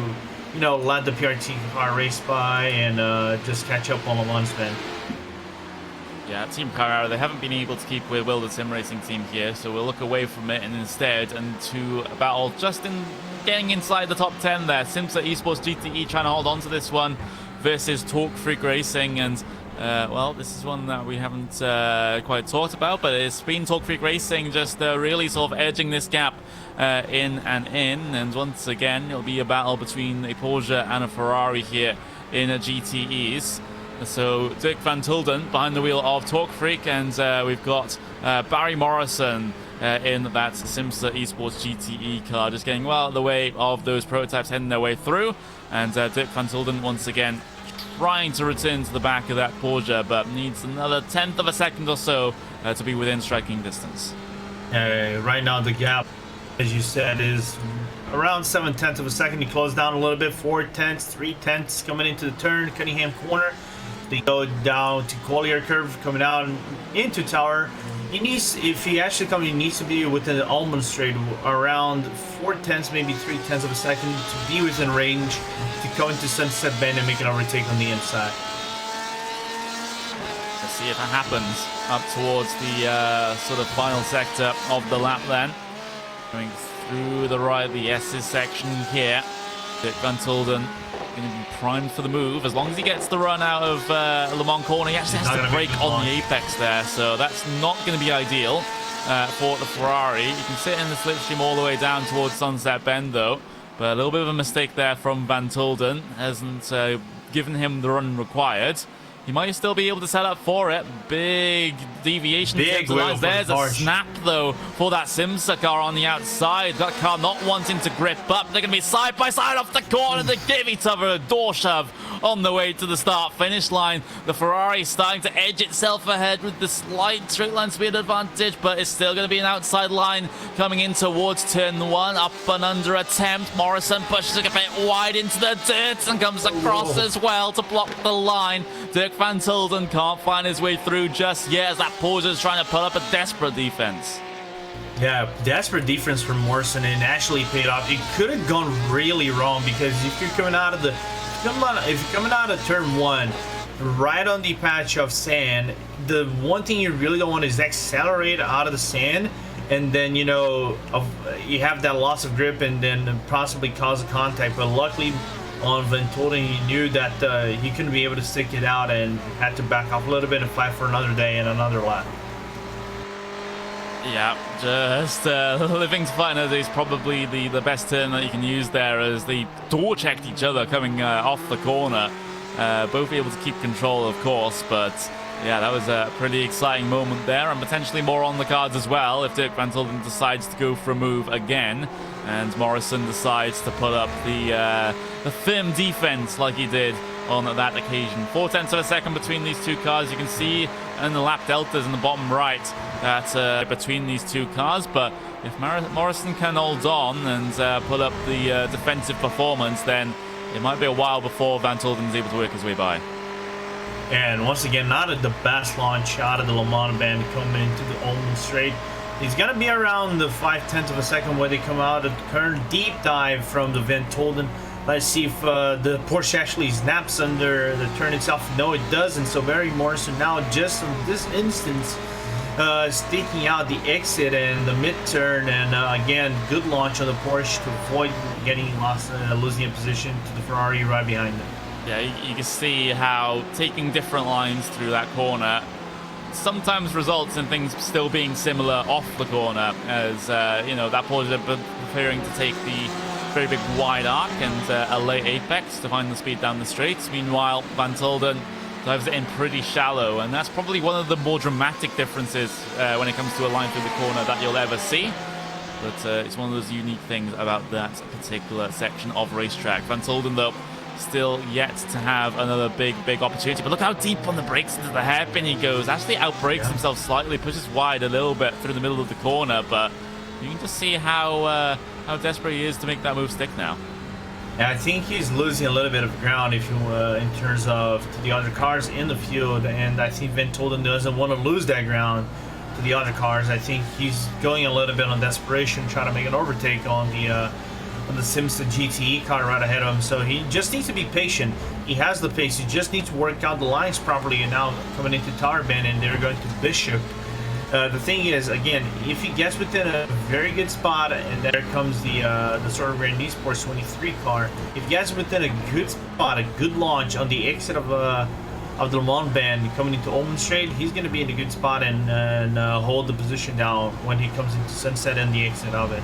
you know, let the PRT car race by and just catch up on the one spin. Yeah, Team Chimera, they haven't been able to keep with Will the Sim Racing team here, so we'll look away from it and instead to a battle just in getting inside the top 10 there. Simsa Esports GTE trying to hold on to this one versus Torque Freak Racing, and well, this is one that we haven't quite talked about, but it's been Torque Freak Racing just really sort of edging this gap in, and once again it'll be a battle between a Porsche and a Ferrari here in GTEs. So Dirk Van Tulden behind the wheel of Torque Freak, and we've got Barry Morrison in that Simsa Esports GTE car, just getting well out of the way of those prototypes heading their way through. And Dirk Van Tulden once again trying to return to the back of that Porsche, but needs another 1/10 of a second or so to be within striking distance. Right now the gap, as you said, is around 7/10 of a second. He closed down a little bit, 4/10, 3/10 coming into the turn, Cunningham corner. They go down to Collier curve, coming out into tower. He needs, if he actually comes, he needs to be within the Almond Straight around 4/10, maybe 3/10 of a second to be within range to go into Sunset Bend and make an overtake on the inside. Let's see if it happens up towards the sort of final sector of the lap then. Going through the right, the S's section here. Dirk Van Tulden going to be primed for the move. As long as he gets the run out of Le Mans corner, he actually has to brake on the apex there, so that's not going to be ideal for the Ferrari. You can sit in the slipstream all the way down towards Sunset Bend though, but a little bit of a mistake there from Van Tulden. Hasn't given him the run required. He might still be able to set up for it. Big deviation. Big There's a snap, though, for that Simsa car on the outside. That car not wanting to grip up. They're going to be side by side off the corner. They give each other a door shove on the way to the start-finish line. The Ferrari starting to edge itself ahead with the slight straight line speed advantage, but it's still going to be an outside line coming in towards turn 1. Up and under attempt. Morrison pushes it a bit wide into the dirt and comes across as well to block the line. Dirk Van Tulden can't find his way through just yet as that Porsche is trying to put up a desperate defense. Yeah, desperate defense from Morrison, and actually paid off. It could have gone really wrong because if you're coming out of the, if you're coming out of turn 1, right on the patch of sand, the one thing you really don't want is accelerate out of the sand, and then you you have that loss of grip and then possibly cause a contact. But luckily, on Van Tulden, he knew that he couldn't be able to stick it out and had to back off a little bit and fight for another day and another lap. Yeah, just living to fight another is probably the best turn that you can use there, as they door checked each other coming off the corner. Both able to keep control, of course, but yeah, that was a pretty exciting moment there, and potentially more on the cards as well if Dirk Van Tulden decides to go for a move again and Morrison decides to put up the firm defense like he did on that occasion. 4/10 of a second between these two cars. You can see in the lap deltas in the bottom right that between these two cars, but if Morrison can hold on and put up the defensive performance, then it might be a while before Van Tulden is able to work his way by. And once again, not at the best launch out of the Le Mans band coming into the Almond Straight. He's going to be around the 5/10 of a second when they come out. A current deep dive from the Van Tulden. Let's see if the Porsche actually snaps under the turn itself. No, it doesn't. So Barry Morrison now, just in this instance, staking out the exit and the mid-turn. And again, good launch on the Porsche to avoid getting lost, losing a position to the Ferrari right behind them. Yeah, you can see how taking different lines through that corner sometimes results in things still being similar off the corner, as that Porsche preferring to take the very big wide arc and a late apex to find the speed down the straights. Meanwhile, Van Tulden dives it in pretty shallow, and that's probably one of the more dramatic differences when it comes to a line through the corner that you'll ever see. But it's one of those unique things about that particular section of racetrack. Van Tulden, though, still yet to have another big opportunity. But look how deep on the brakes into the hairpin he goes. Actually outbrakes himself slightly, pushes wide a little bit through the middle of the corner, but you can just see how desperate he is to make that move stick now. Yeah, I think he's losing a little bit of ground if you in terms of the other cars in the field, and I think Van Tulden doesn't want to lose that ground to the other cars. I think he's going a little bit on desperation, trying to make an overtake on the Simpson GTE car right ahead of him. So he just needs to be patient. He has the pace. He just needs to work out the lines properly. And now coming into Tower Bend, and they're going to Bishop. The thing is, again, if he gets within a very good spot, and there comes the Sordo Grand Esports 23 car, if he gets within a good spot, a good launch on the exit of the Le Mans band coming into Almond Straight, he's going to be in a good spot and hold the position down when he comes into Sunset and the exit of it.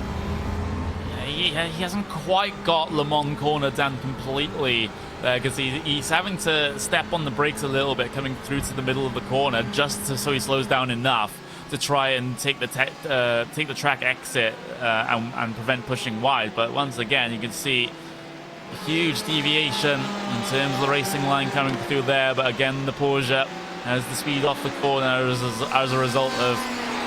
He hasn't quite got Le Mans corner down completely, because he's having to step on the brakes a little bit coming through to the middle of the corner so he slows down enough to try and take the track exit and prevent pushing wide. But once again, you can see huge deviation in terms of the racing line coming through there, but again, the Porsche has the speed off the corner as a result of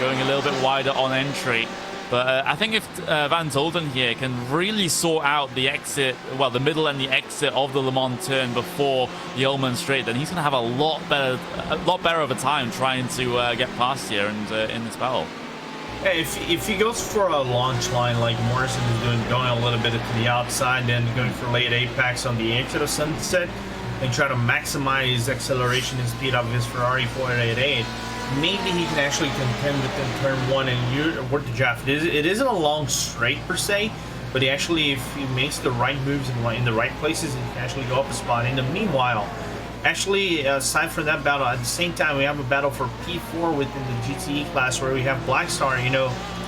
going a little bit wider on entry. But I think if Van Zolden here can really sort out the exit, well, the middle and the exit of the Le Mans turn before the Ullman Straight, then he's going to have a lot better of a time trying to get past here and in this battle. Yeah, if he goes for a launch line like Morrison is doing, going a little bit to the outside, then going for late apex on the exit of Sunset, and try to maximize acceleration and speed of his Ferrari 488, maybe he can actually contend within turn 1 and work the draft. It isn't a long straight per se, but he actually, if he makes the right moves in the right places, he can actually go up a spot. In the meanwhile, actually, aside from that battle, at the same time, we have a battle for P4 within the GTE class where we have Blackstar,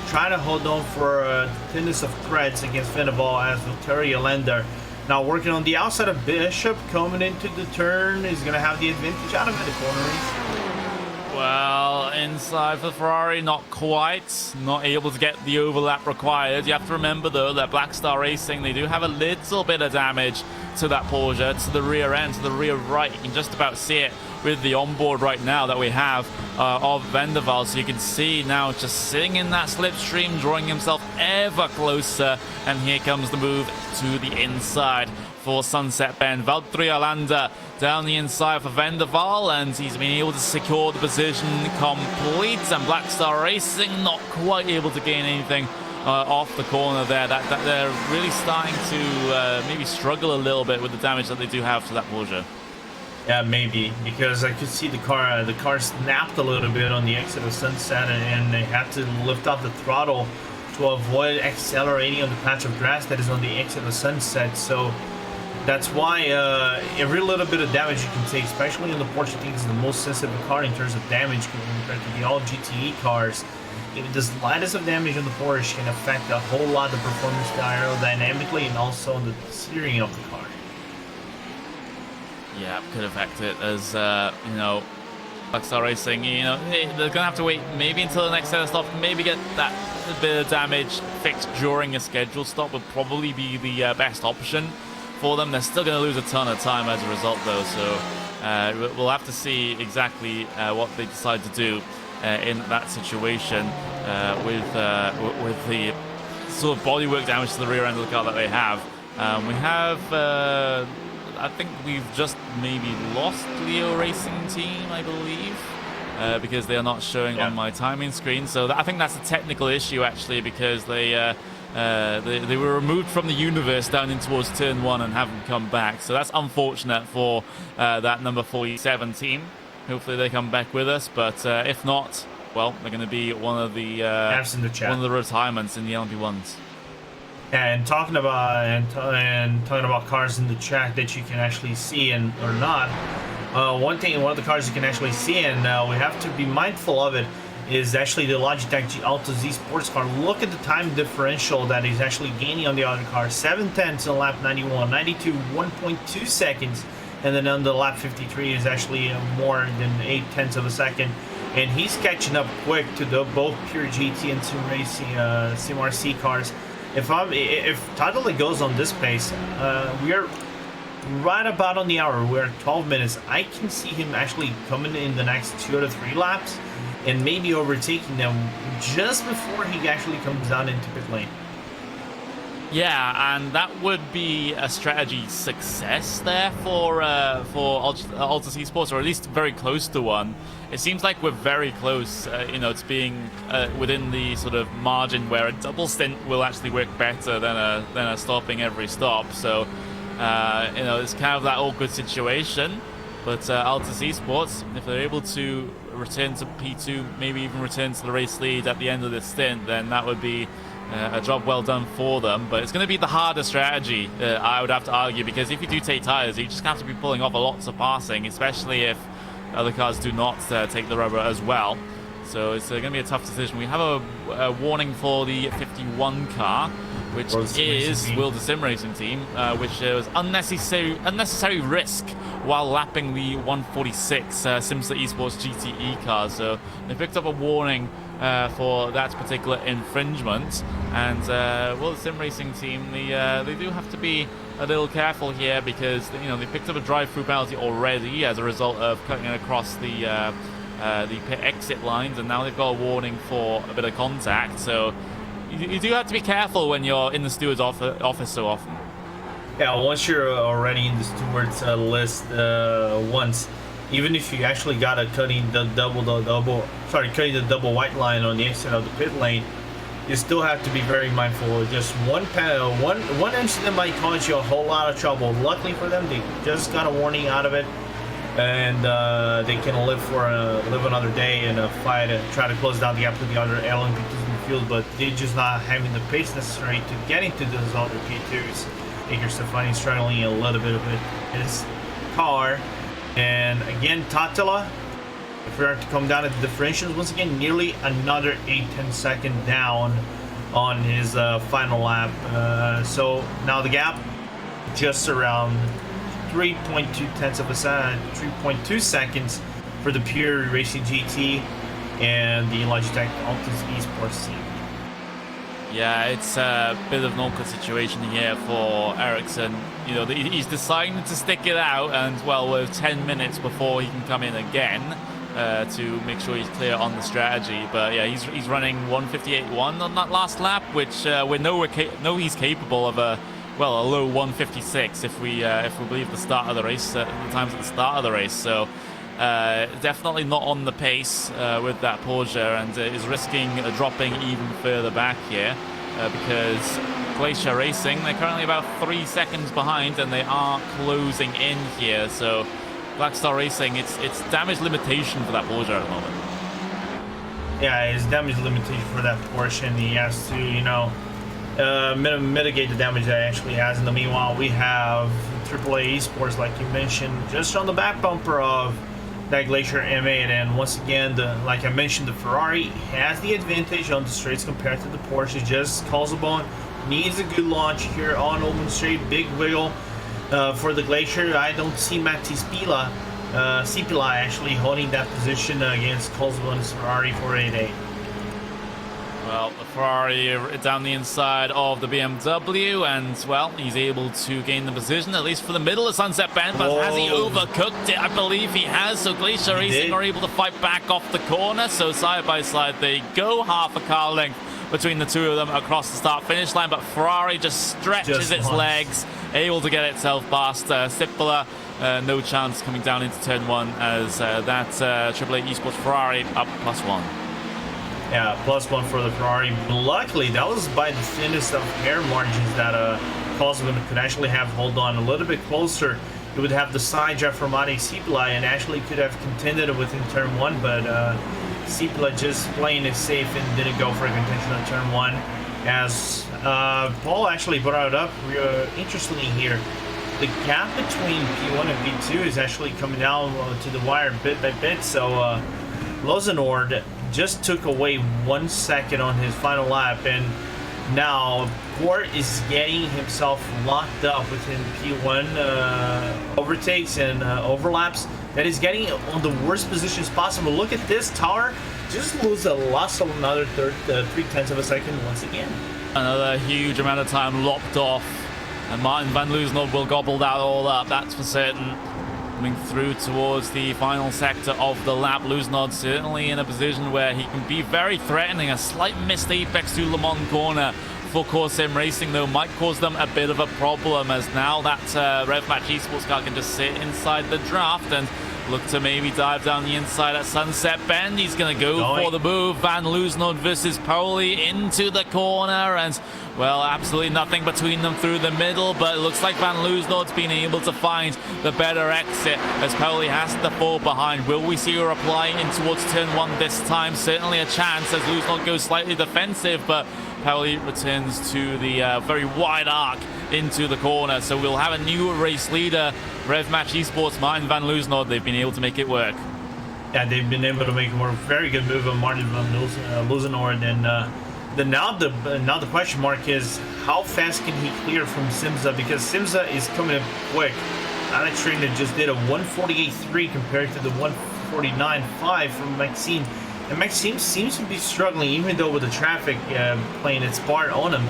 trying to hold on for thinness of threads against Vendaval as Victoria Lender. Now working on the outside of Bishop, coming into the turn, is going to have the advantage out of it, the cornering. Well, inside for Ferrari, not quite. Not able to get the overlap required. You have to remember, though, that Blackstar Racing, they do have a little bit of damage to that Porsche, to the rear end, to the rear right. You can just about see it with the onboard right now that we have of Vendaval. So you can see now just sitting in that slipstream, drawing himself ever closer. And here comes the move to the inside for Sunset Bend. Valtteri Alander down the inside for Vendaval, and he's been able to secure the position complete. And Blackstar Racing not quite able to gain anything off the corner there. That they're really starting to maybe struggle a little bit with the damage that they do have to that Porsche. Yeah, maybe, because I could see the car snapped a little bit on the exit of Sunset, and they had to lift off the throttle to avoid accelerating on the patch of grass that is on the exit of Sunset. So that's why every little bit of damage you can take, especially in the Porsche, I think is the most sensitive car in terms of damage compared to the all GTE cars. Even the slightest of damage on the Porsche can affect a whole lot of performance aerodynamically and also on the steering of the car. Yeah, could affect it as, Blackstar Racing, they're going to have to wait maybe until the next set of stops, maybe get that bit of damage fixed during a scheduled stop would probably be the best option for them. They're still going to lose a ton of time as a result, though, so we'll have to see exactly what they decide to do in that situation with the sort of bodywork damage to the rear end of the car that they have. We have... I think we've just maybe lost Leo Racing Team, I believe, because they are not showing on my timing screen. So I think that's a technical issue, actually, because they were removed from the universe down in towards turn 1 and haven't come back. So that's unfortunate for that number 47 team. Hopefully they come back with us, but if not, well, they're going to be one of the retirements in the LMP1s. And talking about cars in the track that you can actually see or not, one of the cars you can actually see, and we have to be mindful of it, is actually the Logitech Alto Z sports car. Look at the time differential that he's actually gaining on the other car. 7/10 on lap 91, 92, 1.2 seconds, and then on the lap 53 is actually more than 0.8 of a second. And he's catching up quick to both pure GT and Sim RC cars. If Totally goes on this pace, we are right about on the hour. We're at 12 minutes. I can see him actually coming in the next 2 to 3 laps and maybe overtaking them just before he actually comes down into pit lane. Yeah, and that would be a strategy success there for Alta Esports, or at least very close to one. It seems like we're very close, to being within the sort of margin where a double stint will actually work better than a stopping every stop. So, it's kind of that awkward situation. But Alta Esports, if they're able to return to P2, maybe even return to the race lead at the end of this stint, then that would be a job well done for them. But it's going to be the harder strategy, I would have to argue, because if you do take tires, you just have to be pulling off a lot of passing, especially if other cars do not take the rubber as well. So it's going to be a tough decision. We have a warning for the 51 car, which is Will the Sim Racing Team, which was unnecessary risk while lapping the 146 Simsa Esports GTE car. So they picked up a warning for that particular infringement. And well, the sim racing team, they do have to be a little careful here, because they picked up a drive-through penalty already as a result of cutting across the pit exit lines, and now they've got a warning for a bit of contact. So you do have to be careful when you're in the steward's office so often. Yeah, once you're already in the steward's list once, even if you actually got a cutting the double white line on the exit of the pit lane, you still have to be very mindful. Just one incident might cause you a whole lot of trouble. Luckily for them, they just got a warning out of it, and they can live another day in a fight and try to close down the gap to the other LMP2s in the field. But they're just not having the pace necessary to get into those other P2s. Igor Stefani struggling a little bit with his car, and again Tatila, if we are to come down to the differentials, once again nearly another 8-10 second down on his final lap. So now the gap just around 3.2 seconds for the Pure Racing GT and the Logitech Altus Esports team. Yeah, it's a bit of an awkward situation here for Ericsson. He's deciding to stick it out, and well, we're 10 minutes before he can come in again to make sure he's clear on the strategy. But yeah, he's running 158.1 on that last lap, which we know he's capable of a low 156 if we believe the start of the race, the times at the start of the race. So definitely not on the pace with that Porsche, and is risking dropping even further back here because Glacier Racing, they're currently about 3 seconds behind, and they are closing in here. So Black Star Racing, it's damage limitation for that Porsche at the moment. Yeah, it's damage limitation for that Porsche, and he has to mitigate the damage that it actually has. In the meanwhile, we have AAA Esports, like you mentioned, just on the back bumper of that Glacier M8, and once again, like I mentioned, the Ferrari has the advantage on the straights compared to the Porsche. Just Colzebon needs a good launch here on open straight, big wiggle for the Glacier. I don't see Matti Cipila actually holding that position against Colzebon's Ferrari 488. Well, the Ferrari down the inside of the BMW, and, well, he's able to gain the position, at least for the middle of Sunset Bend, but has he overcooked it? I believe he has, so Glacier Racing are able to fight back off the corner, so side by side they go, half a car length between the two of them across the start-finish line, but Ferrari just stretches its legs, able to get itself past Cippola. No chance coming down into turn one, as that AAA Esports Ferrari up +1. Yeah, +1 for the Ferrari. Luckily, that was by the thinnest of air margins that Colzebon could actually have hold on a little bit closer. It would have the side drive from Matti Cipila and actually could have contended within turn one, but Cipila just playing it safe and didn't go for a contention on turn one. As Paul actually brought it up, interestingly here, the gap between P1 and P2 is actually coming down to the wire bit by bit, so Lozenord just took away 1 second on his final lap, and now Court is getting himself locked up within P1 overtakes and overlaps. That is getting on the worst positions possible. Look at this tower, just lost another 3/10 of a second once again. Another huge amount of time lopped off, and Martin van Loosenholt will gobble that all up, that's for certain. Coming through towards the final sector of the lap, Loosenholt certainly in a position where he can be very threatening. A slight missed apex to Le Mans corner for Core Sim Racing, though, might cause them a bit of a problem, as now that RevMatch Esports car can just sit inside the draft and look to maybe dive down the inside at Sunset Bend. He's going to go for the move. Van Loosenholt versus Pauli into the corner, and, well, absolutely nothing between them through the middle, but it looks like Van Loosenholt's been able to find the better exit as Pauli has to fall behind. Will we see a reply in towards turn one this time? Certainly a chance as Loosenholt goes slightly defensive, but Pauli returns to the very wide arc into the corner. So we'll have a new race leader, RevMatch Esports, Martin van Loosenholt. They've been able to make it work. Yeah, they've been able to make a very good move on Martin van Loosenholt, and now the question mark is how fast can he clear from Simza, because Simza is coming up quick. Alex Trainer just did a 148.3 compared to the 149.5 from Maxime. And Max seems to be struggling, even though with the traffic playing its part on him.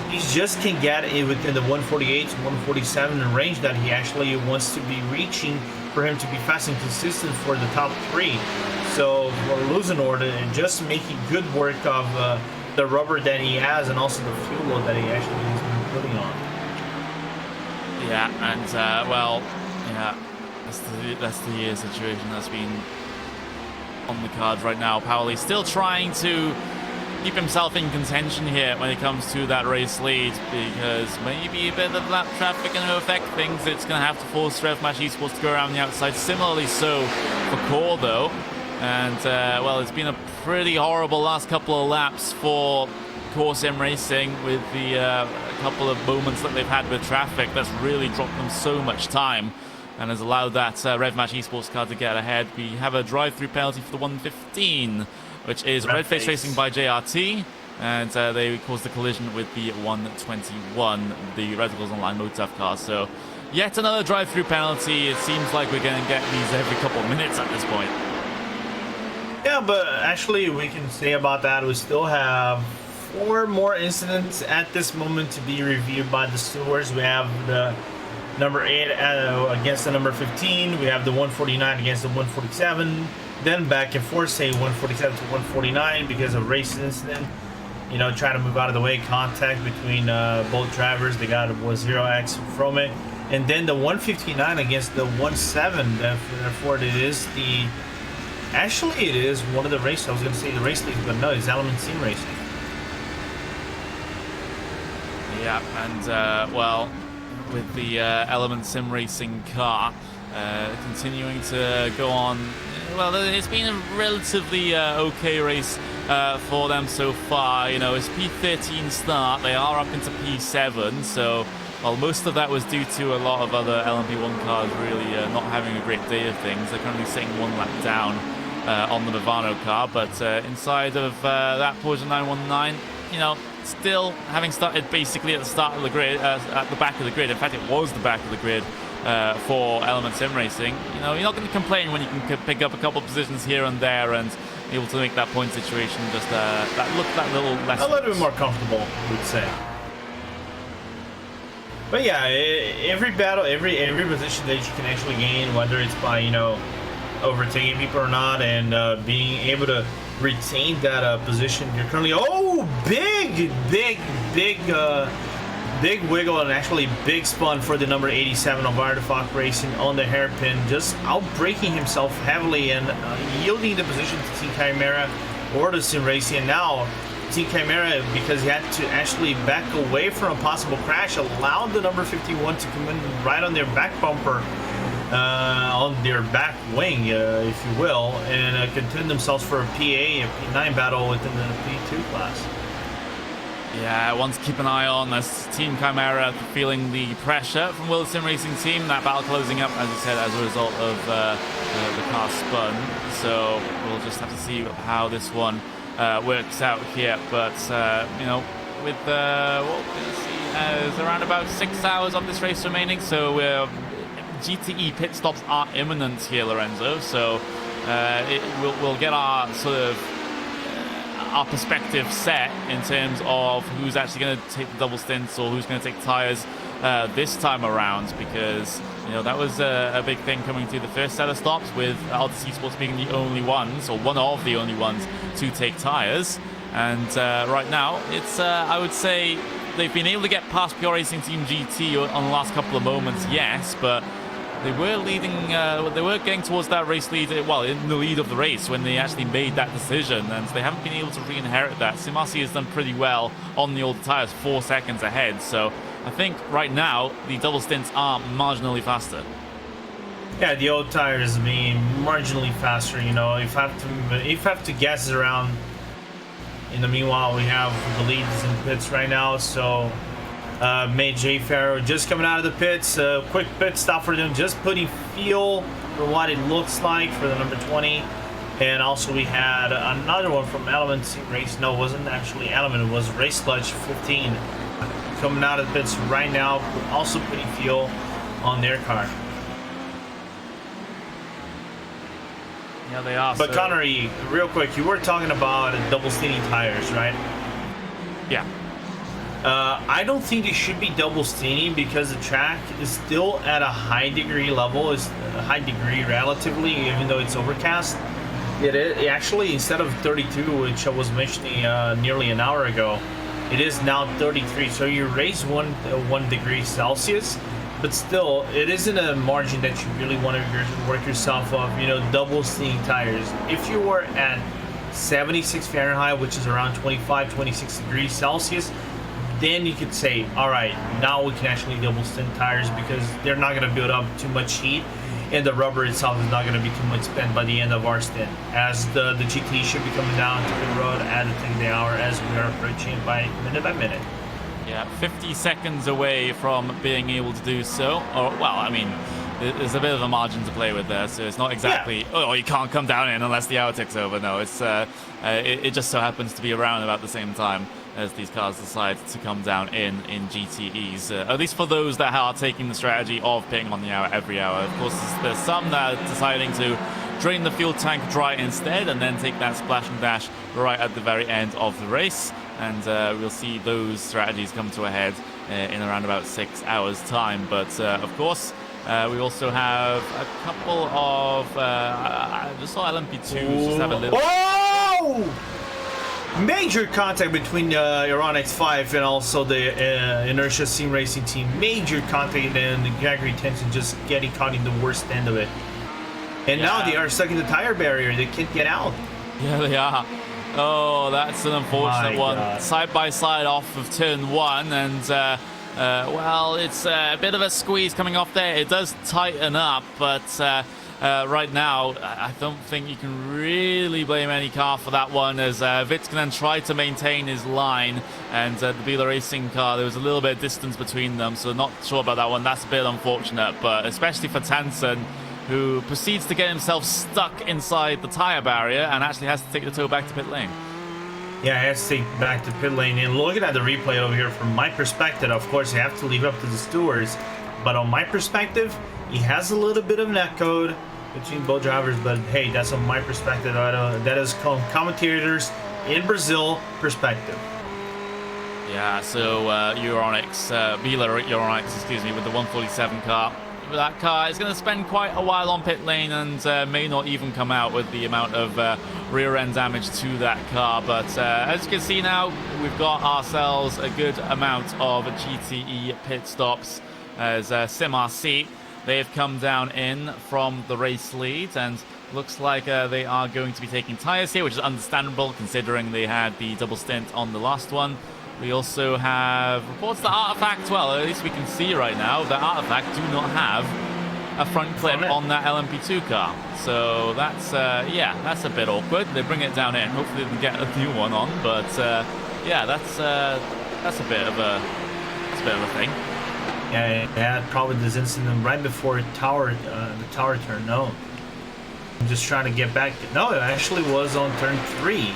He just can get it within the 148 to 147 range that he actually wants to be reaching for him to be fast and consistent for the top 3. So for losing order and just making good work of the rubber that he has and also the fuel load that he actually has been putting on. Yeah, and well, yeah, that's the situation that's been on the cards right now. Pauli still trying to keep himself in contention here when it comes to that race lead, because maybe a bit of lap traffic going to affect things. It's going to have to force RevMatch Esports to go around the outside. Similarly so for Core though. And well, it's been a pretty horrible last couple of laps for Core Sim Racing with the couple of moments that they've had with traffic. That's really dropped them so much time and has allowed that RevMatch Esports car to get ahead. We have a drive-through penalty for the 115, which is Red Face Racing by JRT, and they caused the collision with the 121, the Red Bulls Online Motoff car. So yet another drive-through penalty. It seems like we're going to get these every couple of minutes at this point. Yeah, but actually we can say about that, we still have 4 more incidents at this moment to be reviewed by the stewards. We have the number 8 against the number 15. We have the 149 against the 147. Then back and forth, say 147 to 149 because of race incident. You know, trying to move out of the way, contact between both drivers. They got 0x from it. And then the 159 against the 17. Therefore, it is the... Actually, it is one of the races. I was going to say the race league, but no, it's Element Sim Racing. Yeah, and well, with the Element Sim Racing car continuing to go on, well, it's been a relatively okay race for them so far. You know, it's P13 start. They are up into P7, so well, most of that was due to a lot of other LMP1 cars really not having a great day of things. They're currently sitting 1 lap down on the Movano car, but inside of that Porsche 919, you know, still having started basically at the start of the grid, at the back of the grid. In fact, it was the back of the grid for Element Sim Racing. You know, you're not going to complain when you can pick up a couple of positions here and there and be able to make that point situation just that little less. A little bit more comfortable, I would say. But yeah, every battle, every position that you can actually gain, whether it's by, you know, overtaking people or not, and being able to retain that position. You're currently big wiggle and actually big spun for the number 87 of Artifact Racing on the hairpin, just outbraking himself heavily and yielding the position to Team Chimera or to Sim Racing. And now Team Chimera, because he had to actually back away from a possible crash, allowed the number 51 to come in right on their back bumper, on their back wing, if you will, and contend themselves for a PA and P9 battle within the P2 class. Yeah, one to keep an eye on as Team Chimera feeling the pressure from World Sim Racing Team. That battle closing up, as I said, as a result of the car spun. So we'll just have to see how this one works out here. But, you know, with what we're going to see, there's around about 6 hours of this race remaining. So we're GTE pit stops are imminent here, Lorenzo. So we'll get our sort of our perspective set in terms of who's actually going to take the double stints or who's going to take tires this time around, because you know that was a big thing coming through the first set of stops, with Altus Esports being the only ones, or one of the only ones, to take tires. And right now, it's I would say they've been able to get past Pure Racing Team GT on the last couple of moments, yes, but they were leading, they were getting towards that race lead, well, in the lead of the race when they actually made that decision, and they haven't been able to re-inherit that. Simasi has done pretty well on the older tires, 4 seconds ahead, so I think right now the double stints are marginally faster. Yeah, the old tires being marginally faster, you know, if I have to guess around. In the meanwhile, we have the leads in pits right now, so May J. Farrow just coming out of the pits. Quick pit stop for them, just putting feel for what it looks like for the number 20. And also we had another one from Element Sim Race. No, it wasn't actually Element, it was Race Sludge 15 coming out of the pits right now, also putting fuel on their car. Yeah, they are. But Connery, real quick, you were talking about double staining tires, right? Yeah. I don't think they should be double staining because the track is still at a high degree level. It's a high degree relatively, even though it's overcast. It actually, instead of 32, which I was mentioning nearly an hour ago, it is now 33. So you raise 1 degree Celsius, but still, it isn't a margin that you really want to work yourself up. You know, double staining tires. If you were at 76 Fahrenheit, which is around 25, 26 degrees Celsius, then you could say, all right, now we can actually double stint tires because they're not going to build up too much heat, and the rubber itself is not going to be too much spent by the end of our stint, as the GT should be coming down to the road at a 10 the hour as we are approaching by minute. Yeah, 50 seconds away from being able to do so. Or, well, I mean, there's a bit of a margin to play with there, so it's not exactly, oh, you can't come down in unless the hour ticks over. No, it's it just so happens to be around about the same time as these cars decide to come down in GTEs, at least for those that are taking the strategy of pitting on the hour every hour. Of course, there's some that are deciding to drain the fuel tank dry instead and then take that splash and dash right at the very end of the race, and we'll see those strategies come to a head in around about 6 hours time. But of course, we also have a couple of I just saw LMP2s just have a little. Oh! Major contact between Ironix 5 and also the Inertia Sim Racing team. Major contact, and Gregory Tenson just getting caught in the worst end of it. And now they are stuck in the tire barrier. They can't get out. Yeah, they are. Oh, that's an unfortunate one. God. Side by side off of turn 1, and well, it's a bit of a squeeze coming off there. It does tighten up, but right now, I don't think you can really blame any car for that one, as Wittgen tried to maintain his line, and the Bila Racing car, there was a little bit of distance between them, so not sure about that one. That's a bit unfortunate, but especially for Tansen, who proceeds to get himself stuck inside the tire barrier and actually has to take the tow back to pit lane. Yeah, I have to take back to pit lane. And looking at the replay over here, from my perspective, of course, you have to leave up to the stewards. But on my perspective, he has a little bit of netcode between both drivers. But hey, that's on my perspective. That is commentators in Brazil perspective. Yeah, so Euronics, Bila Euronics, excuse me, with the 147 car. That car is going to spend quite a while on pit lane and may not even come out with the amount of rear end damage to that car. But as you can see now, we've got ourselves a good amount of GTE pit stops as SimRC. They've come down in from the race lead, and looks like they are going to be taking tires here, which is understandable considering they had the double stint on the last one. We also have reports that Artifact, well, at least we can see right now that Artifact do not have a front clip on that LMP2 car. So that's, yeah, that's a bit awkward. They bring it down in. Hopefully they can get a new one on. But, yeah, that's a bit of a thing. Yeah, they had probably this incident right before the tower turn. No, I'm just trying to get back. No, it actually was on turn 3.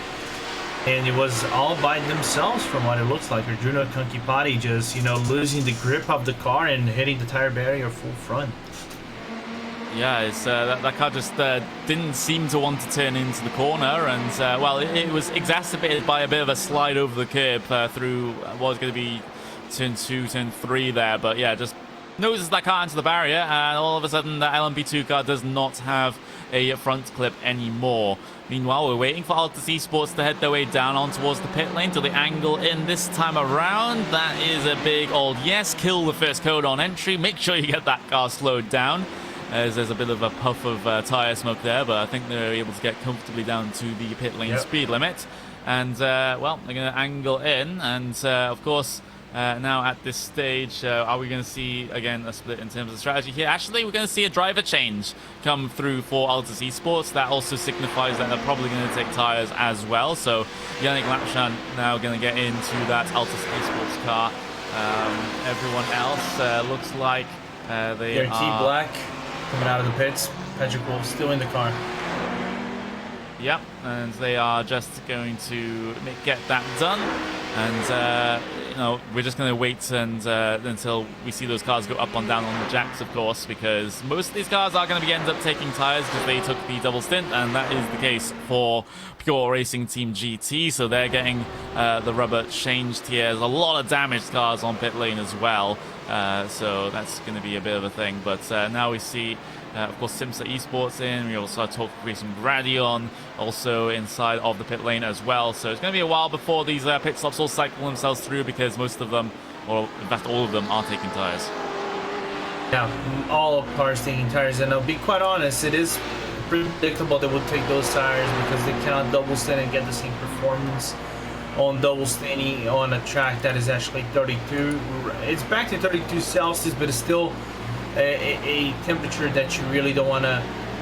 And it was all by themselves from what it looks like. Arjuna Kankipati just, you know, losing the grip of the car and hitting the tire barrier full front. Yeah, it's, that car just didn't seem to want to turn into the corner. And, well, it was exacerbated by a bit of a slide over the curb through what was going to be turn 2, turn 3 there. But, yeah, just noses that car into the barrier. And all of a sudden, the LMP2 car does not have a front clip anymore. Meanwhile, we're waiting for Altus Esports to head their way down on towards the pit lane to the angle in this time around. That is a big old yes. Kill the first code on entry. Make sure you get that car slowed down, as there's a bit of a puff of tyre smoke there, but I think they're able to get comfortably down to the pit lane speed limit. And, well, they're going to angle in, and, of course, now at this stage, are we going to see, again, a split in terms of strategy here? Actually, we're going to see a driver change come through for Altus Esports. That also signifies that they're probably going to take tyres as well. So Yannick Lapchan now going to get into that Altus Esports car. Everyone else looks like they are... T Black coming out of the pits. Patrick Wolf still in the car. Yep, and they are just going to get that done. And we're just going to wait and until we see those cars go up and down on the jacks, of course, because most of these cars are going to end up taking tires because they took the double stint, and that is the case for Pure Racing Team GT. So they're getting the rubber changed here. There's a lot of damaged cars on pit lane as well, so that's going to be a bit of a thing. But now we see, of course, Simsa Esports in. We also talk Racing Gradion also inside of the pit lane as well. So it's going to be a while before these pit stops all cycle themselves through, because most of them, or in fact all of them, are taking tires. Yeah, all cars taking tires, and I'll be quite honest, it is predictable they would take those tires because they cannot double stand and get the same performance on double standing on a track that is actually 32. It's back to 32 Celsius, but it's still a temperature that you really don't want to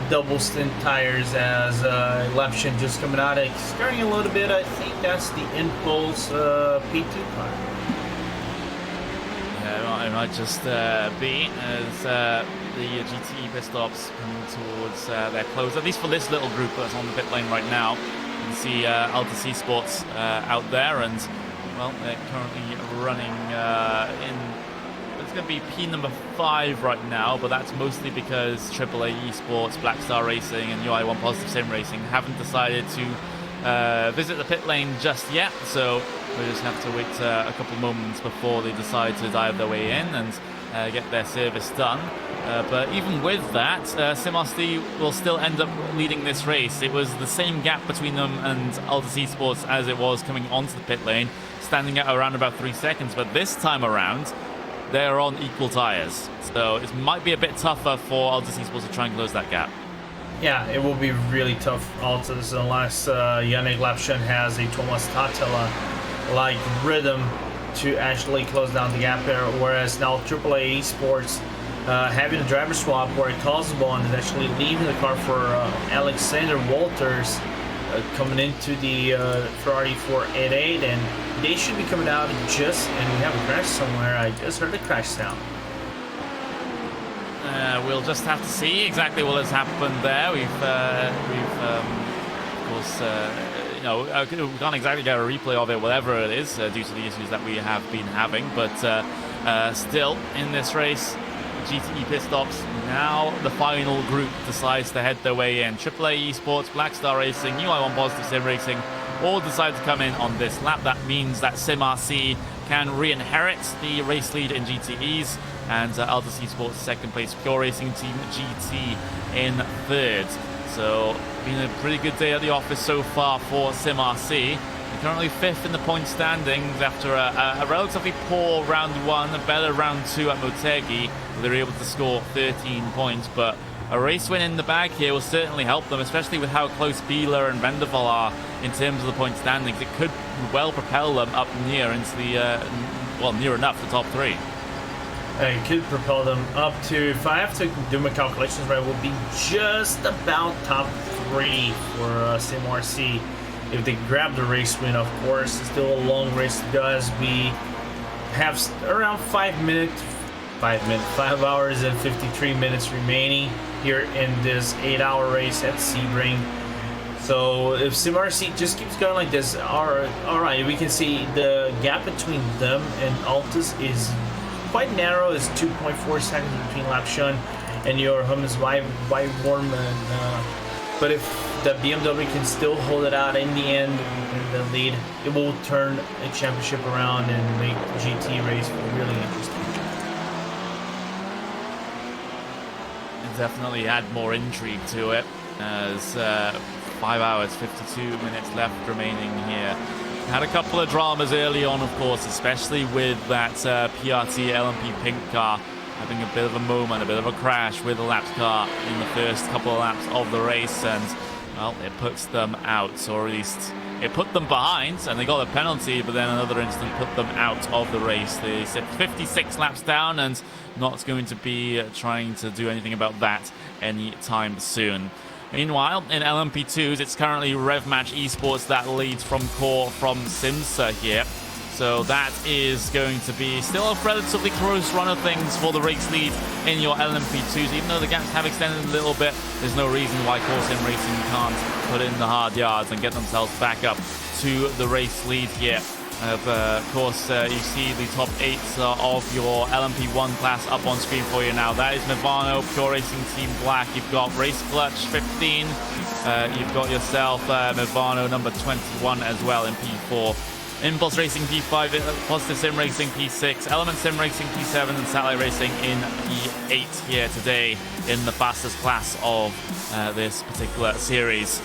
double stint tires. As Leption just coming out, scaring a little bit. I think that's the Impulse P2 car. Yeah, it might just be as the GT pit stops coming towards their close, at least for this little group that's on the pit lane right now. You can see Altus Esports out there, and well, they're currently running in. It's going to be P number 5 right now, but that's mostly because AAA Esports, Black Star Racing, and UI1 Positive Sim Racing haven't decided to visit the pit lane just yet. So we just have to wait a couple moments before they decide to dive their way in and get their service done. But even with that, SimRC will still end up leading this race. It was the same gap between them and Altus Esports as it was coming onto the pit lane, standing at around about 3 seconds. But this time around, they're on equal tires, so it might be a bit tougher for Altus Esports to try and close that gap. Yeah, it will be really tough, Altus, unless Yannick Lapchen has a Thomas Tatela-like rhythm to actually close down the gap there, whereas now AAA Esports having a driver swap where Cosbon is actually leaving the car for Alexander Walters coming into the Ferrari 488, and they should be coming out and we have a crash somewhere. I just heard a crash sound. We'll just have to see exactly what has happened there. Of course, we can't exactly get a replay of it, whatever it is, due to the issues that we have been having. But still, in this race, GTE pit stops. Now the final group decides to head their way in. AAA Esports, Black Star Racing, UI1 Positive Sim Racing all decide to come in on this lap. That means that SimRC can re-inherit the race lead in GTEs, and Altus Esports second place, Pure Racing Team GT in third. So been a pretty good day at the office so far for SimRC. They're currently 5th in the point standings after a relatively poor round 1, a better round 2 at Motegi. They were able to score 13 points, but a race win in the bag here will certainly help them, especially with how close Bieler and Vendeval are in terms of the point standings. It could well propel them up near into the, near enough the top 3. It could propel them up to, if I have to do my calculations right, will be just about top 3 for SimRC. If they grab the race win, of course. It's still a long race to go, as we have around 5 hours and 53 minutes remaining here in this 8-hour race at Sebring. So if SimRC just keeps going like this, all right, we can see the gap between them and Altus is quite narrow. It's 2.4 seconds between Lapshun and your Hummels Weiborn. But if the BMW can still hold it out in the end in the lead, it will turn a championship around and make the GT race really interesting. It definitely add more intrigue to it, as 5 hours 52 minutes left remaining here. Had a couple of dramas early on, of course, especially with that PRT LMP pink car having a bit of a moment, a bit of a crash with the laps car in the first couple of laps of the race, and well, it puts them out, or at least it put them behind, and they got a penalty, but then another incident put them out of the race. They sit 56 laps down and not going to be trying to do anything about that anytime soon. Meanwhile, in LMP2s, it's currently RevMatch Esports that leads from core from Simsa here. So that is going to be still a relatively close run of things for the race lead in your LMP2s. Even though the gaps have extended a little bit, there's no reason why Core Sim Racing can't put in the hard yards and get themselves back up to the race lead here. Of course, you see the top 8 of your LMP1 class up on screen for you now. That is Movano, Pure Racing Team Black. You've got Race Clutch 15. You've got yourself Movano number 21 as well in P4. Impulse Racing P5, Positive Sim Racing P6, Element Sim Racing P7, and Satellite Racing in P8 here today in the fastest class of this particular series.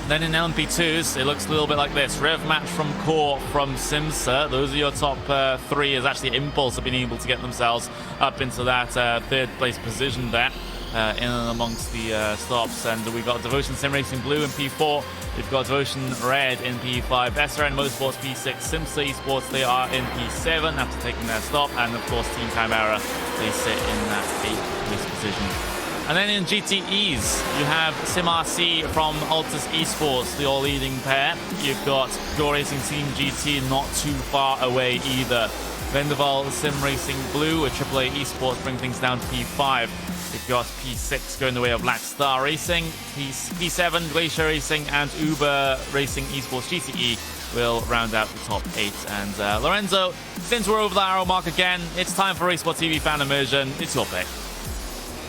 Then in LMP2s, it looks a little bit like this. Rev Match from Core from Simsa. Those are your top 3, as actually Impulse have been able to get themselves up into that 3rd place position there in and amongst the stops. And we've got Devotion Sim Racing Blue in P4. We've got Devotion Red in P5. SRN Motorsports P6. Simsa Esports, they are in P7 after taking their stop. And of course, Team Chimera, they sit in that 8th place position. And then in GTEs, you have SimRC from Altus Esports, the all-leading pair. You've got Pure Racing Team GT not too far away either. Vendaval Sim Racing Blue with AAA Esports bring things down to P5. You've got P6 going the way of Black Star Racing. P7 Glacier Racing and Uber Racing Esports GTE will round out the top 8. And Lorenzo, since we're over the arrow mark again, it's time for Racesport TV Fan Immersion. It's your pick.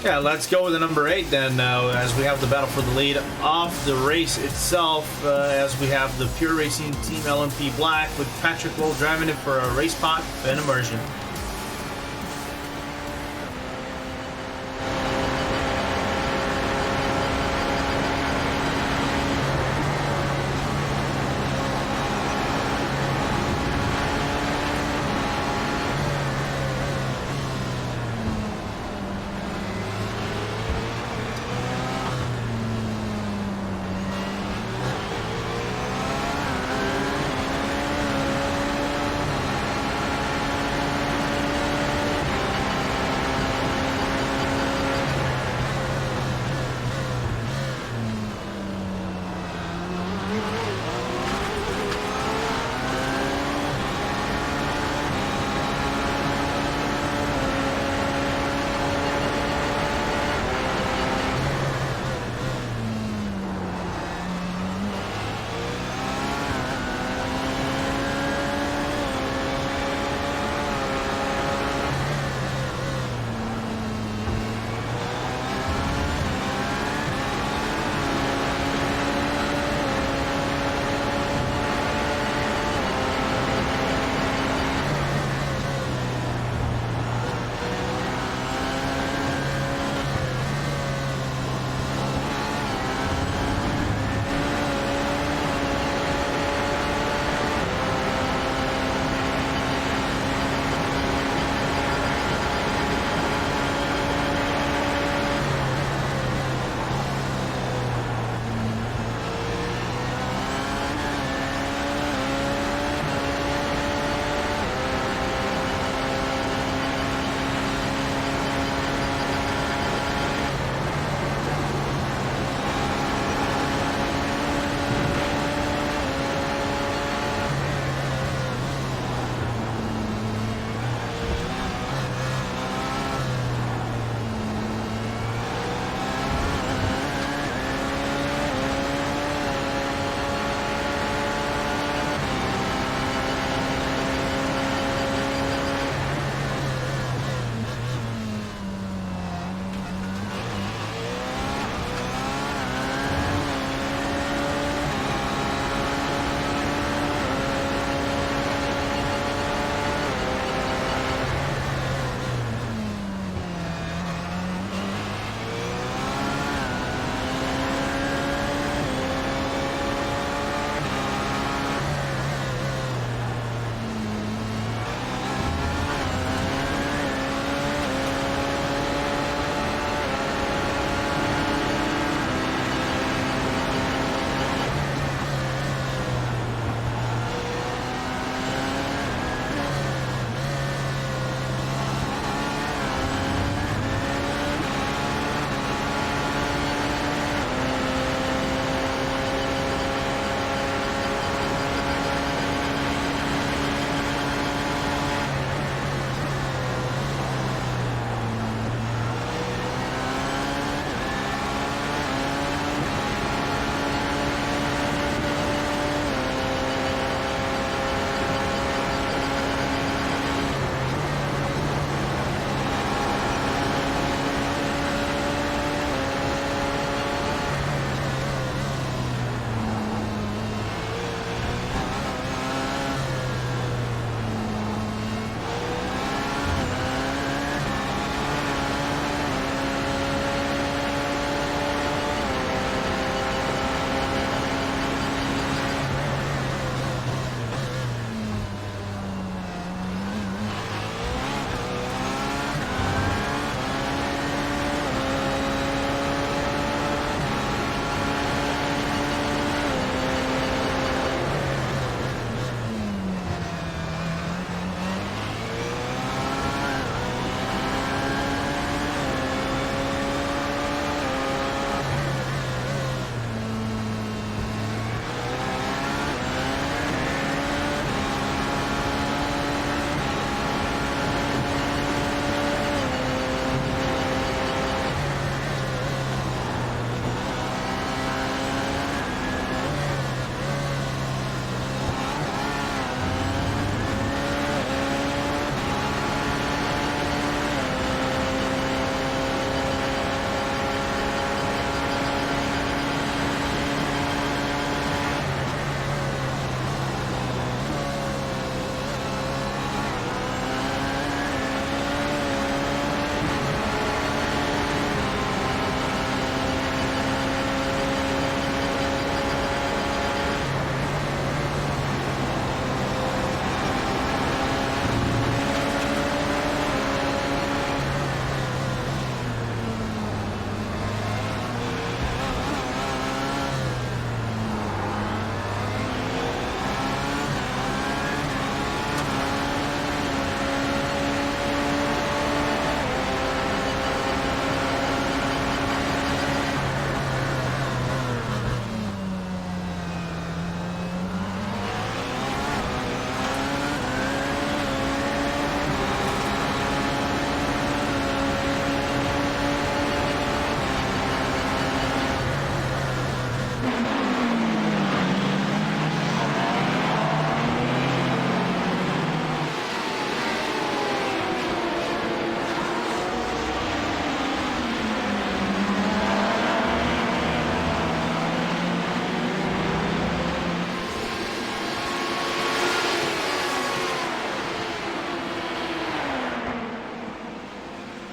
Yeah, let's go with the number 8 then, as we have the battle for the lead of the race itself, as we have the Pure Racing Team LMP Black with Patrick Lowe driving it for a race pot and immersion.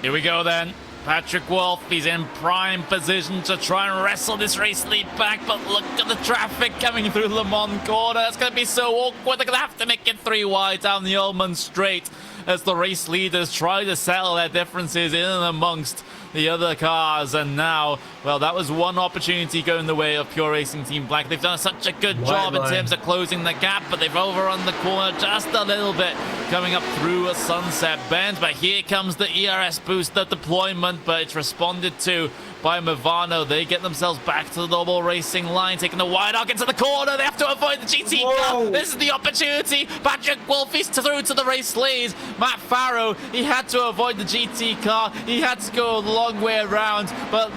Here we go then. Patrick Wolf, he's in prime position to try and wrestle this race lead back, but look at the traffic coming through Le Mans corner. It's going to be so awkward. They're going to have to make it 3 wide down the Ullman Straight as the race leaders try to settle their differences in and amongst the other cars. And now, well, that was one opportunity going the way of Pure Racing Team Black. They've done such a good job in terms of closing the gap, but they've overrun the corner just a little bit coming up through a sunset bend. But here comes the ERS booster deployment, but it's responded to by Movano. They get themselves back to the double racing line, taking the wide arc into the corner. They have to avoid the GT car. This is the opportunity. Patrick Wolf is through to the race lead. Matt Farrow, he had to avoid the GT car. He had to go the long way around, but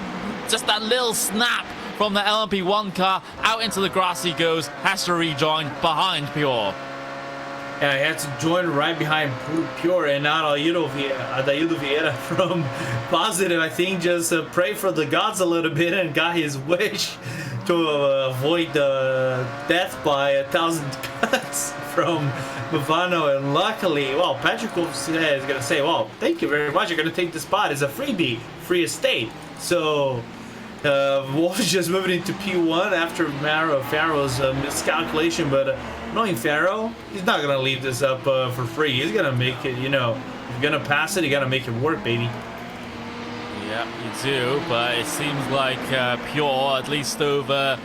just that little snap from the LMP1 car out into the grass he goes, has to rejoin behind Pure. Yeah, he had to join right behind Pure, and not Adaildo Vieira from Positive. I think just prayed for the gods a little bit and got his wish to avoid death by 1,000 cuts from Movano. And luckily, well, Patrick Wolf is going to say, well, thank you very much. You're going to take the spot. It's a freebie, free estate. So Wolf is just moving into P1 after Farrow's miscalculation, but knowing Farrow, he's not going to leave this up for free. He's going to make it, you know, if you're going to pass it, you got to make it work, baby. Yeah, you do, but it seems like Pure, at least over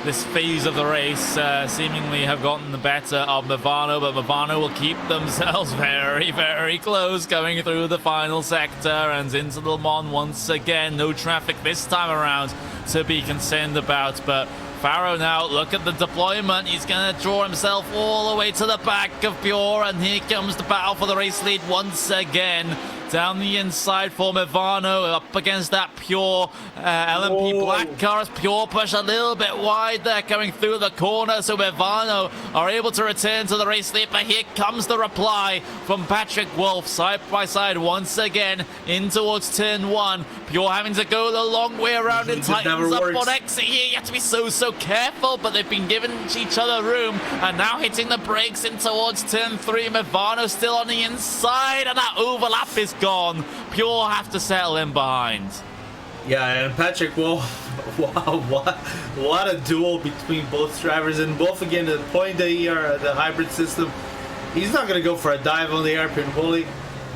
this phase of the race, seemingly have gotten the better of Movano, but Movano will keep themselves very, very close going through the final sector and into the Le Mans once again. No traffic this time around to be concerned about, but Farrow now, look at the deployment. He's going to draw himself all the way to the back of Pure, and here comes the battle for the race lead once again. Down the inside for Movano, up against that Pure LMP Black car as Pure push a little bit wide there coming through the corner, so Movano are able to return to the race lead. But here comes the reply from Patrick Wolf, side by side once again in towards turn 1. Pure having to go the long way around and tightens up on exit here. You have to be so careful, but they've been giving each other room, and now hitting the brakes in towards turn 3. Movano still on the inside, and that overlap is gone. Pure have to settle in behind. Yeah, and Patrick Wolf, wow, what a duel between both drivers, and Wolf again deploying the hybrid system. He's not going to go for a dive on the airpin, will he?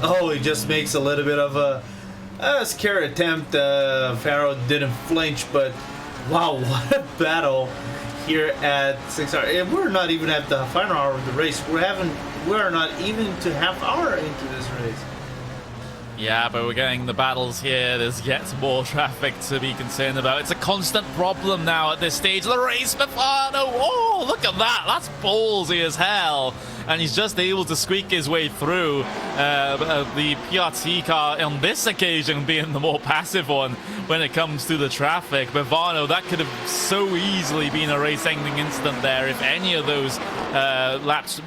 Oh, he just makes a little bit of a scare attempt. Farrow didn't flinch, but wow, what a battle here at 6 hours. And we're not even at the final hour of the race. We are not even to half hour into this race. Yeah, but we're getting the battles here. There's yet more traffic to be concerned about. It's a constant problem now at this stage of the race. Movano, oh, look at that. That's ballsy as hell. And he's just able to squeak his way through the PRT car on this occasion being the more passive one when it comes to the traffic. Movano, that could have so easily been a race-ending incident there if any of those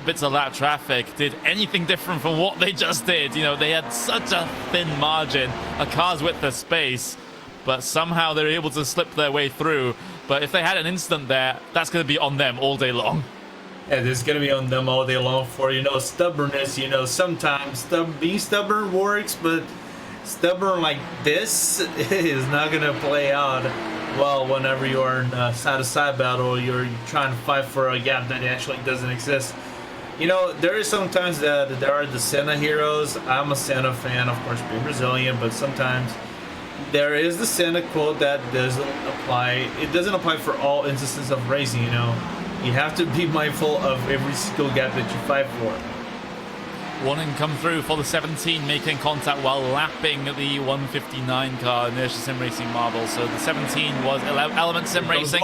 bits of lap traffic did anything different from what they just did. You know, they had such a thin margin, a car's width of space, but somehow they're able to slip their way through. But if they had an incident there, that's going to be on them all day long. Yeah, this is going to be on them all day long for, you know, stubbornness. You know, sometimes being stubborn works, but stubborn like this is not going to play out well whenever you're in a side-to-side battle. You're trying to fight for a gap that actually doesn't exist. You know, there is sometimes that there are the Senna heroes. I'm a Senna fan, of course, being Brazilian, but sometimes there is the Senna quote that doesn't apply. It doesn't apply for all instances of racing, you know. You have to be mindful of every single gap that you fight for. Warning come through for the 17, making contact while lapping the 159 car, Inertia Sim Racing Marble. So the 17 was Element Sim Racing.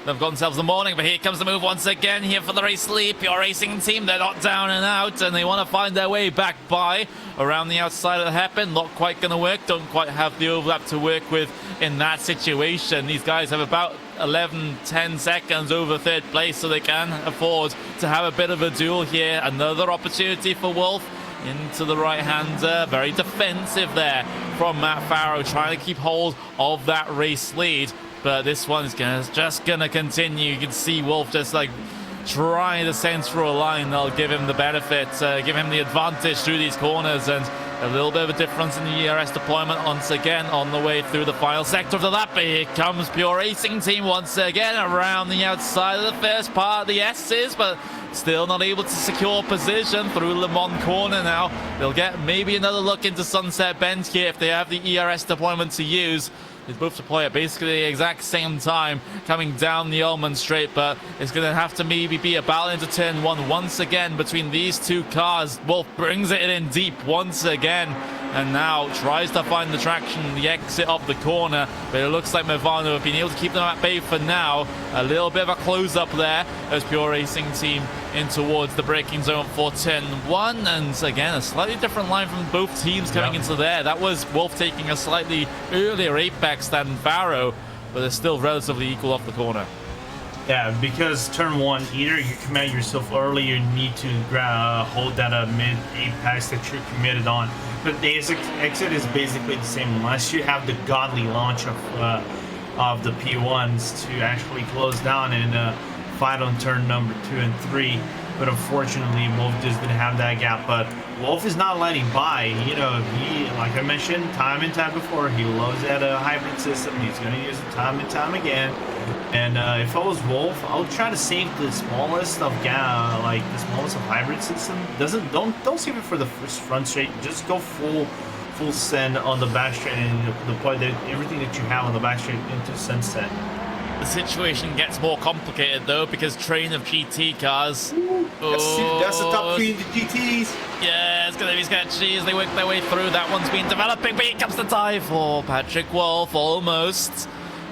They've got themselves the morning, but here comes the move once again here for the race lead. Pure Racing Team, they're not down and out, and they want to find their way back by around the outside of the hairpin. Not quite going to work. Don't quite have the overlap to work with in that situation. These guys have about 11-10 seconds over third place, so they can afford to have a bit of a duel here. Another opportunity for Wolf into the right-hander. Very defensive there from Matt Farrow, trying to keep hold of that race lead. But this one is just gonna continue. You can see Wolf just like trying to center a line that'll give him the benefit, give him the advantage through these corners, and A little bit of a difference in the ERS deployment once again on the way through the final sector of the lap. Here comes Pure Racing Team once again around the outside of the first part of the S's, but still not able to secure position through Le Mans corner now. They'll get maybe another look into Sunset Bend here if they have the ERS deployment to use. They both deploy at basically the exact same time coming down the Ullman Straight, but it's going to have to maybe be a battle into turn 1 once again between these two cars. Wolf brings it in deep once again and now tries to find the traction, the exit of the corner, but it looks like Movano have been able to keep them at bay for now. A little bit of a close-up there as Pure Racing Team in towards the braking zone for turn 1, and again a slightly different line from both teams coming into there. That was Wolf taking a slightly earlier apex than Varro, but they're still relatively equal off the corner. Yeah, because turn 1, either you commit yourself early, you need to hold that mid apex that you're committed on. But the exit is basically the same unless you have the godly launch of the P1s to actually close down and fight on turn number 2 and 3. But unfortunately, Wolf just didn't have that gap. But Wolf is not letting by. You know, he, like I mentioned time and time before, he loves that hybrid system. He's going to use it time and time again. And if I was Wolf, I would try to save the smallest of the smallest of hybrid system. Don't save it for the first front straight. Just go full send on the back straight and deploy everything that you have on the back straight into Sunset. The situation gets more complicated though because train of GT cars. That's the top 3 in the GTs. Yeah, it's going to be sketchy as they work their way through. That one's been developing, but here comes the tie for Patrick Wolf almost.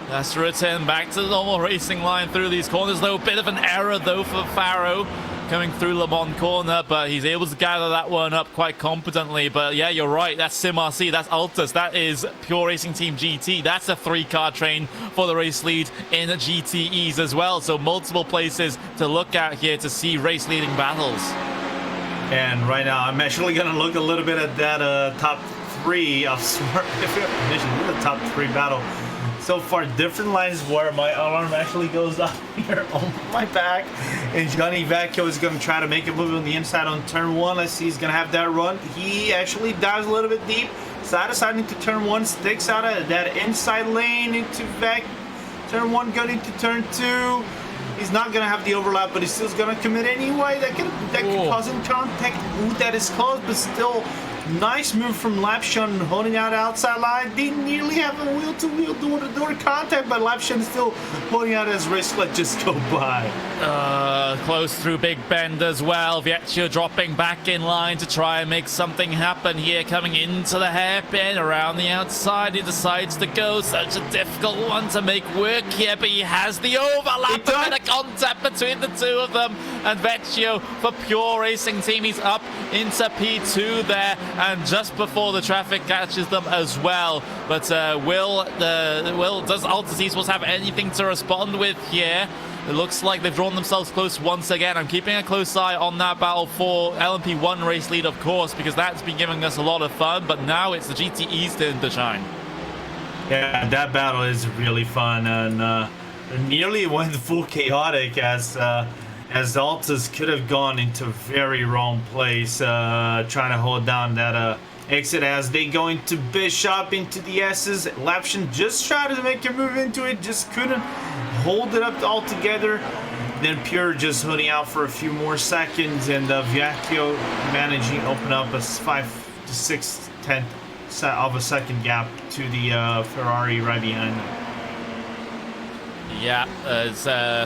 Has to return back to the normal racing line through these corners though. Bit of an error though for Varro coming through Le Mans corner, but he's able to gather that one up quite competently. But yeah, you're right, that's Sim RC, that's Altus, that is Pure Racing Team GT. That's a 3-car train for the race lead in GTEs as well. So multiple places to look at here to see race leading battles. And right now, I'm actually going to look a little bit at that top 3 of Smart. If you have permission, the top 3 battle. So far, different lines where my alarm actually goes off here on my back. And Johnny Vecchio is going to try to make a move on the inside on turn 1. Let's see, he's going to have that run. He actually dives a little bit deep. Side to side into turn 1, sticks out of that inside lane into turn 1, going into turn 2. He's not going to have the overlap, but he's still going to commit anyway. That can cause him contact. Ooh, that is close, but still nice move from Lapshon holding out outside line. Didn't nearly have a wheel-to-wheel door-to-door contact, but Lapshon still holding out his wrist. Let just go by. Close through Big Bend as well. Viecchio dropping back in line to try and make something happen here. Coming into the hairpin around the outside. He decides to go. Such a difficult one to make work here, but he has the overlap and a contact between the two of them. And Vecchio for Pure Racing Team. He's up into P2 there. And just before the traffic catches them as well. But does Altus Esports have anything to respond with here? It looks like they've drawn themselves close once again. I'm keeping a close eye on that battle for LMP1 race lead, of course, because that's been giving us a lot of fun. But now it's the GTE's turn to shine. Yeah, that battle is really fun, and nearly went full chaotic as Altus could have gone into a very wrong place, trying to hold down that exit as they go into Bishop, into the S's. Lapshon just tried to make a move into it, just couldn't hold it up all together. Then Pure just holding out for a few more seconds, and Viecchio managing to open up a 5 to 6 tenth of a second gap to the Ferrari right behind them. Yeah, as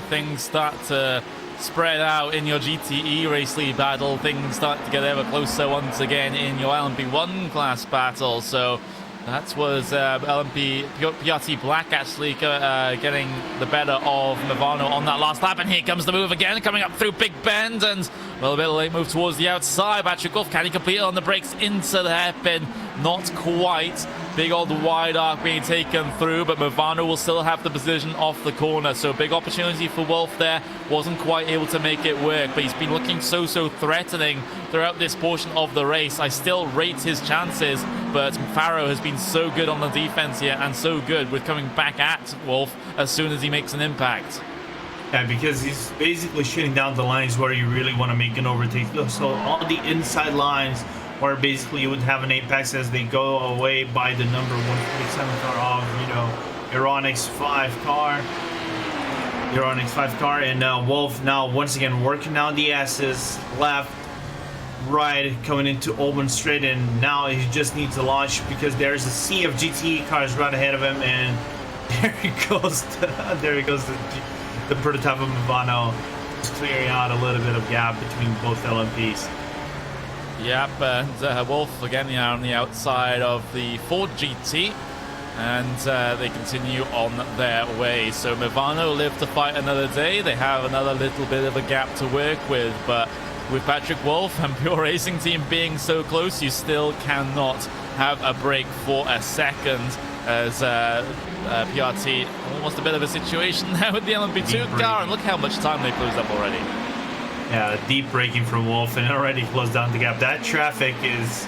things start to spread out in your GTE race lead battle, things start to get ever closer once again in your LMP1 class battle. So that was PRT Black actually getting the better of Movano on that last lap. And here comes the move again, coming up through Big Bend, and well, a bit of a late move towards the outside. Patrick Wolf, can he complete it on the brakes into the hairpin? Not quite. Big old wide arc being taken through, but Movano will still have the position off the corner. So big opportunity for Wolf there. Wasn't quite able to make it work, but he's been looking so threatening throughout this portion of the race. I still rate his chances, but Varro has been so good on the defense here and so good with coming back at Wolf as soon as he makes an impact. Yeah, because he's basically shutting down the lines where you really want to make an overtake. So all the inside lines where basically you would have an apex as they go away by the number 147 car of, you know, Ironix 5 car. Ironix 5 car, and Wolf now once again working on the S's, left, right, coming into open straight, and now he just needs to launch because there's a sea of GTE cars right ahead of him, and there he goes. There he goes. The prototype of Movano, just clearing out a little bit of gap between both LMPs. Yep, and Wolf again on the outside of the Ford GT, and they continue on their way. So Movano live to fight another day. They have another little bit of a gap to work with, but with Patrick Wolf and Pure Racing Team being so close, you still cannot have a break for a second, as PRT almost a bit of a situation now with the LMP2 car, and look how much time they closed up already. Yeah, deep braking from Wolf, and already closed down the gap. That traffic is,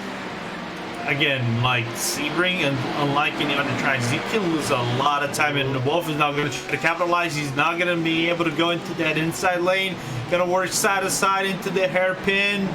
again, like Sebring, and unlike any other tracks, you can lose a lot of time, and Wolf is not going to try to capitalize. He's not going to be able to go into that inside lane. Going to work side to side into the hairpin.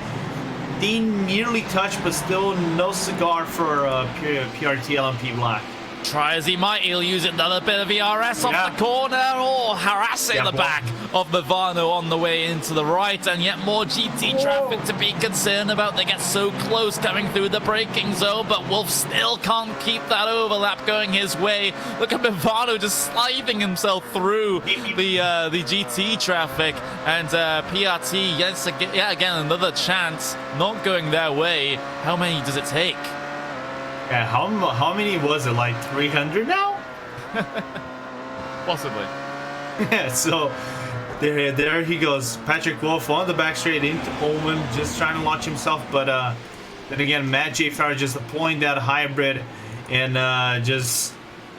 Dean nearly touched, but still no cigar for PRT LMP Black. Try as he might, he'll use another bit of ERS off the corner, or harassing the back of Movano on the way into the right, and yet more GT traffic to be concerned about. They get so close coming through the braking zone, but Wolf still can't keep that overlap going his way. Look at Movano just sliding himself through the GT traffic, and PRT, yes, again, another chance, not going their way. How many does it take? Yeah, how many was it? Like 300 now? Possibly. Yeah, so there he goes. Patrick Wolf on the back straight into Omen, just trying to launch himself. But then again, Matt J. Farr just deploying that hybrid and just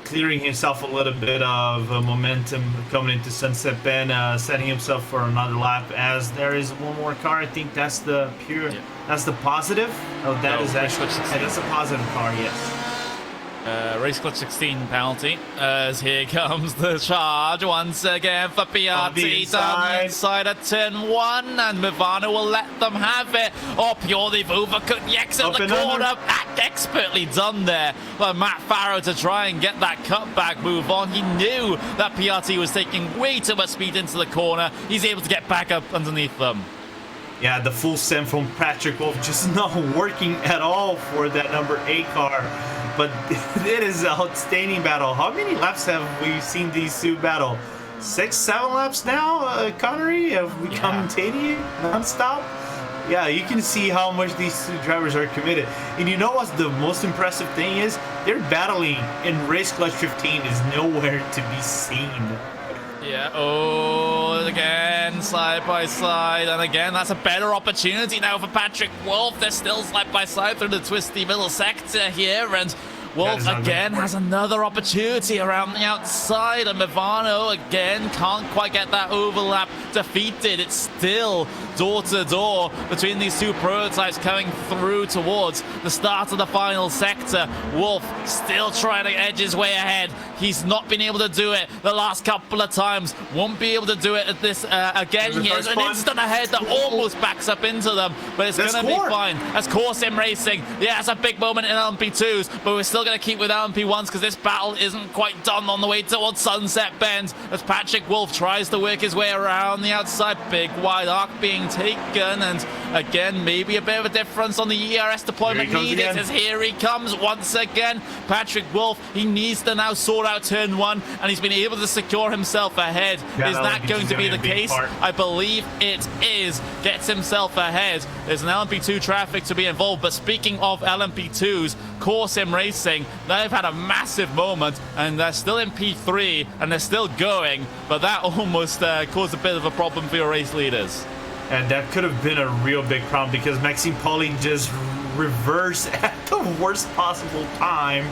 clearing himself a little bit of momentum coming into Sunset Bend, setting himself for another lap. As there is one more car, I think that's the pure. Yeah. That's the positive. Oh, that is actually. That's a positive car. Yes. Race clutch 16 penalty, as here comes the charge once again for PRT down the inside of turn 1, and Movano will let them have it. Oh, Pure, they've overcooked the exit of the corner. Expertly done there by Matt Farrow to try and get that cutback move on. He knew that PRT was taking way too much speed into the corner. He's able to get back up underneath them. Yeah, the full send from Patrick Wolf just not working at all for that number 8 car. But it is an outstanding battle. How many laps have we seen these two battle? 6, 7 laps now, Connery? Have we commentating non-stop? Yeah, you can see how much these two drivers are committed. And you know what the most impressive thing is? They're battling in Race Clutch 15 is nowhere to be seen. Yeah, oh, again, side by side, and again, that's a better opportunity now for Patrick Wolf. They're still side by side through the twisty middle sector here, and Wolf again has another opportunity around the outside, and Movano again can't quite get that overlap defeated. It's still door to door between these two prototypes coming through towards the start of the final sector. Wolf still trying to edge his way ahead. He's not been able to do it the last couple of times. Won't be able to do it at this again. Here's an instant ahead that almost backs up into them, but it's going to be fine. That's Core Sim Racing. Yeah, it's a big moment in LMP2s, but we're still going to keep with LMP1s because this battle isn't quite done on the way towards Sunset Bend, as Patrick Wolf tries to work his way around the outside. Big wide arc being taken, and again, maybe a bit of a difference on the ERS deployment needed, as here he comes once again. Patrick Wolf, he needs to now sort out turn 1, and he's been able to secure himself ahead. Is that going to be the case? I believe it is. Gets himself ahead. There's an LMP2 traffic to be involved, but speaking of LMP2s, Core Sim Racing, they've had a massive moment, and they're still in P3, and they're still going, but that almost caused a bit of a problem for your race leaders. And that could have been a real big problem because Maxime Pauling just reversed at the worst possible time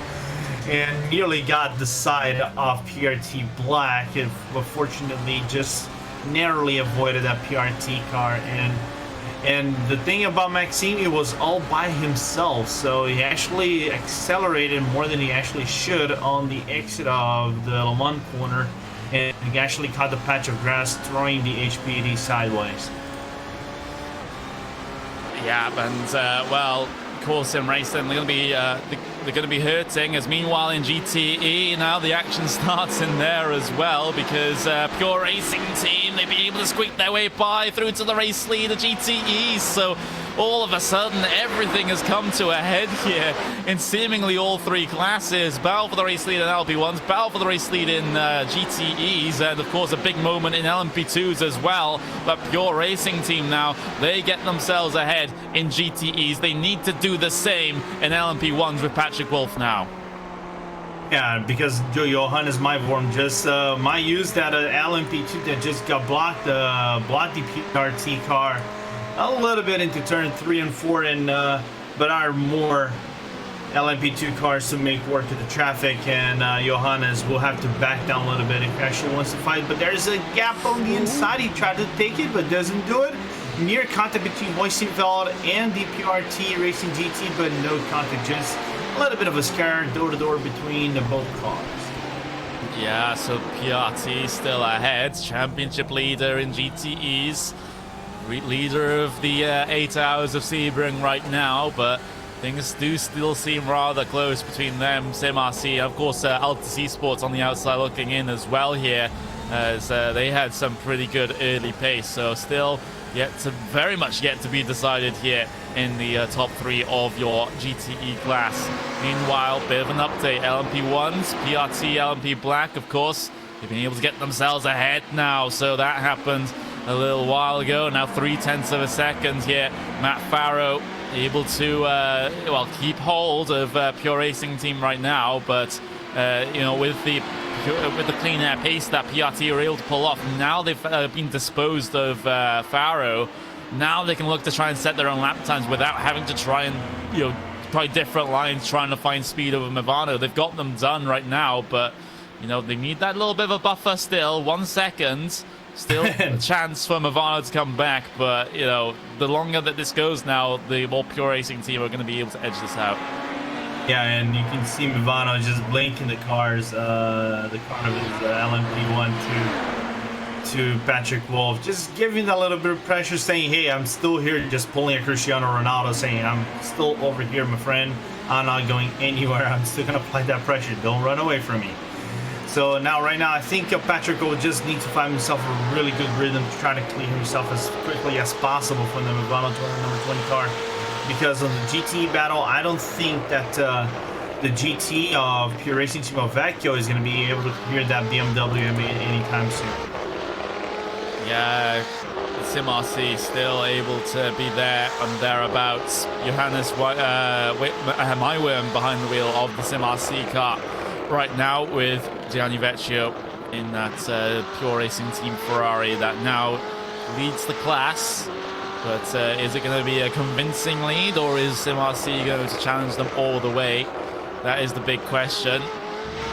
and nearly got the side of PRT Black, and fortunately just narrowly avoided that PRT car. And the thing about Maxime, he was all by himself, so he actually accelerated more than he actually should on the exit of the Le Mans corner, and he actually caught the patch of grass, throwing the HPD sideways. Yeah, and well, hardcore sim racing. They're going to be hurting. As meanwhile in GTE now the action starts in there as well, because Pure Racing team, they've been able to squeak their way by through to the race leader GTE. So all of a sudden everything has come to a head here in seemingly all three classes. Battle for the race lead in LMP1s, battle for the race lead in GTEs, and of course a big moment in LMP2s as well. But Pure Racing team now, they get themselves ahead in GTEs. They need to do the same in LMP1s with Patrick Wolf now. Yeah, because Johannes Myvorm just might use that LMP2 that just got blocked the PRT car a little bit into turn 3 and 4, and but are more LMP2 cars to make work of the traffic, and Johannes will have to back down a little bit if he actually wants to fight. But there's a gap on the inside. He tried to take it but doesn't do it. Near contact between Moistenfeld and the PRT Racing GT, but no contact, just a little bit of a scare door-to-door between the both cars. Yeah, so PRT still ahead, championship leader in GTEs, leader of the 8 hours of Sebring right now, but things do still seem rather close between them, SimRC, of course Altus Esports on the outside looking in as well here, as they had some pretty good early pace, so still very much yet to be decided here in the top 3 of your GTE class. Meanwhile, bit of an update, LMP1s, PRT, LMP Black, of course, they've been able to get themselves ahead now, so that happened a little while ago. Now 0.3 of a second here. Matt Farrow able to well, keep hold of Pure Racing team right now, but you know, with the clean air pace that PRT were able to pull off, now they've been disposed of Farrow. Now they can look to try and set their own lap times without having to try and, you know, try different lines trying to find speed over Movano. They've got them done right now, but you know, they need that little bit of a buffer still. 1 second. Still a chance for Movano to come back, but you know, the longer that this goes now, the more Pure Racing team are going to be able to edge this out. Yeah, and you can see Movano just blinking the cars, the car of his LMP1 to Patrick Wolf, just giving that little bit of pressure, saying, hey, I'm still here, just pulling a Cristiano Ronaldo, saying, I'm still over here, my friend. I'm not going anywhere. I'm still going to apply that pressure. Don't run away from me. So now, right now, I think Patrick will just need to find himself a really good rhythm to try to clear himself as quickly as possible from the Movano number 20 car. Because of the GT battle, I don't think that the GT of Pure Racing Team of Vecchio is going to be able to clear that BMW anytime soon. Yeah, SimRC still able to be there and thereabouts. Johannes Myworm behind the wheel of the SimRC car right now, with Gianni Vecchio in that Pure Racing Team Ferrari that now leads the class. But is it going to be a convincing lead, or is SimRC going to challenge them all the way? That is the big question.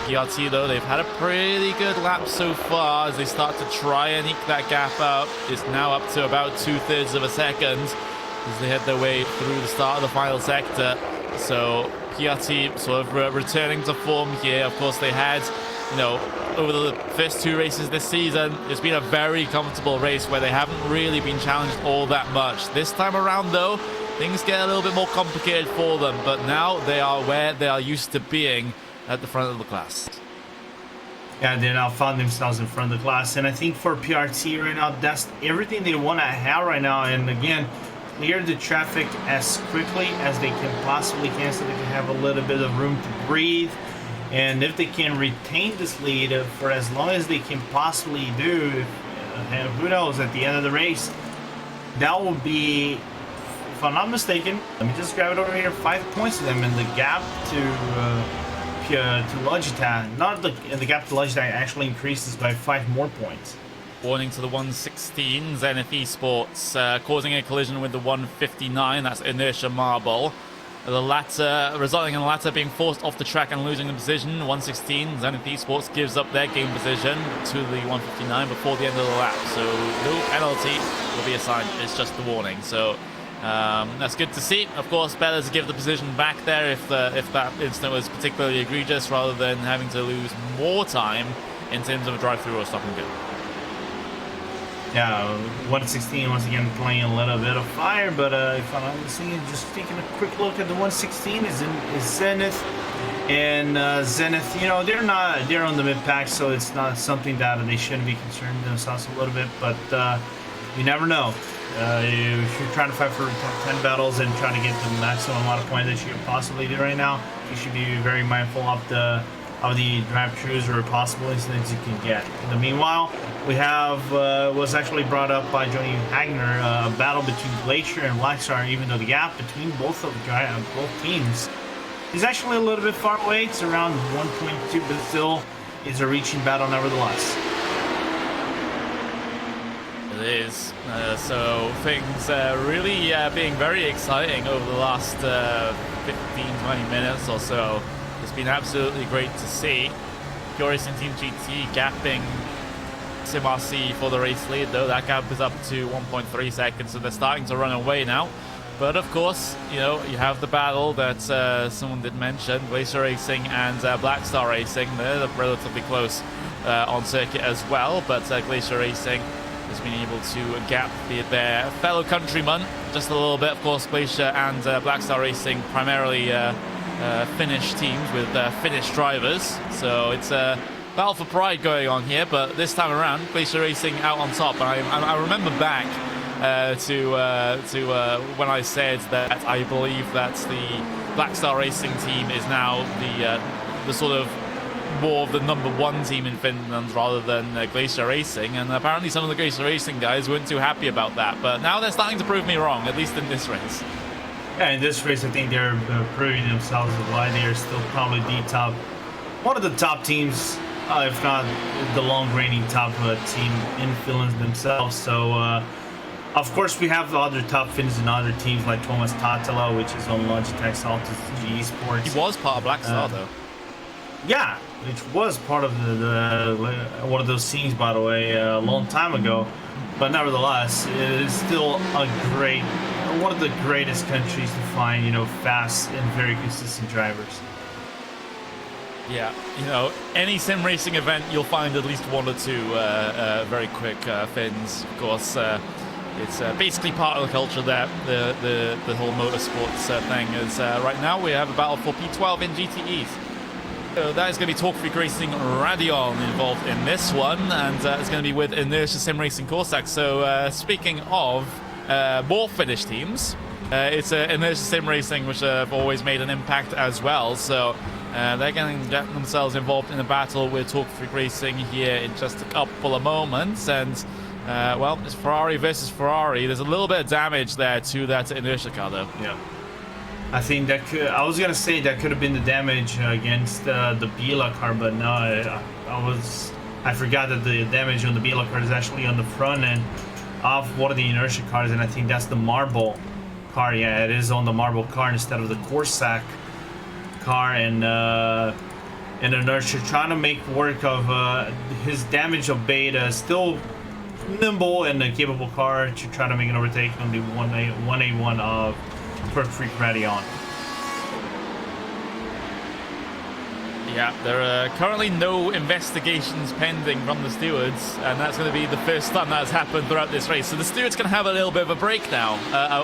PRT, though, they've had a pretty good lap so far as they start to try and eke that gap up. It's now up to about 2/3 of a second as they head their way through the start of the final sector. So PRT sort of returning to form here. Of course, they had, you know, over the first 2 races this season, it's been a very comfortable race where they haven't really been challenged all that much. This time around, though, things get a little bit more complicated for them, but now they are where they are used to being at the front of the class. Yeah, they now found themselves in front of the class, and I think for PRT right now, that's everything they want to have right now. And again, clear the traffic as quickly as they can possibly can, so they can have a little bit of room to breathe. And if they can retain this lead for as long as they can possibly do, who knows, at the end of the race, that will be, if I'm not mistaken, let me just grab it over here, 5 points to them in the gap to Logitech. Not the gap to Logitech actually increases by 5 more points. Warning to the 116, Zenith Esports causing a collision with the 159, that's Inertia Marble. The latter, resulting in the latter being forced off the track and losing the position. 116, Zenith Esports gives up their game position to the 159 before the end of the lap. So no penalty will be assigned, it's just the warning. So that's good to see. Of course, better to give the position back there if that incident was particularly egregious, rather than having to lose more time in terms of a drive-through or stop and go. Yeah, 116 once again playing a little bit of fire, but if I'm not mistaken, just taking a quick look at the 116 is Zenith, and Zenith, you know, they're on the mid pack, so it's not something that they shouldn't be concerned themselves a little bit, but you never know. If you're trying to fight for 10 battles and trying to get the maximum amount of points that you can possibly do right now, you should be very mindful of the drive-thrus or possible incidents you can get. In the meanwhile, we have was actually brought up by Johnny Hagner, a battle between Glacier and Blackstar, even though the gap between both teams is actually a little bit far away. It's around 1.2, but still is a reaching battle nevertheless. It is. So things really being very exciting over the last 15-20 minutes or so. It's been absolutely great to see. Pure Racing Team GT gapping SimRC for the race lead, though that gap is up to 1.3 seconds, so they're starting to run away now. But of course, you know, you have the battle that someone did mention, Glacier Racing and Blackstar Racing. They're relatively close on circuit as well, but Glacier Racing has been able to gap their fellow countrymen just a little bit. Of course, Glacier and Blackstar Racing primarily Finnish teams with Finnish drivers, so it's a battle for pride going on here. But this time around, Glacier Racing out on top. And I remember back to when I said that I believe that the Blackstar Racing team is now the sort of more of the #1 team in Finland rather than Glacier Racing, and apparently some of the Glacier Racing guys weren't too happy about that. But now they're starting to prove me wrong, at least in this race. Yeah, in this race, I think they're proving themselves why they are still probably one of the top teams, if not the long-reigning top team in Finland themselves. So, of course, we have the other top Finns and other teams like Thomas Tatala, which is on Logitech, Altus G Sports. He was part of Blackstar, though. Yeah, which was part of the one of those teams, by the way, a long time ago. But nevertheless, it is still one of the greatest countries to find, you know, fast and very consistent drivers. Yeah, you know, any sim racing event, you'll find at least one or two very quick Finns. Of course, it's basically part of the culture there, the whole motorsports thing is. Right now, we have a battle for P12 in GTEs. So that is going to be Talk Freak Racing Radion involved in this one, and it's going to be with Inertia Sim Racing Corsac. So speaking of more Finnish teams, it's Inertia Sim Racing, which have always made an impact as well. So they're going to get themselves involved in a battle with Talk Freak Racing here in just a couple of moments. And well, it's Ferrari versus Ferrari. There's a little bit of damage there to that Inertia car, though. Yeah. I think I was gonna say that could have been the damage against the Biela car, but no, I forgot that the damage on the Biela car is actually on the front end of one of the Inertia cars, and I think that's the Marble car. Yeah, it is on the Marble car instead of the Corsac car, and Inertia trying to make work of his damage of Beta, still nimble and a capable car to try to make an overtake on the 1A1 of Talk Freak Radion. Yeah, there are currently no investigations pending from the stewards, and that's going to be the first time that has happened throughout this race. So the stewards can have a little bit of a break now.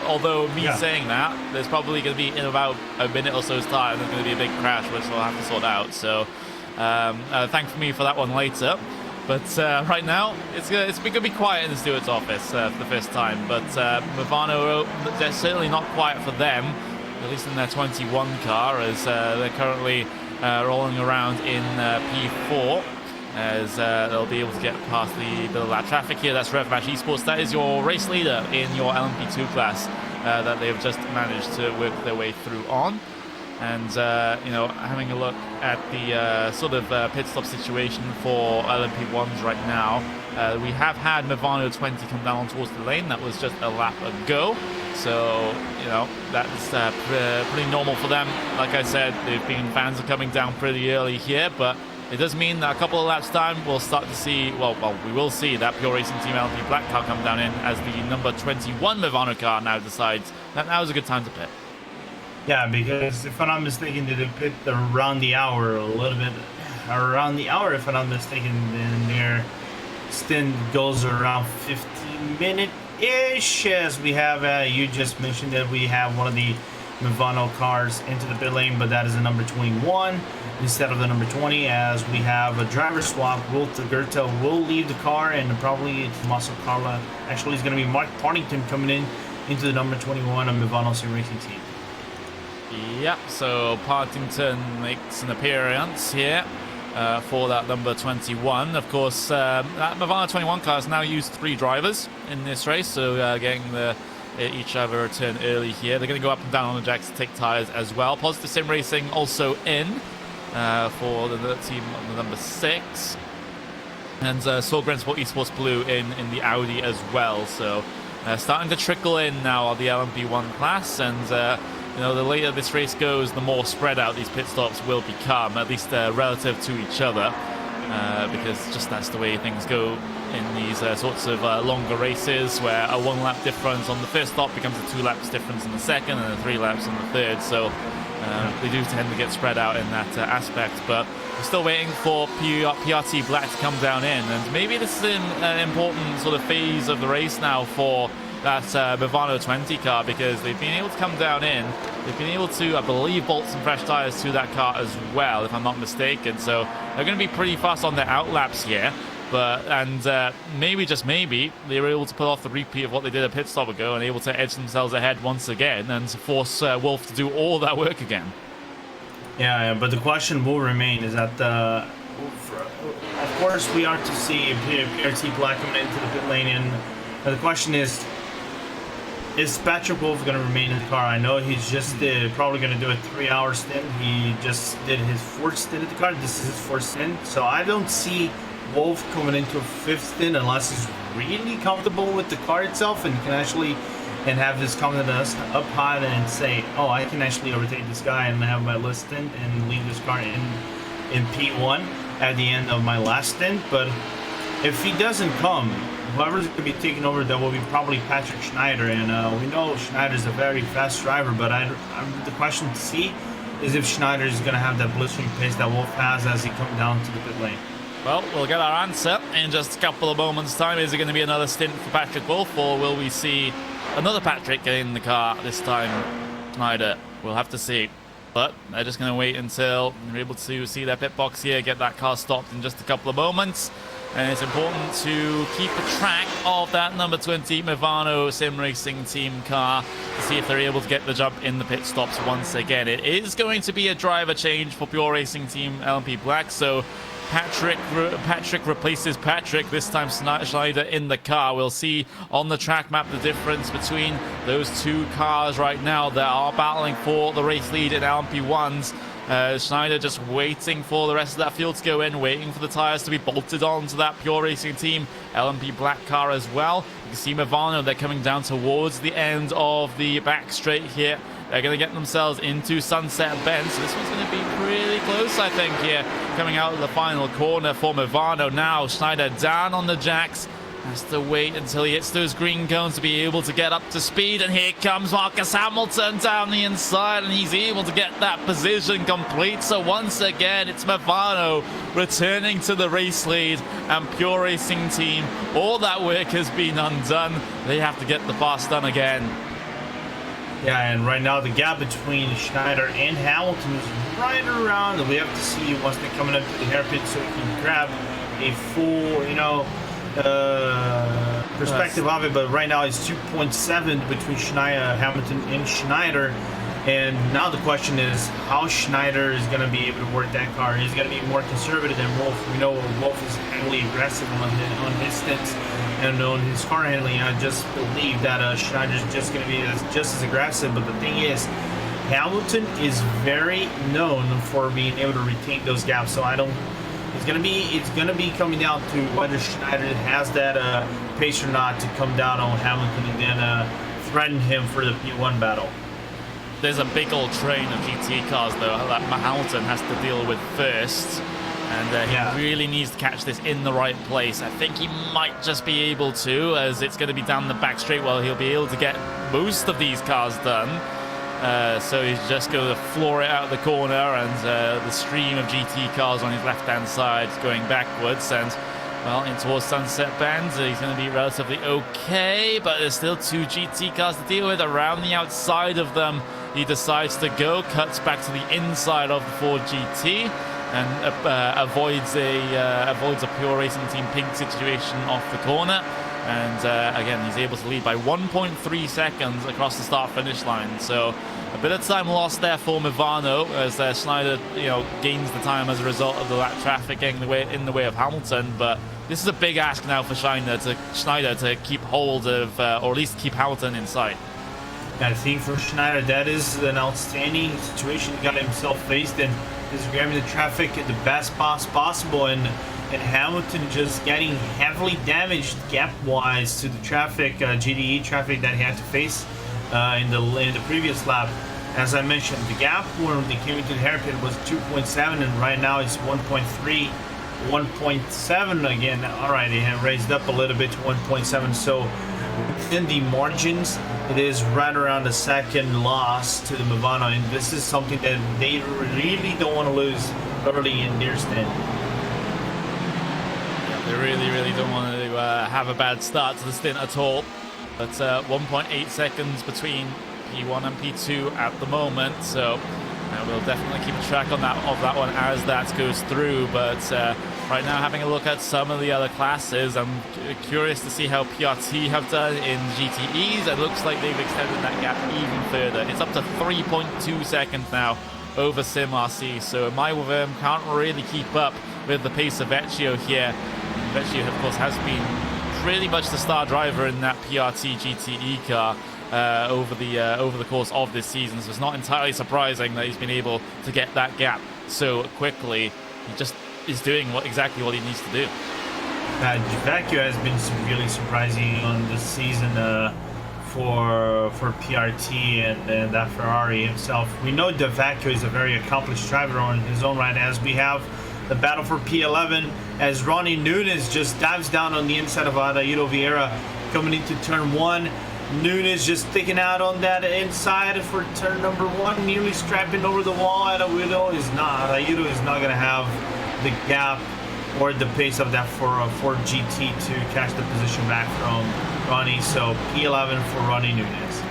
Although saying that, there's probably going to be in about a minute or so's time, there's going to be a big crash, which we'll have to sort out. So thank me for that one later. But right now, it's going to be quiet in the steward's office for the first time. But Movano, they're certainly not quiet for them, at least in their 21 car, as they're currently rolling around in P4, as they'll be able to get past the middle of that traffic here. That's RevMatch Esports. That is your race leader in your LMP2 class that they've just managed to work their way through on. And, you know, having a look at the sort of pit stop situation for LMP1s right now, we have had Movano 20 come down towards the lane. That was just a lap ago. So, you know, that's pretty normal for them. Like I said, fans are coming down pretty early here, but it does mean that a couple of laps time, we'll start to see, well, we will see that Pure Racing Team LMP Black car come down in as the number 21 Movano car now decides that now is a good time to pit. Yeah, because if I'm not mistaken, did it pit around the hour a little bit? Around the hour, if I'm not mistaken, then they're stint goes around 15-minute-ish, as we have, you just mentioned that we have one of the Movano cars into the pit lane, but that is the number 21 instead of the number 20, as we have a driver swap. Will Gerta will leave the car, and probably Tommaso Carla. Actually, it's going to be Mark Partington coming in into the number 21 of Movano Sim Racing team. Yep, so Partington makes an appearance here for that number 21. Of course, that Movano 21 car has now used 3 drivers in this race, so getting each other a turn early here. They're going to go up and down on the jacks to take tyres as well. Positive Sim Racing also in for the team on the number 6. And Sorgren Sport Esports Blue in the Audi as well. So starting to trickle in now on the LMP1 class, and you know, the later this race goes, the more spread out these pit stops will become, at least relative to each other, because just that's the way things go in these sorts of longer races, where a 1 lap difference on the first stop becomes a 2 laps difference in the second, and then 3 laps on the third. So they do tend to get spread out in that aspect, but we're still waiting for PRT Black to come down in, and maybe this is an important sort of phase of the race now for that Movano 20 car, because they've been able to come down in. They've been able to, I believe, bolt some fresh tyres to that car as well, if I'm not mistaken. So they're going to be pretty fast on their outlaps here. And maybe, just maybe, they were able to pull off the repeat of what they did a pit stop ago and able to edge themselves ahead once again and to force Wolf to do all that work again. Yeah, but the question will remain is that, of course, we are to see PRT Black coming into the pit lane, and the question is Patrick Wolf going to remain in the car? I know he's just probably going to do a 3-hour stint. He just did his 4th stint at the car. This is his 4th stint. So I don't see Wolf coming into a 5th stint unless he's really comfortable with the car itself and can actually have his confidence up high and say, oh, I can actually overtake this guy and have my last stint and leave this car in P1 at the end of my last stint. But if he doesn't come, whoever's going to be taking over, that will be probably Patrick Schneider, and we know Schneider's a very fast driver, but the question to see is if Schneider is going to have that blistering pace that Wolf has as he comes down to the pit lane. Well, we'll get our answer in just a couple of moments' time. Is it going to be another stint for Patrick Wolf, or will we see another Patrick get in the car this time? Schneider, we'll have to see. But they're just going to wait until they're able to see their pit box here, get that car stopped in just a couple of moments. And it's important to keep a track of that number 20 Movano Sim Racing team car to see if they're able to get the jump in the pit stops once again. It is going to be a driver change for Pure Racing Team LMP Black, so Patrick replaces Patrick, this time Schneider in the car. We'll see on the track map the difference between those 2 cars right now that are battling for the race lead in LMP1s. Schneider just waiting for the rest of that field to go in, waiting for the tyres to be bolted onto that Pure Racing Team LMP Black car as well. You can see Movano, they're coming down towards the end of the back straight here. They're going to get themselves into Sunset Bend, so this one's going to be pretty close, I think, here. Coming out of the final corner for Movano now. Schneider down on the jacks. Has to wait until he hits those green cones to be able to get up to speed. And here comes Marcus Hamilton down the inside, and he's able to get that position complete. So once again, it's Movano returning to the race lead, and Pure Racing Team, all that work has been undone. They have to get the pass done again. Yeah, and right now the gap between Schneider and Hamilton is right around. We have to see once they're coming up to the hairpin so we can grab a full, perspective of it. But right now it's 2.7 between Hamilton and Schneider. And now the question is how Schneider is going to be able to work that car. He's going to be more conservative than Wolf. We know Wolf is heavily aggressive on his stints and on his car handling. I just believe that Schneider's just going to be just as aggressive. But the thing is, Hamilton is very known for being able to retain those gaps. So it's gonna be coming down to whether Schneider has that pace or not to come down on Hamilton and then threaten him for the P1 battle. There's a big old train of GT cars, though, that Hamilton has to deal with first. And he really needs to catch this in the right place. I think he might just be able to, as it's going to be down the back straight. Well, he'll be able to get most of these cars done. So he's just going to floor it out of the corner, and the stream of GT cars on his left-hand side going backwards. And well, in towards Sunset Bend. He's going to be relatively okay, but there's still 2 GT cars to deal with. Around the outside of them, he decides to go, cuts back to the inside of the Ford GT, and avoids a pure racing team pink situation off the corner. And again, he's able to lead by 1.3 seconds across the start-finish line. So a bit of time lost there for Movano as Schneider, gains the time as a result of the lap traffic getting in the way of Hamilton. But this is a big ask now for Schneider to keep hold of, or at least keep Hamilton in sight. I think for Schneider, that is an outstanding situation he got himself faced in. Is grabbing the traffic at the best pass possible, and Hamilton just getting heavily damaged gap-wise to the traffic, GDE traffic that he had to face in the previous lap. As I mentioned, the gap when they came into the hairpin was 2.7, and right now it's 1.3, 1.7 again. All right, they have raised up a little bit to 1.7. So in the margins, it is right around a second loss to the Movano, and this is something that they really don't want to lose early in their stint. They really don't want to have a bad start to the stint at all. But 1.8 seconds between P1 and P2 at the moment, so we'll definitely keep a track on that one as that goes through. But right now, having a look at some of the other classes, I'm curious to see how PRT have done in GTEs. It looks like they've extended that gap even further. It's up to 3.2 seconds now over SimRC, so MyWorm can't really keep up with the pace of Vecchio here. Vecchio, of course, has been pretty much the star driver in that PRT GTE car over the course of this season, so it's not entirely surprising that he's been able to get that gap so quickly. He just is doing exactly what he needs to do. Vecchio has been really surprising on this season for PRT and that Ferrari himself. We know that Vecchio is a very accomplished driver on his own right, as we have the battle for P11 as Ronnie Nunes just dives down on the inside of Adairo Vieira coming into turn 1. Nunes just sticking out on that inside for turn number 1, nearly strapping over the wall. Adairo is not going to have the gap or the pace of that for GT to catch the position back from Ronnie. So P11 for Ronnie Nunes.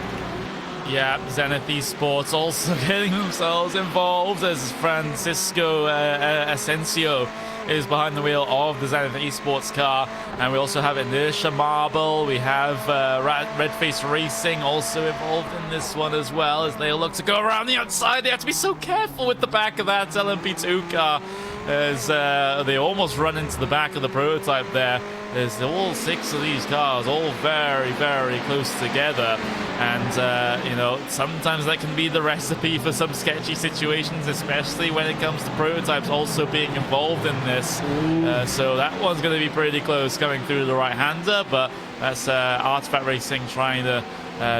Yeah, Zenith Esports also getting themselves involved as Francisco Asensio is behind the wheel of the Zenith Esports car. And we also have Inertia Marble. We have Redface Racing also involved in this one as well, as they look to go around the outside. They have to be so careful with the back of that LMP2 car, as they almost run into the back of the prototype there. There's all 6 of these cars all very close together, and sometimes that can be the recipe for some sketchy situations, especially when it comes to prototypes also being involved in this. So that one's going to be pretty close coming through the right-hander, but that's Artifact Racing trying to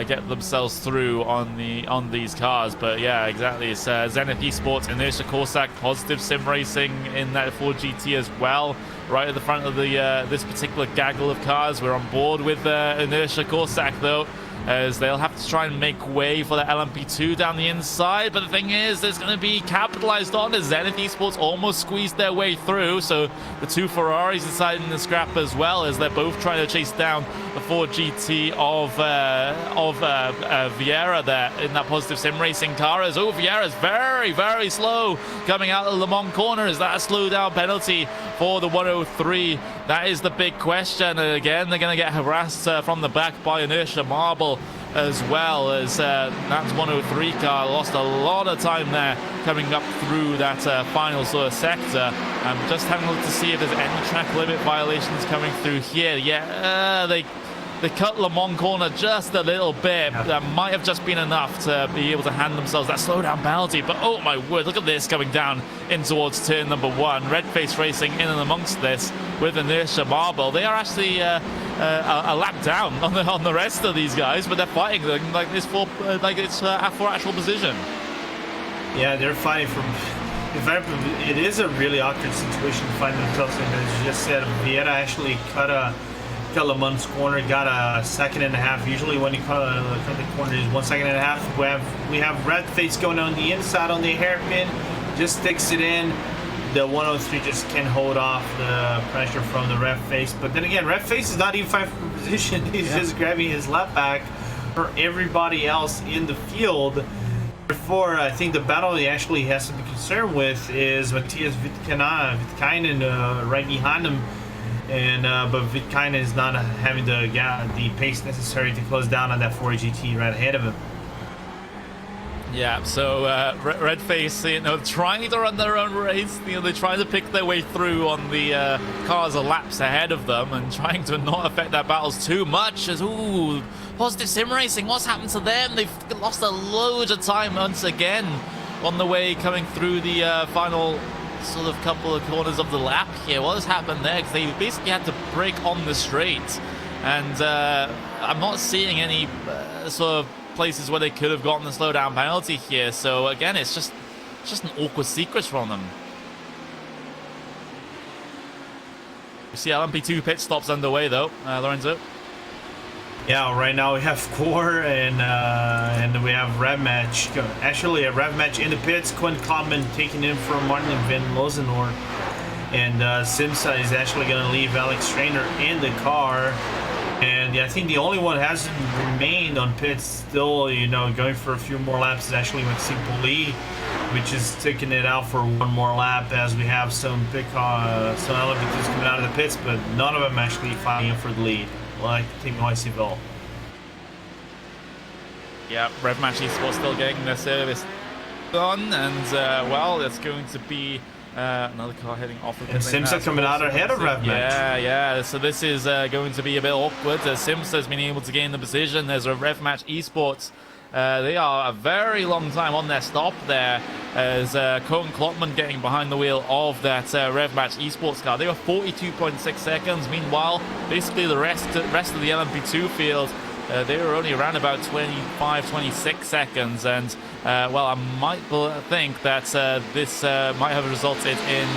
get themselves through on these cars. But yeah, exactly, it's Zenith Esports, Inertia Corsac, Positive Sim Racing in that Ford GT as well, right at the front of the this particular gaggle of cars. We're on board with Inertia Corsac though, as they'll have to try and make way for the LMP2 down the inside. But the thing is, there's going to be capitalized on as Zenith Esports almost squeezed their way through. So the 2 Ferraris deciding to scrap as well, as they're both trying to chase down the Ford GT of Vieira there in that Positive Sim Racing car. As Vieira's very slow coming out of the Le Mans corner. Is that a slowdown penalty for the 103? That is the big question. And again, they're going to get harassed from the back by Inertia Marble as well, as that 103 car lost a lot of time there coming up through that final sort of sector. Just having a look to see if there's any track limit violations coming through here. Yeah, they cut Le Mans corner just a little bit. That might have just been enough to be able to hand themselves that slowdown penalty. But oh my word, look at this coming down in towards turn number 1. Redface Racing in and amongst this with Inertia Marble. They are actually a lap down on the rest of these guys, but they're fighting like it's for actual position. Yeah, they're fighting for. It is a really awkward situation to find themselves in. As you just said, Vieira actually cut Le Mans corner, got a 1.5 seconds. Usually when you cut the corner is 1.5 seconds. We have Redface going on the inside on the hairpin, just sticks it in. the 103 just can't hold off the pressure from the ref face. But then again, ref face is not even fighting for position. He's just grabbing his lap back for everybody else in the field. Therefore, I think the battle he actually has to be concerned with is Matthias Wittkainen right behind him. And but Wittkainen is not having the pace necessary to close down on that 4 GT right ahead of him. Yeah, so Red Face, trying to run their own race. They're trying to pick their way through on the cars a laps ahead of them and trying to not affect their battles too much. As Positive Sim Racing, what's happened to them? They've lost a load of time once again on the way coming through the final sort of couple of corners of the lap here. What has happened there? Because they basically had to brake on the straight, and I'm not seeing any sort of places where they could have gotten the slowdown penalty here. So again, it's just an awkward sequence from them. You see LMP2 pit stops underway though, Lorenzo. Yeah, right now we have Core and we have Rev Match. Actually, a Rev Match in the pits. Quinn Klopman taking in from Martin and Van Lozenor. And Simsa is actually going to leave Alex Trainer in the car. And I think the only one that hasn't remained on pits still, going for a few more laps is actually Maxime Poli, which is taking it out for one more lap as we have some some LMP2s coming out of the pits, but none of them actually fighting for the lead, like Team YCVille. Yeah, Rev Match Esports still getting their service done, and well, it's going to be another car heading off of and Simsa coming out ahead of Rev Match. Yeah. So this is going to be a bit awkward. Simsa has been able to gain the position. There's a Rev Match Esports. They are a very long time on their stop there, as Colton Klopman getting behind the wheel of that Rev Match Esports car. They were 42.6 seconds. Meanwhile, basically the rest of the LMP2 field, they were only around about 25, 26 seconds. And well, I might think that this might have resulted in,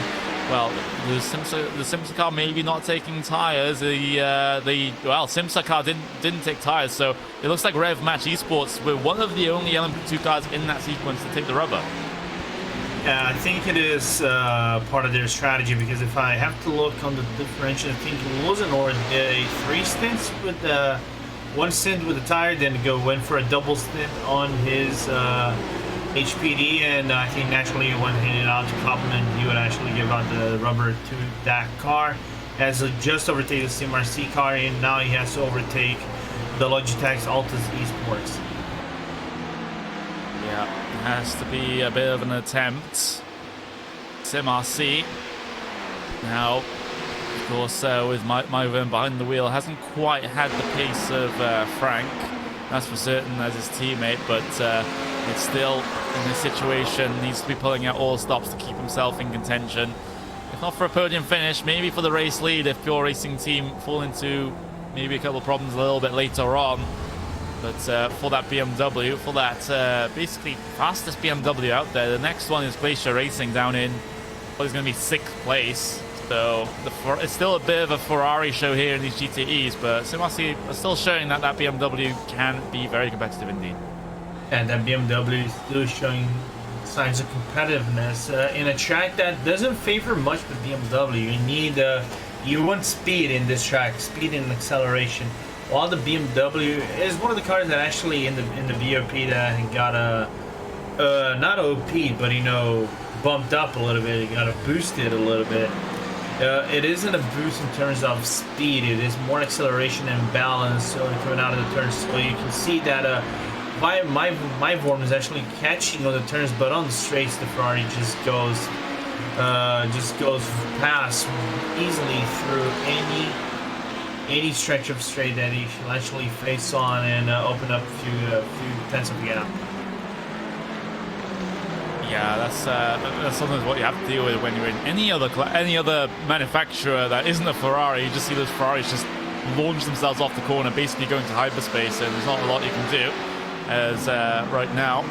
well, the Simsa car maybe not taking tires. Simsa car didn't take tires, so it looks like Rev Match Esports were one of the only LMP2 cars in that sequence to take the rubber. Yeah, I think it is part of their strategy, because if I have to look on the differential, I think Lozenor did a 3 stints with the 1 stint with the tire, then went for a double stint on his HPD, and I think naturally when handed out to Klopman, he would actually give out the rubber to that car, as he just overtake the CMRC car, and now he has to overtake the Logitech Altus Esports. Yeah, it has to be a bit of an attempt. CMRC now, of course, with Myvern behind the wheel, hasn't quite had the pace of Frank, that's for certain, as his teammate, but it's still, in this situation, needs to be pulling out all stops to keep himself in contention. If not for a podium finish, maybe for the race lead if Pure Racing Team fall into maybe a couple of problems a little bit later on. But for that BMW, for that basically fastest BMW out there, the next one is Glacier Racing down in what is going to be 6th place. So it's still a bit of a Ferrari show here in these GTEs, but Simasi are still showing that BMW can be very competitive indeed. And that BMW is still showing signs of competitiveness in a track that doesn't favor much the BMW. You want speed in this track, speed and acceleration. While the BMW is one of the cars that actually in the BOP that got not OP, but bumped up a little bit. It got boosted a little bit. It isn't a boost in terms of speed. It is more acceleration and balance. So coming out of the turns, so you can see that my Vorm is actually catching on the turns, but on the straights the Ferrari just goes past easily through any stretch of straight that he should actually face on and open up a few tenths of gap. Yeah, that's sometimes what you have to deal with when you're in any other manufacturer that isn't a Ferrari. You just see those Ferraris just launch themselves off the corner, basically going to hyperspace, and there's not a lot you can do. As right now,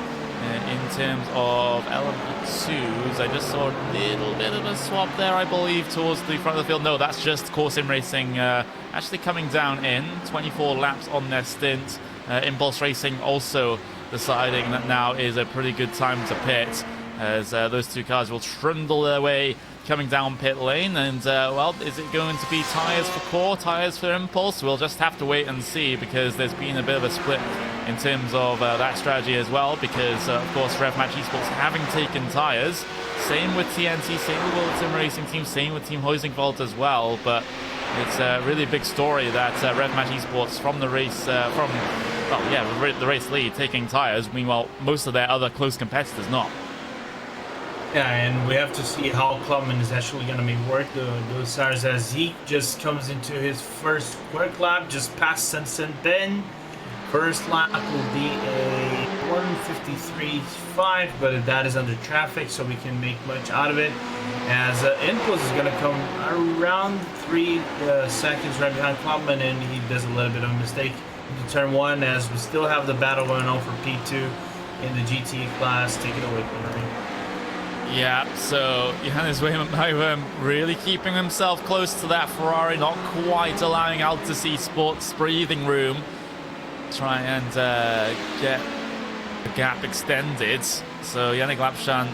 in terms of LMP2s, I just saw a little bit of a swap there, I believe, towards the front of the field. No, that's just Core Sim Racing actually coming down in 24 laps on their stint. Impulse Racing also deciding that now is a pretty good time to pit, as those two cars will trundle their way coming down pit lane, and well, is it going to be tires for Core, tires for Impulse? We'll just have to wait and see, because there's been a bit of a split in terms of that strategy as well, because of course RevMatch Esports having taken tires, same with TNT, same with World Sim Racing Team, same with Team Hoisingvolt as well, but it's a really big story that RevMatch Esports from the race, the race lead, taking tires. Meanwhile, most of their other close competitors not. Yeah, and we have to see how Clubman is actually going to make work those tires, as Zeke just comes into his first quick lap, just past Sunset Bend. First lap will be a 1:53.5, but that is under traffic, so we can make much out of it. As Impulse is going to come around 3 seconds right behind Clubman, and he does a little bit of a mistake into turn 1, as we still have the battle going on for P2 in the GT class. Take it away, Larry. Yeah, so Johannes Weyman really keeping himself close to that Ferrari, not quite allowing Alta-C Sports breathing room. Try and get the gap extended. So Yannick Lapchan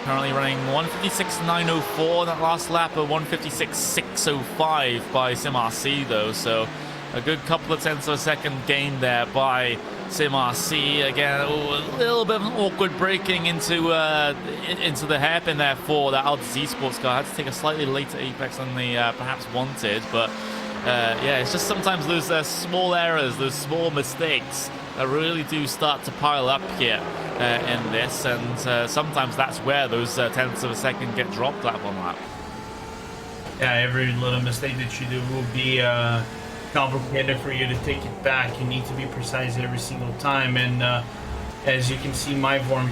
currently running 1:56.904. That last lap, a 1:56.605 by SimRC though. So a good couple of tenths of a second gain there by SimRC. Again, a little bit of an awkward braking into the hairpin there for that Alta-C Sports car. Had to take a slightly later apex than they perhaps wanted, but yeah, it's just sometimes those small errors, those small mistakes that really do start to pile up here in this, and sometimes that's where those tenths of a second get dropped lap on lap. Yeah, every little mistake that you do will be complicated for you to take it back. You need to be precise every single time, and as you can see, Mayvorm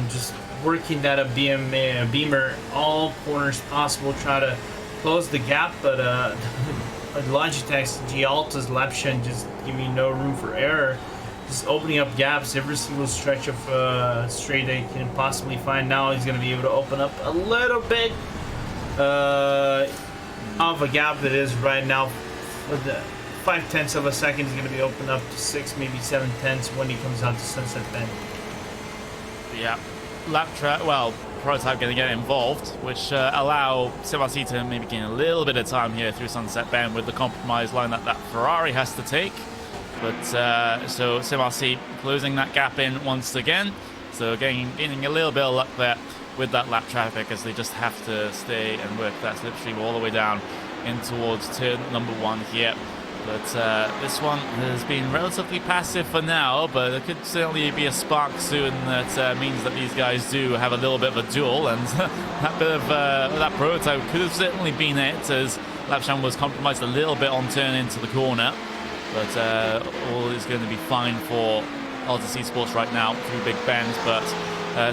just working that beamer all corners possible, try to close the gap, but Logitech's Gialta's Lapchan just giving no room for error, just opening up gaps every single stretch of straight they can possibly find. Now he's going to be able to open up a little bit of a gap that is right now. With the 5/10 of a second, he's going to be opened up to 6, maybe 7/10 when he comes out to Sunset Bend. Yeah, Prototype going to get involved, which allow SimRC to maybe gain a little bit of time here through Sunset Bend with the compromise line that Ferrari has to take. But so SimRC closing that gap in once again. So gaining a little bit of luck there with that lap traffic, as they just have to stay and work that slipstream all the way down in towards turn number 1 here. But this one has been relatively passive for now, but there could certainly be a spark soon that means that these guys do have a little bit of a duel, and that bit of that Prototype could have certainly been it, as Lapchan was compromised a little bit on turn into the corner. But all is going to be fine for Alta-C Sports right now through Big Bend. But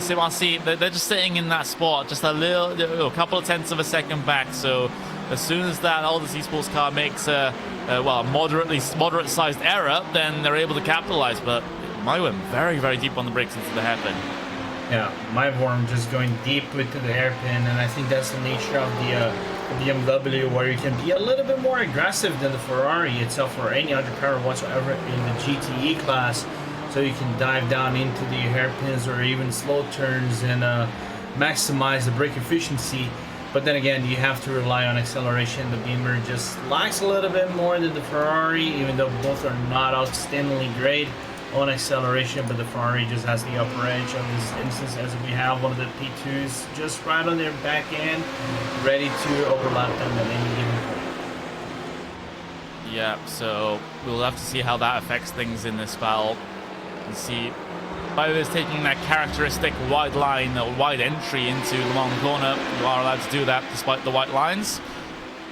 SimRC, they're just sitting in that spot, just a couple of tenths of a second back. So as soon as that Alta-C Sports car makes a moderate-sized error, then they're able to capitalize. But Mywim very, very deep on the brakes into the hairpin. Yeah, Myvorm just going deep into the hairpin, and I think that's the nature of the BMW, where you can be a little bit more aggressive than the Ferrari itself or any other car whatsoever in the GTE class. So you can dive down into the hairpins or even slow turns and maximize the brake efficiency. But then again, you have to rely on acceleration. The Beamer just lacks a little bit more than the Ferrari, even though both are not outstandingly great on acceleration, but the Ferrari just has the upper edge of this instance, as we have one of the P2s just right on their back end, ready to overlap them at any given point. Yeah, so we'll have to see how that affects things in this battle. And see, by this taking that characteristic wide line, or wide entry into Le Mans corner, you are allowed to do that despite the white lines.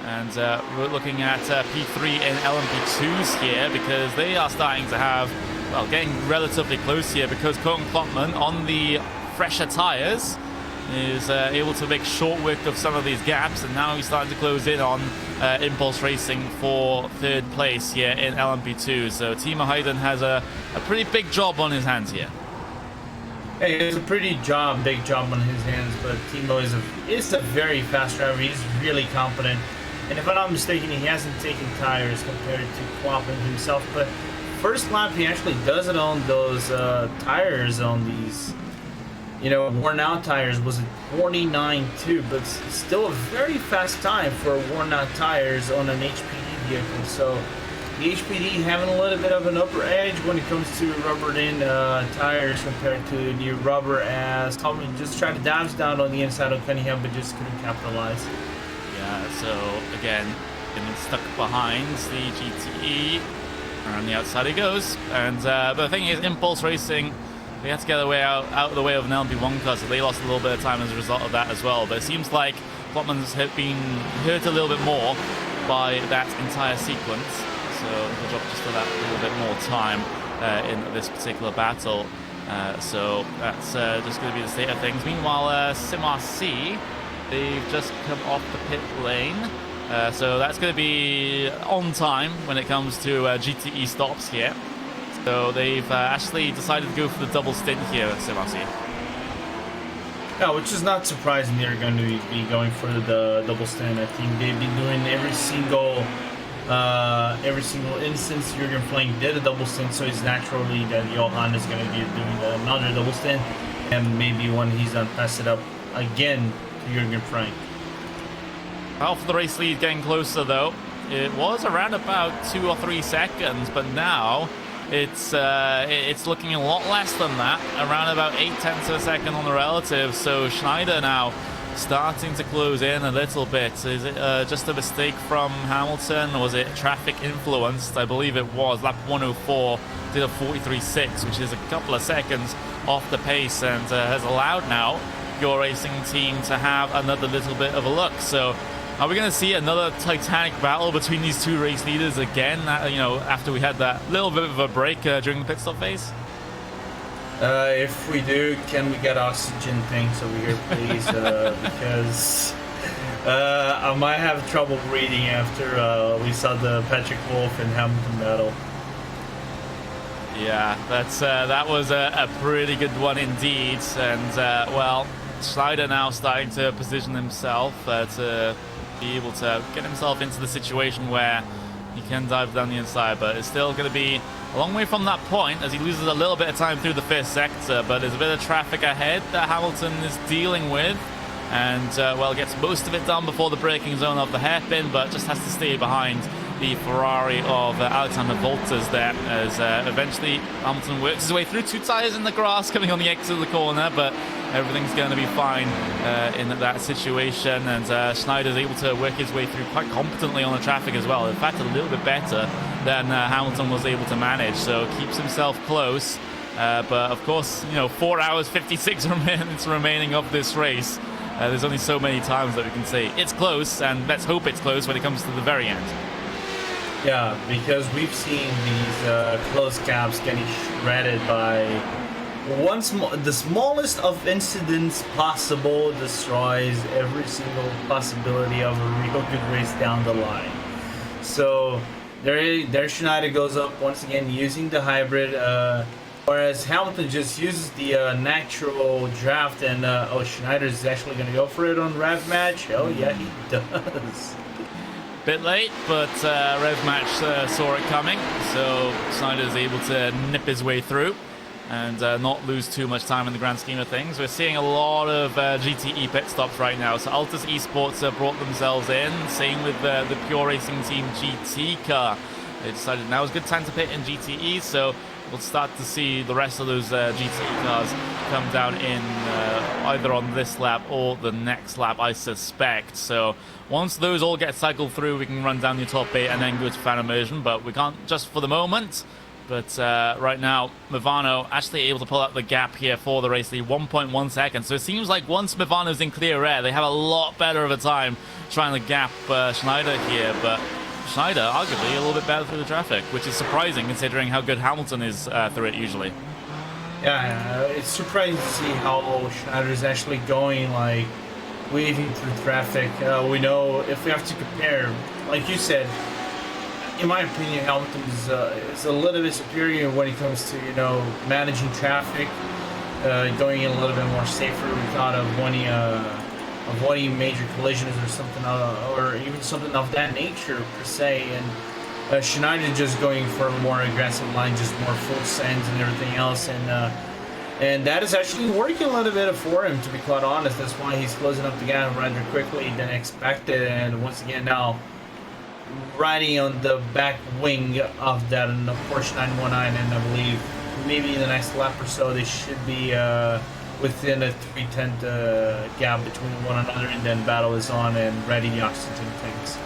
And we're looking at P3 and LMP2s here, because they are starting to have, well, getting relatively close here, because Colton Klopman on the fresher tires is able to make short work of some of these gaps, and now he's starting to close in on Impulse Racing for third place here in LMP2. So Timo Hayden has a pretty big job on his hands here. Hey, it's a pretty big job on his hands, but Timo is a very fast driver. He's really competent, and if I'm not mistaken, he hasn't taken tires compared to Klopman himself. But first lap, he actually does it on those tires on these worn out tires was at 49.2, but still a very fast time for worn out tires on an HPD vehicle. So the HPD having a little bit of an upper edge when it comes to rubbered in tires compared to new rubber, as Tommy just tried to dive down on the inside of Cunningham but just couldn't capitalize. Yeah, so again, getting stuck behind the GTE. Around the outside he goes. And but the thing is, Impulse Racing, they had to get away out of the way of an LMP1 car, so they lost a little bit of time as a result of that as well. But it seems like Klopman's been hurt a little bit more by that entire sequence. So he'll drop just for that little bit more time in this particular battle. So that's just going to be the state of things. Meanwhile, SimRC, they've just come off the pit lane. So that's going to be on time when it comes to GTE stops here. So they've actually decided to go for the double stint here at SimRC. Yeah, which is not surprising they're going to be going for the double stint. I think they've been doing every single instance Jürgen Frank did a double stint, so it's naturally that Johan is going to be doing another double stint, and maybe when he's done, pass it up again to Jürgen Frank. Well, for the race lead getting closer though, it was around about 2 or 3 seconds, but now it's looking a lot less than that, around about 0.8 of a second on the relative. So Schneider now starting to close in a little bit. Is it just a mistake from Hamilton, or was it traffic influenced? I believe it was. Lap 104 did a 43.6, which is a couple of seconds off the pace, and has allowed now your racing team to have another little bit of a look. So are we going to see another titanic battle between these two race leaders again, after we had that little bit of a break during the pit stop phase? If we do, can we get oxygen tanks over here, please? Because I might have trouble breathing after we saw the Patrick Wolff and Hamilton battle. Yeah, that was a pretty good one indeed. And, well, Schneider now starting to position himself to be able to get himself into the situation where he can dive down the inside, but it's still going to be a long way from that point as he loses a little bit of time through the first sector. But there's a bit of traffic ahead that Hamilton is dealing with, and well, gets most of it done before the braking zone of the hairpin, but just has to stay behind the Ferrari of Alexander Wolters there, as eventually Hamilton works his way through 2 tires in the grass coming on the exit of the corner, but everything's going to be fine in that situation, and Schneider's able to work his way through quite competently on the traffic as well. In fact, a little bit better than Hamilton was able to manage, so keeps himself close. But of course, 4 hours 56 minutes remaining of this race. There's only so many times that we can say it's close, and let's hope it's close when it comes to the very end. Yeah, because we've seen these close gaps getting shredded by the smallest of incidents possible destroys every single possibility of a real good race down the line. So there Schneider goes up once again using the hybrid, whereas Hamilton just uses the natural draft, and Schneider is actually going to go for it on rev match. Oh yeah, he does. Bit late, but rev match saw it coming, so Schneider's able to nip his way through and not lose too much time in the grand scheme of things. We're seeing a lot of GTE pit stops right now. So Altus Esports have brought themselves in. Same with the Pure Racing Team GT car. They decided now is a good time to pit in GTE, so we'll start to see the rest of those GTE cars come down in either on this lap or the next lap, I suspect. So once those all get cycled through, we can run down the top 8 and then go to fan immersion, but we can't just for the moment. But right now, Movano actually able to pull out the gap here for the race lead, 1.1 seconds. So it seems like once Movano's in clear air, they have a lot better of a time trying to gap Schneider here. But Schneider, arguably, a little bit better through the traffic, which is surprising considering how good Hamilton is through it usually. Yeah, it's surprising to see how Schneider is actually going, like, weaving through traffic. We know if we have to compare, like you said, in my opinion, Hamilton is a little bit superior when it comes to, managing traffic, going in a little bit more safer. We thought of avoiding major collisions or something, or even something of that nature per se. And Schneider just going for a more aggressive line, just more full sends and everything else. And And that is actually working a little bit for him, to be quite honest. That's why he's closing up the gap rather quickly than expected. And once again now, riding on the back wing of that Porsche 919, and I believe maybe in the next lap or so they should be within a 3/10 gap between one another, and then battle is on and ready the oxygen tanks.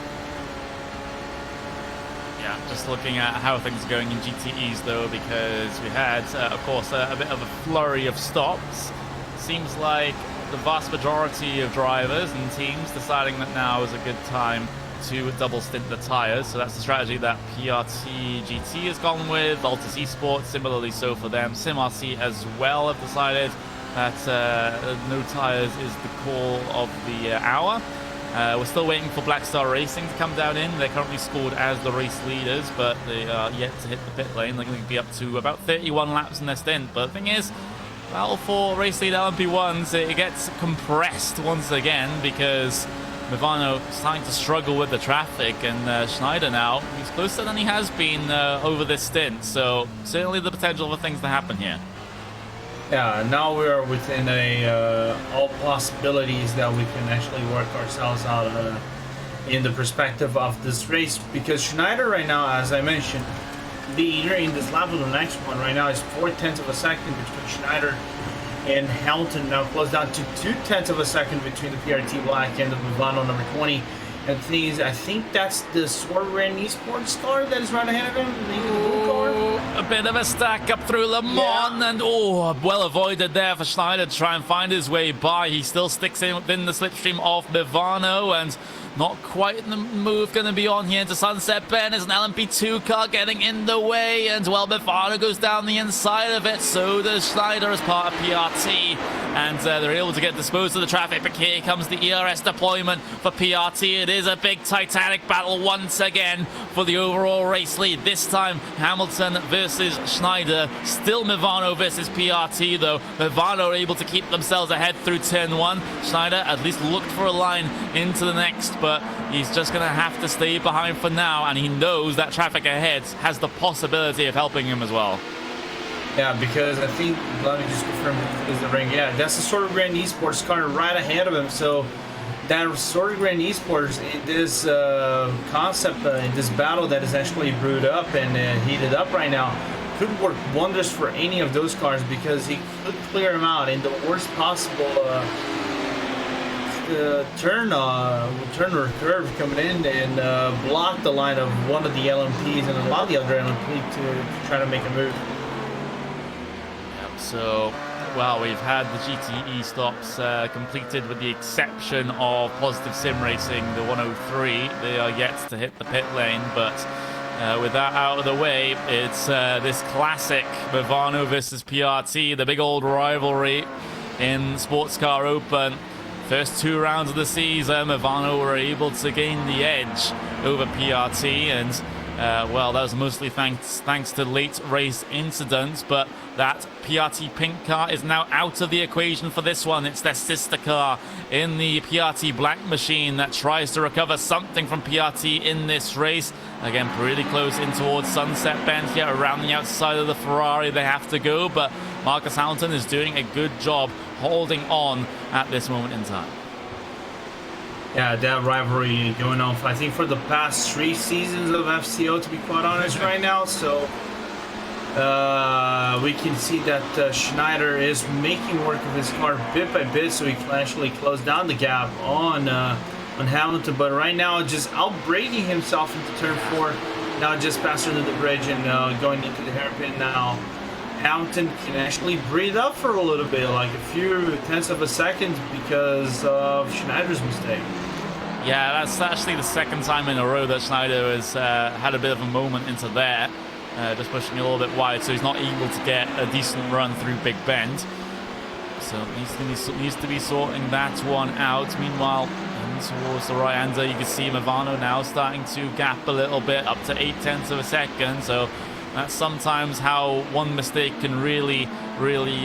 Yeah, just looking at how things are going in GTEs though, because we had, of course, a bit of a flurry of stops. Seems like the vast majority of drivers and teams deciding that now is a good time to double stint the tires. So that's the strategy that PRT GT has gone with. Altus Esports, similarly so for them. SimRC as well have decided that no tires is the call of the hour. We're still waiting for Black Star Racing to come down in. They're currently scored as the race leaders, but they are yet to hit the pit lane. They're going to be up to about 31 laps in their stint. But the thing is, well, for race lead LMP1s, it gets compressed once again because Mivano starting to struggle with the traffic, and Schneider now, he's closer than he has been over this stint. So certainly the potential for things to happen here. Yeah, now we are within all possibilities that we can actually work ourselves out in the perspective of this race, because Schneider right now, as I mentioned, leader in this lap of the next one right now is 0.4 of a second between Schneider and Hamilton, now closed down to 0.2 of a second between the PRT Black and the Mivano number 20. And the thing is, I think that's the Sebring Esports car that is right ahead of him. The blue car. A bit of a stack up through Le Mans, and well avoided there for Schneider to try and find his way by. He still sticks in within the slipstream of Mivano, and not quite the move going to be on here into Sunset Bend. There's an LMP2 car getting in the way, and well, Mivano goes down the inside of it. So does Schneider as part of PRT, and they're able to get disposed of the traffic. But here comes the ERS deployment for PRT. It is a big Titanic battle once again for the overall race lead. This time Hamilton versus Schneider. Still Mivano versus PRT though. Mivano are able to keep themselves ahead through turn one. Schneider at least looked for a line into the next, but he's just going to have to stay behind for now, and he knows that traffic ahead has the possibility of helping him as well. Yeah, because I think, let me just confirm, is the ring. Yeah, that's the Sebring Esports car right ahead of him. So that Sebring Esports in this concept, in this battle that is actually brewed up and heated up right now, could work wonders for any of those cars, because he could clear them out in the worst possible turn or curve coming in, and block the line of one of the LMPs and allow the other LMP to try to make a move. So, well, we've had the GTE stops completed with the exception of Positive Sim Racing, the 103. They are yet to hit the pit lane, but with that out of the way, it's this classic Mivano versus PRT, the big old rivalry in Sports Car Open. First two rounds of the season, Mivano were able to gain the edge over PRT, and well, that was mostly thanks to late race incidents, but that PRT pink car is now out of the equation for this one. It's their sister car in the PRT black machine that tries to recover something from PRT in this race. Again, pretty close in towards Sunset Bend here, around the outside of the Ferrari they have to go, but Marcus Hamilton is doing a good job holding on at this moment in time. Yeah, that rivalry going on, I think, for the past 3 seasons of FCO, to be quite honest, right now. So we can see that Schneider is making work of his car bit by bit, so he can actually close down the gap on Hamilton. But right now, just outbraking himself into turn 4, now just passed under the bridge and going into the hairpin now. Hamilton can actually breathe up for a little bit, like a few tenths of a second, because of Schneider's mistake. Yeah, that's actually the second time in a row that Schneider has had a bit of a moment into there, just pushing a little bit wide, so he's not able to get a decent run through Big Bend. So needs to be sorting that one out. Meanwhile, towards the right-hander, you can see Mivano now starting to gap a little bit, up to 0.8 of a second. So that's sometimes how one mistake can really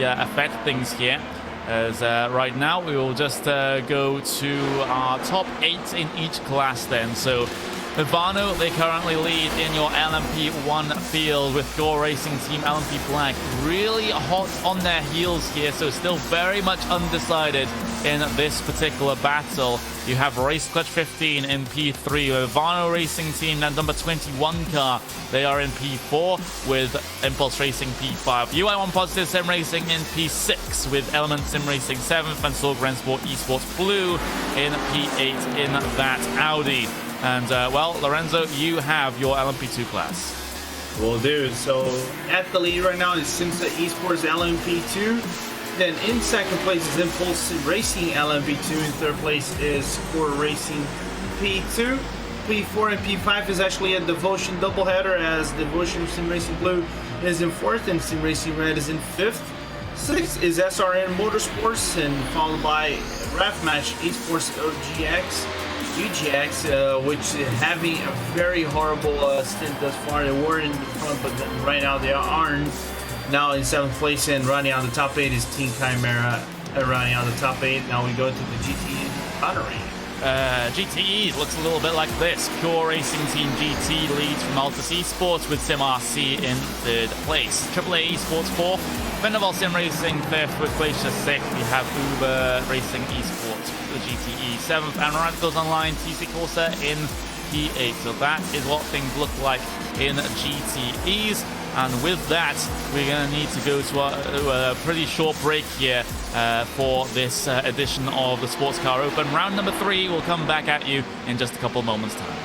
affect things here. As right now, we will just go to our top 8 in each class then. So Ivano, they currently lead in your LMP1 field with your racing team LMP Black really hot on their heels here, so still very much undecided in this particular battle. You have Race Clutch 15 in P3, Ivano Racing Team and number 21 car. They are in P4 with Impulse Racing P5. UI1 Positive Sim Racing in P6 with Element Sim Racing 7th and Sorgren Sport Esports Blue in P8 in that Audi. And, well, Lorenzo, you have your LMP2 class. Will do. So at the lead right now is Simsa Esports LMP2. Then in second place is Impulse Racing LMP2. In third place is Core Racing P2. P4 and P5 is actually a Devotion doubleheader, as Devotion Sim Racing Blue is in fourth and Sim Racing Red is in fifth. Sixth is SRN Motorsports, and followed by Raf Match Esports UGX, which is having a very horrible stint thus far. They were in the front, but then right now they aren't. Now in seventh place, and running on the top 8 is Team Chimera running on the top 8. Now we go to the GTE Connery. GTE looks a little bit like this. Pure Racing Team GT leads from Altus Esports with SimRC in third place. AAA Esports 4th, Vendaval Sim Racing 5th with Glacier 6th. We have Uber Racing Esports, the GTE 7th, and Radicals Online TC Corsa in P8. So that is what things look like in GTEs. And with that, we're going to need to go to a pretty short break here for this edition of the Sports Car Open. Round number 3 will come back at you in just a couple of moments' time.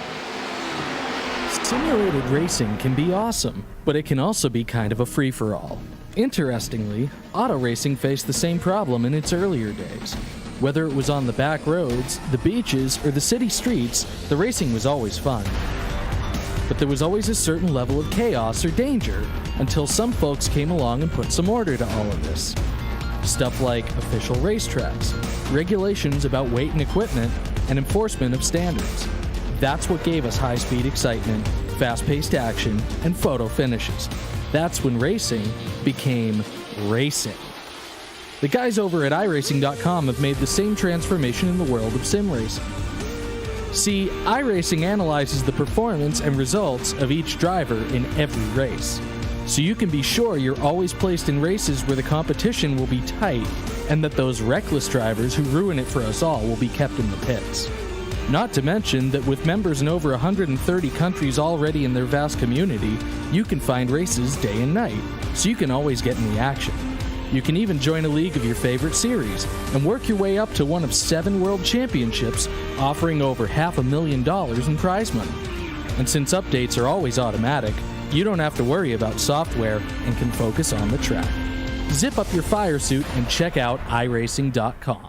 Simulated racing can be awesome, but it can also be kind of a free-for-all. Interestingly, auto racing faced the same problem in its earlier days. Whether it was on the back roads, the beaches, or the city streets, the racing was always fun. But there was always a certain level of chaos or danger until some folks came along and put some order to all of this. Stuff like official racetracks, regulations about weight and equipment, and enforcement of standards. That's what gave us high-speed excitement, fast-paced action, and photo finishes. That's when racing became racing. The guys over at iRacing.com have made the same transformation in the world of sim racing. See, iRacing analyzes the performance and results of each driver in every race, so you can be sure you're always placed in races where the competition will be tight, and that those reckless drivers who ruin it for us all will be kept in the pits. Not to mention that with members in over 130 countries already in their vast community, you can find races day and night, so you can always get in the action. You can even join a league of your favorite series and work your way up to one of 7 world championships, offering over $500,000 in prize money. And since updates are always automatic, you don't have to worry about software and can focus on the track. Zip up your fire suit and check out iRacing.com.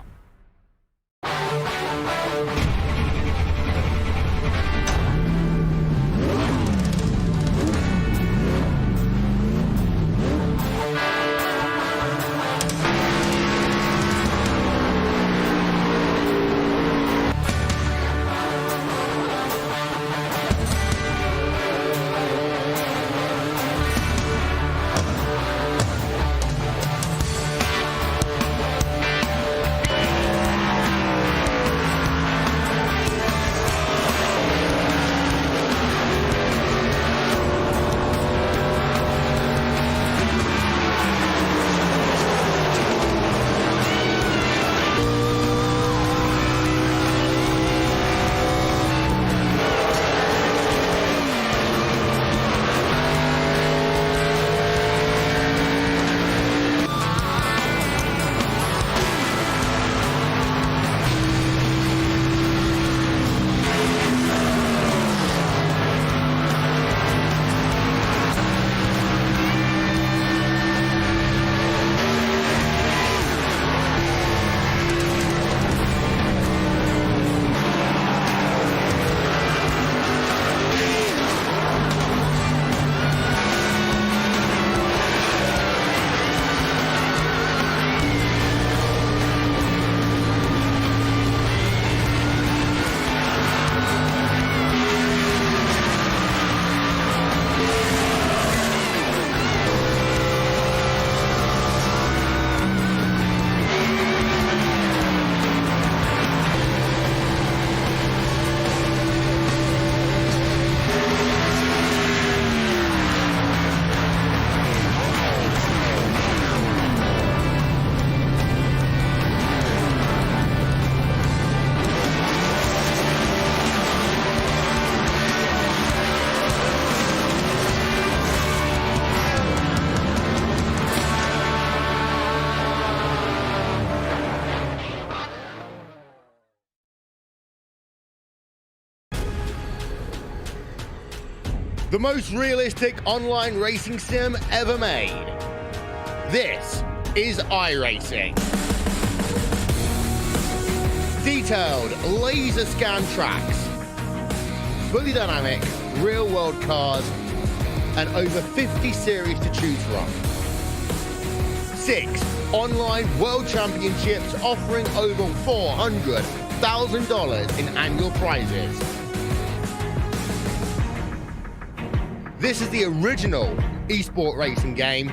The most realistic online racing sim ever made. This is iRacing. Detailed laser scan tracks, fully dynamic real-world cars, and over 50 series to choose from. 6 online world championships offering over $400,000 in annual prizes. This is the original esport racing game.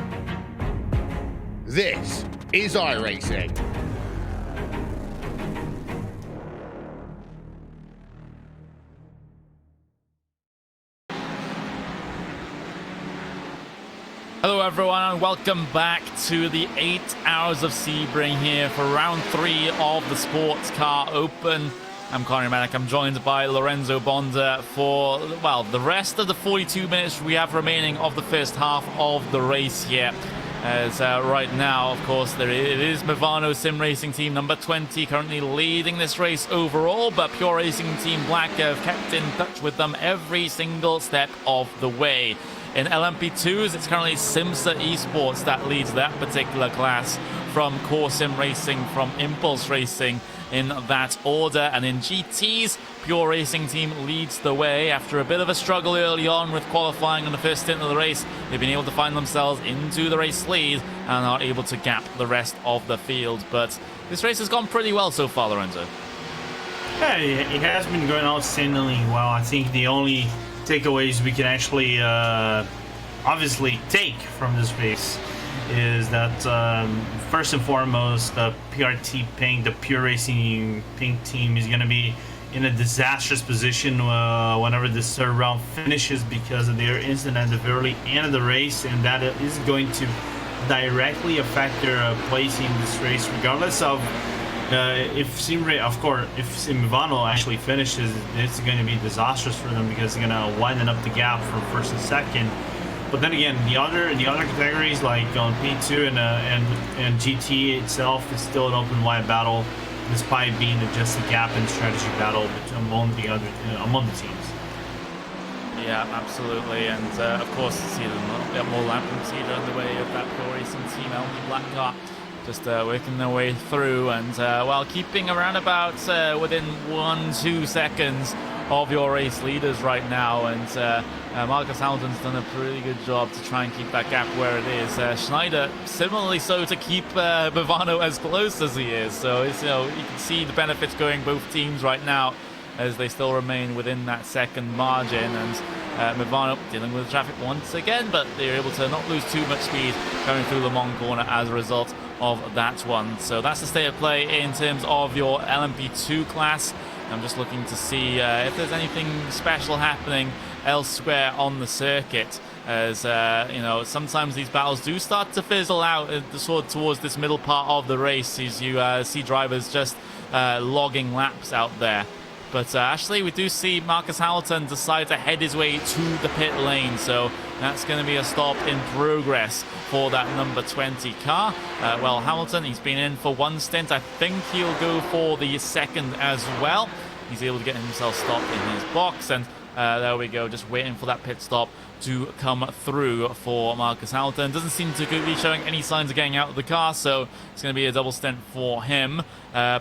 This is iRacing. Hello everyone and welcome back to the 8 hours of Sebring here for round 3 of the Sports Car Open. I'm Conor Manick. I'm joined by Lorenzo Bonda for, well, the rest of the 42 minutes we have remaining of the first half of the race here. As right now, of course, it is Movano Sim Racing Team number 20 currently leading this race overall, but Pure Racing Team Black have kept in touch with them every single step of the way. In LMP2s, it's currently Simsa Esports that leads that particular class, from Core Sim Racing, from Impulse Racing, in that order. And in GTs, Pure Racing Team leads the way. After a bit of a struggle early on with qualifying in the first stint of the race, they've been able to find themselves into the race lead and are able to gap the rest of the field. But this race has gone pretty well so far, Lorenzo. Yeah, it has been going outstandingly well. I think the only takeaways we can actually obviously take from this race is that first and foremost, the PRT Pink, the Pure Racing Pink team, is going to be in a disastrous position whenever this third round finishes because of their incident at the very end of the race, and that is going to directly affect their placing in this race, regardless of if Movano actually finishes. It's going to be disastrous for them because they're going to widen up the gap from first and second. But then again, the other categories like on P2 and GT itself is still an open wide battle, despite being just a gap and strategy battle among the teams. Yeah, absolutely, and of course, see them get more lap procedure in the way of that Pure Racing Team LP Black car. Just working their way through and while keeping around about within 1-2 seconds of your race leaders right now, and Marcus Hamilton's done a pretty good job to try and keep that gap where it is. Schneider similarly so to keep Movano as close as he is, so it's, you can see the benefits going both teams right now as they still remain within that second margin, and Movano dealing with the traffic once again, but they're able to not lose too much speed going through Le Mans corner as a result of that one. So that's the state of play in terms of your LMP2 class. I'm just looking to see if there's anything special happening elsewhere on the circuit, as sometimes these battles do start to fizzle out towards this middle part of the race as you see drivers just logging laps out there. But actually, we do see Marcus Hamilton decide to head his way to the pit lane, so that's going to be a stop in progress for that number 20 car. Well, Hamilton, he's been in for one stint. I think he'll go for the second as well. He's able to get himself stopped in his box, and there we go, just waiting for that pit stop to come through for Marcus Hamilton. Doesn't seem to be showing any signs of getting out of the car, so it's going to be a double stint for him.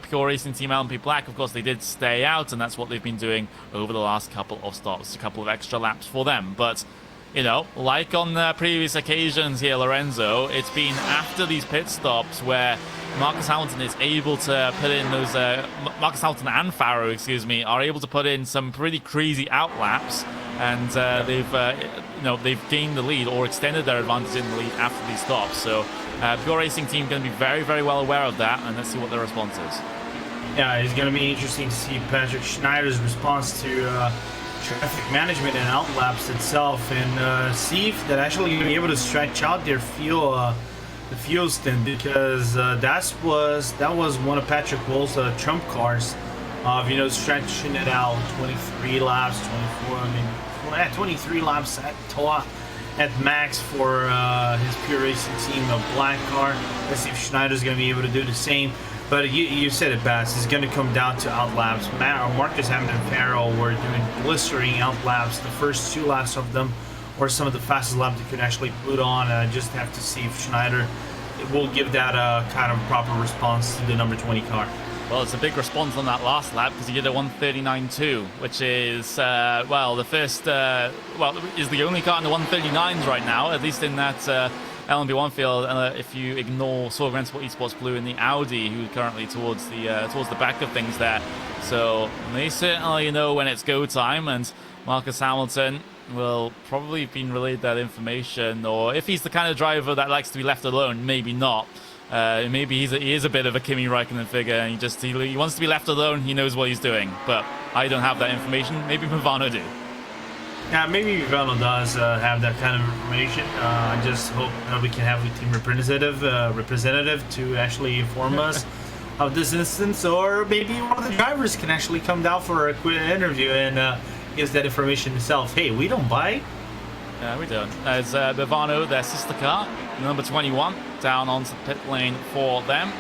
Pure Racing Team LMP Black, of course, they did stay out, and that's what they've been doing over the last couple of stops, a couple of extra laps for them. But like on previous occasions here, Lorenzo, it's been after these pit stops where Marcus Hamilton is able to put in those, Marcus Hamilton and Farrow, are able to put in some pretty crazy outlaps, and they've gained the lead or extended their advantage in the lead after these stops. So Pure Racing Team going to be very, very well aware of that, and let's see what their response is. Yeah, it's going to be interesting to see Patrick Schneider's response to traffic management and outlaps itself, and see if they're actually going to be able to stretch out their fuel stint, because that was one of Patrick Wohl's trump cards of stretching it out 23 laps, 23 laps at max for his Pure Racing Team, a black car. Let's see if Schneider's going to be able to do the same. But you said it best. It's going to come down to out laps. Marcus Hammond and Farrell were doing blistering out laps. The first 2 laps of them were some of the fastest laps they could actually put on. I just have to see if Schneider will give that kind of proper response to the number 20 car. Well, it's a big response on that last lap because he did a 139.2, which is, well, the first, is the only car in the 139s right now, at least in that LMP1 field. If you ignore Saw Sport Esports Blue and the Audi, who are currently towards the back of things there. So they certainly know when it's go time, and Marcus Hamilton will probably have been relayed that information, or if he's the kind of driver that likes to be left alone, maybe not. Maybe he is a bit of a Kimi Räikkönen figure, and he wants to be left alone. He knows what he's doing, but I don't have that information. Maybe Movano do. Yeah, maybe Movano does have that kind of information. I just hope we can have a team representative to actually inform us of this instance, or maybe one of the drivers can actually come down for a quick interview and gives that information himself. Hey, we don't buy. Yeah, we don't. As Movano, their sister car, number 21, down onto the pit lane for them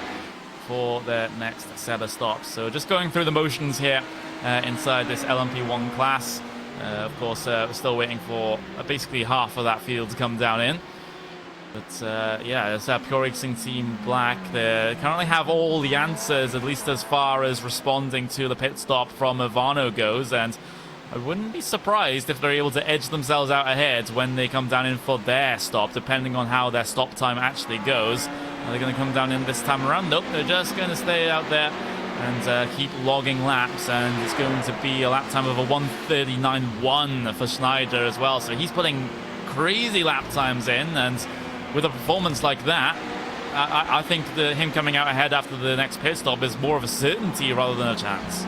for their next set of stops. So just going through the motions here inside this LMP1 class. Of course, we're still waiting for basically half of that field to come down in. But yeah, it's Pure Racing Team Black. They currently have all the answers, at least as far as responding to the pit stop from Movano goes, and I wouldn't be surprised if they're able to edge themselves out ahead when they come down in for their stop, depending on how their stop time actually goes. Are they going to come down in this time around? Nope, they're just going to stay out there and keep logging laps, and it's going to be a lap time of a 1:39.1 for Schneider as well. So he's putting crazy lap times in, and with a performance like that, I think him coming out ahead after the next pit stop is more of a certainty rather than a chance.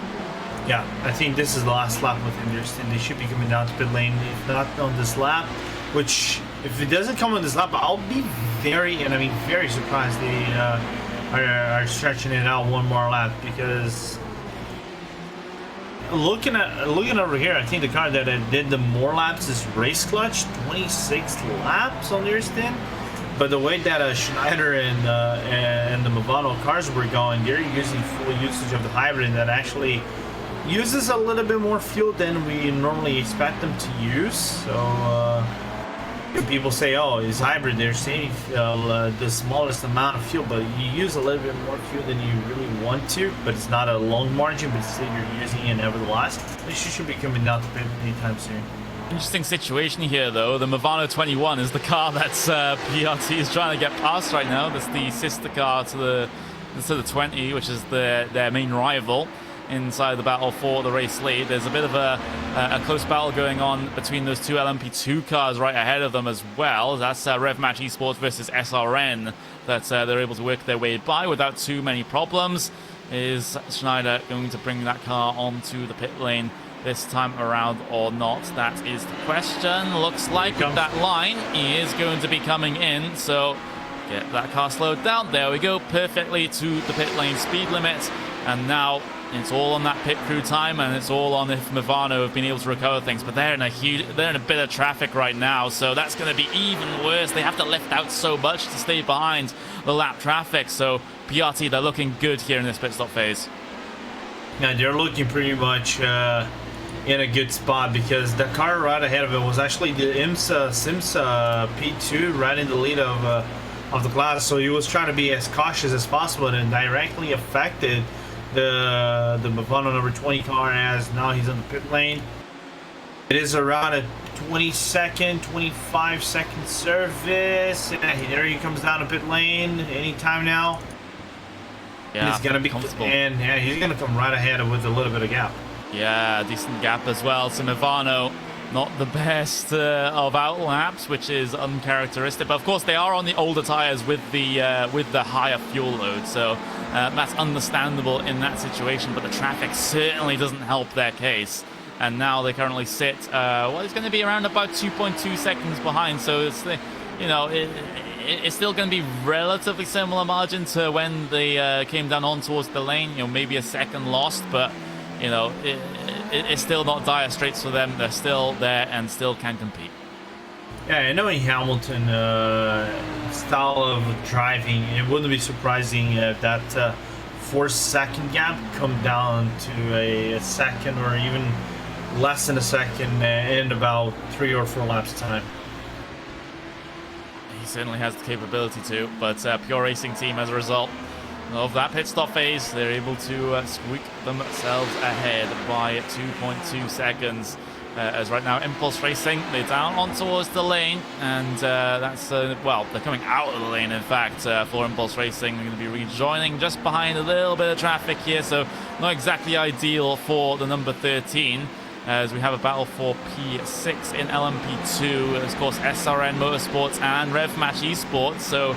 Yeah, I think this is the last lap with Henderson. They should be coming down to pit lane, if not on this lap, which, if it doesn't come on this lap, I'll be very surprised they are stretching it out one more lap, because looking over here, I think the car that did the more laps is Race Clutch, 26 laps on their stint. But the way that Schneider and the Movano cars were going, they're using full usage of the hybrid, and that actually uses a little bit more fuel than we normally expect them to use. So people say, oh, it's hybrid, they're saving the smallest amount of fuel, but you use a little bit more fuel than you really want to, but it's not a long margin, but still you're using it nevertheless. They should be coming down to pit anytime soon. Interesting situation here, though. The Movano 21 is the car that's PRT is trying to get past right now. That's the sister car to the 20, which is their main rival inside the battle for the race lead. There's a bit of a close battle going on between those two LMP2 cars right ahead of them as well. That's RevMatch Esports versus SRN that they're able to work their way by without too many problems. Is Schneider going to bring that car onto the pit lane this time around or not? That is the question. Looks like that line is going to be coming in, so get that car slowed down. There we go, perfectly to the pit lane speed limit, and now it's all on that pit crew time, and it's all on if Movano have been able to recover things. But they're in a bit of traffic right now, so that's going to be even worse. They have to lift out so much to stay behind the lap traffic. So PRT, they're looking good here in this pit stop phase. Yeah, they're looking pretty much in a good spot, because the car right ahead of it was actually the Simsa P2 right in the lead of the class. So he was trying to be as cautious as possible, and directly affected the Movano number 20 car, as now he's on the pit lane. It is around a 25 second service. There he comes down to pit lane anytime now. Yeah, he's gonna be comfortable. And yeah, he's gonna come right ahead with a little bit of gap. Yeah, decent gap as well. So Movano, not the best of out laps, which is uncharacteristic. But of course, they are on the older tires with the higher fuel load, so that's understandable in that situation. But the traffic certainly doesn't help their case. And now they currently sit, well, it's going to be around about 2.2 seconds behind. So it's it's still going to be relatively similar margin to when they came down on towards the lane. Maybe a second lost, but it's still not dire straits for them. They're still there and still can compete. Yeah, knowing Hamilton style of driving, it wouldn't be surprising if that 4-second gap come down to a second or even less than a second in about 3 or 4 laps time. He certainly has the capability to, but Pure Racing Team, as a result of that pit stop phase, they're able to squeak themselves ahead by 2.2 seconds. As right now, Impulse Racing, they're down on towards the lane, and that's, well, they're coming out of the lane, in fact, for Impulse Racing. They're going to be rejoining just behind a little bit of traffic here, so not exactly ideal for the number 13, as we have a battle for P6 in LMP2, of course, SRN Motorsports and RevMatch Esports, so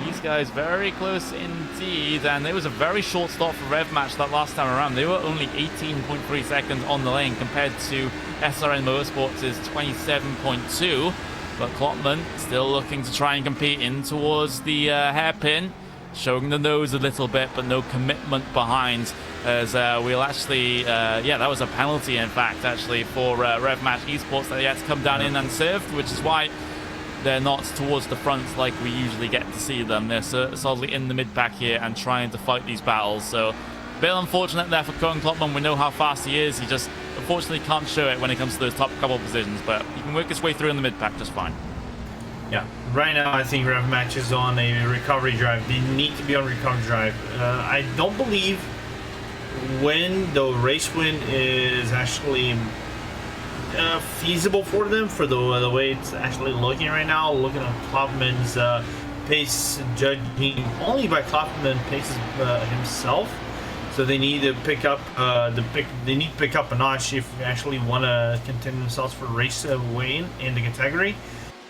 these guys very close indeed, and it was a very short stop for RevMatch that last time around. They were only 18.3 seconds on the lane compared to SRN Motorsports' 27.2, but Klopman still looking to try and compete in towards the hairpin, showing the nose a little bit, but no commitment behind, as we'll actually, yeah, that was a penalty, in fact, actually, for RevMatch Esports that they had to come down in and served, which is why they're not towards the front like we usually get to see them. They're solidly in the mid-pack here and trying to fight these battles. So, a bit unfortunate there for Cohen Klopman. We know how fast he is. He just unfortunately can't show it when it comes to those top couple of positions, but he can work his way through in the mid-pack just fine. Yeah, right now I think RevMatch is on a recovery drive. They need to be on recovery drive. I don't believe when the race win is actually feasible for them, for the way it's actually looking right now. Looking at Klopman's pace, judging only by Klopman paces himself, so they need to pick up they need to pick up a notch if they actually want to contend themselves for race win in the category,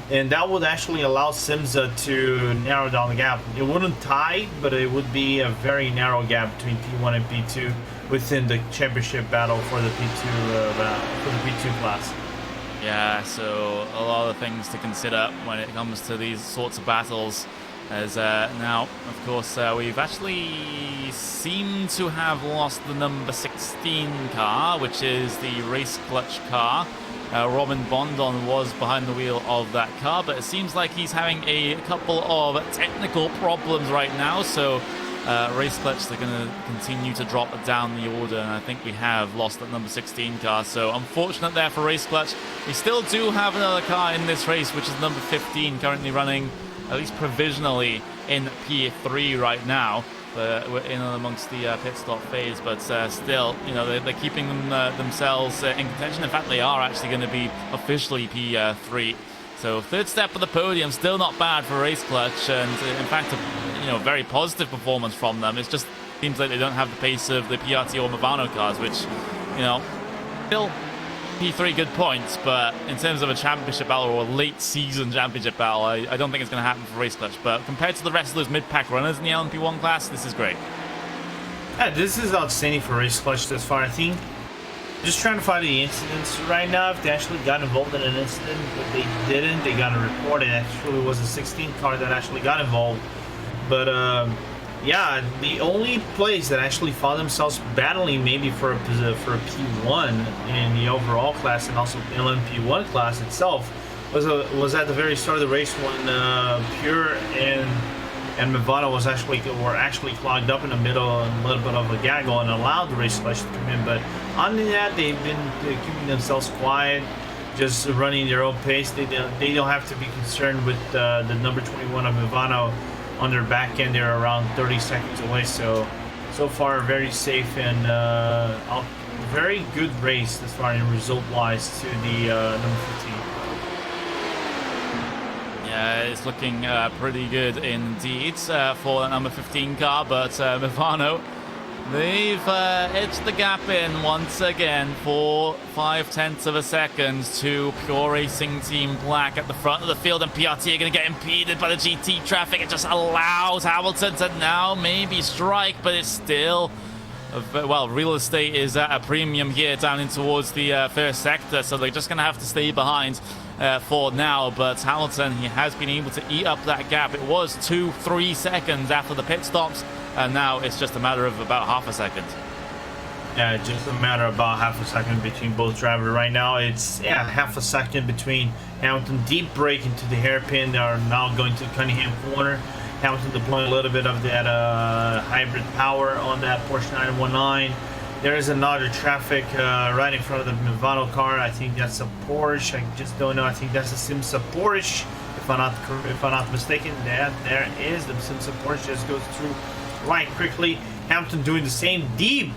and that would actually allow Simza to narrow down the gap. It wouldn't tie, but it would be a very narrow gap between P1 and P2 within the championship battle for the P2 class. Yeah, so a lot of things to consider when it comes to these sorts of battles, as now, of course, we've actually seemed to have lost the number 16 car, which is the race clutch car. Robin Bondon was behind the wheel of that car, but it seems like he's having a couple of technical problems right now, so Race Clutch, they're going to continue to drop down the order, and I think we have lost that number 16 car, so unfortunate there for Race Clutch. We still do have another car in this race, which is number 15, currently running, at least provisionally, in P3 right now. We're in amongst the pit stop phase, but still, you know, they're keeping themselves in contention. In fact, they are actually going to be officially P3. So third step of the podium, still not bad for Race Clutch, and in fact, a very positive performance from them. It just seems like they don't have the pace of the PRT or Movano cars, which, still P3 good points, but in terms of a championship battle or a late season championship battle, I don't think it's going to happen for Race Clutch. But compared to the rest of those mid-pack runners in the LMP1 class, this is great. Yeah, this is outstanding for Race Clutch this far, I think. Just trying to find the incidents right now. If they actually got involved in an incident, but they didn't, they got a report. It actually was a 16 car that actually got involved. But yeah, the only place that actually found themselves battling maybe for a P1 in the overall class and also LMP1 class itself was at the very start of the race when Pure and Movano were actually clogged up in the middle, and a little bit of a gaggle, and allowed the Race Clutch to come in. But other than that, they've been keeping themselves quiet, just running their own pace. They don't have to be concerned with the number 21 of Movano on their back end. They're around 30 seconds away. So far, very safe and very good race as far as result-wise to the number 15. It's looking pretty good indeed for that number 15 car, but Movano, they've edged the gap in once again for 0.5 of a second to Pure Racing Team Black at the front of the field, and PRT are going to get impeded by the GT traffic. It just allows Hamilton to now maybe strike, but it's still... Well, real estate is at a premium here down in towards the first sector, so they're just going to have to stay behind for now. But Hamilton, he has been able to eat up that gap. It was 2-3 seconds after the pit stops, and now it's just a matter of about half a second. Yeah, just a matter of about half a second between both drivers right now. It's half a second between Hamilton deep brake into the hairpin. They are now going to Cunningham corner, Hamilton deploying a little bit of that hybrid power on that Porsche 919. There is another traffic right in front of the Movano car. I think that's a Porsche. I just don't know. I think that's a Simsa Porsche. If I'm not mistaken, there is the Simsa Porsche. Just goes through right quickly. Hamilton doing the same deep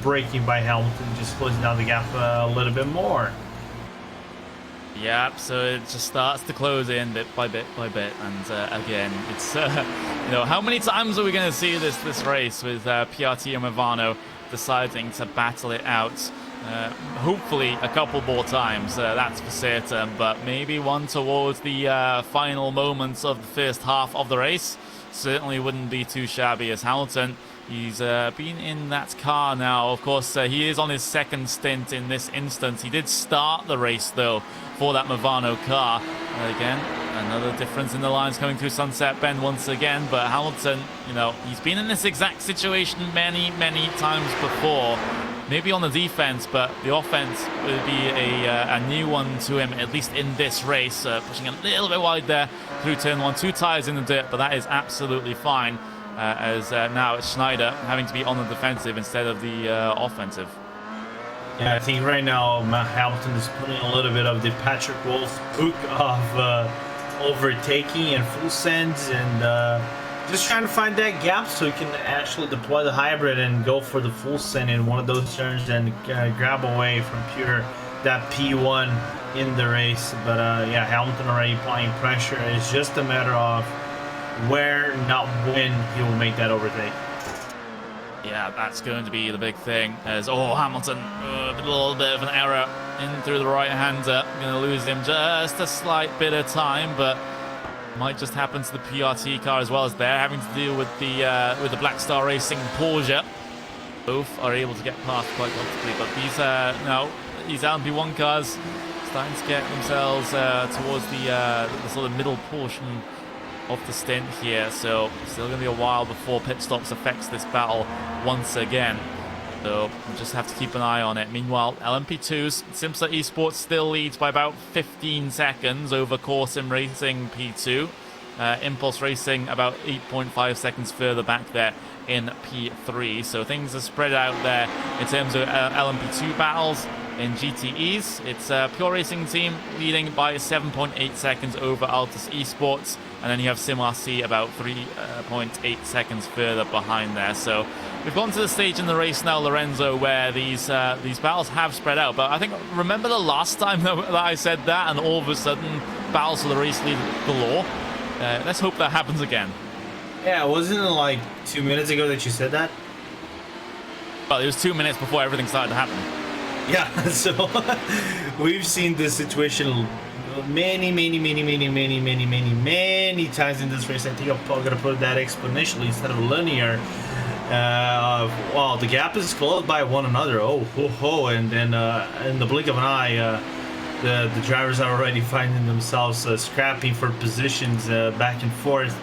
braking by Hamilton, just closing down the gap a little bit more. Yep, so it just starts to close in bit by bit by bit, and again, it's you know, how many times are we going to see this race with PRT and Movano deciding to battle it out? Hopefully a couple more times, that's for certain, but maybe one towards the final moments of the first half of the race certainly wouldn't be too shabby, as Hamilton, he's been in that car now. Of course, he is on his second stint in this instance. He did start the race, though, for that Movano car. Again, another difference in the lines coming through Sunset Bend once again. But Hamilton, you know, he's been in this exact situation many times before. Maybe on the defense, but the offense will be a new one to him, at least in this race. Pushing a little bit wide there through turn one. 2 tires in the dirt, but that is absolutely fine. As now it's Schneider having to be on the defensive instead of the offensive. Yeah, I think right now Hamilton is putting a little bit of the Patrick Wolf book of overtaking and full sends, and just trying to find that gap so he can actually deploy the hybrid and go for the full send in one of those turns and grab away from pure that P1 in the race. But yeah, Hamilton already applying pressure. It's just a matter of where, not when, he will make that overtake. Yeah, that's going to be the big thing. As Hamilton, a little bit of an error in through the right-hander. Going to lose him just a slight bit of time, but might just happen to the PRT car as well, as they're having to deal with the Black Star Racing Porsche. Both are able to get past quite comfortably, but these LMP1 cars starting to get themselves towards the sort of middle portion of the stint here, so still going to be a while before pit stops affects this battle once again. So we'll just have to keep an eye on it. Meanwhile, LMP2's Simsa Esports still leads by about 15 seconds over Core Sim Racing P2. Impulse Racing about 8.5 seconds further back there in P3. So things are spread out there in terms of LMP2 battles. In GTEs, it's Pure Racing Team leading by 7.8 seconds over Altus Esports, and then you have SimRC about 3.8 seconds further behind there. So we've gotten to the stage in the race now, Lorenzo, where these battles have spread out. But I think, remember the last time that I said that, and all of a sudden battles for the race lead galore? Let's hope that happens again. Yeah, wasn't it like 2 minutes ago that you said that? Well, it was 2 minutes before everything started to happen. Yeah, so we've seen this situation many times in this race. I think I'm gonna put that exponentially instead of linear. Well, the gap is closed by one another. And then in the blink of an eye, the drivers are already finding themselves scrapping for positions back and forth.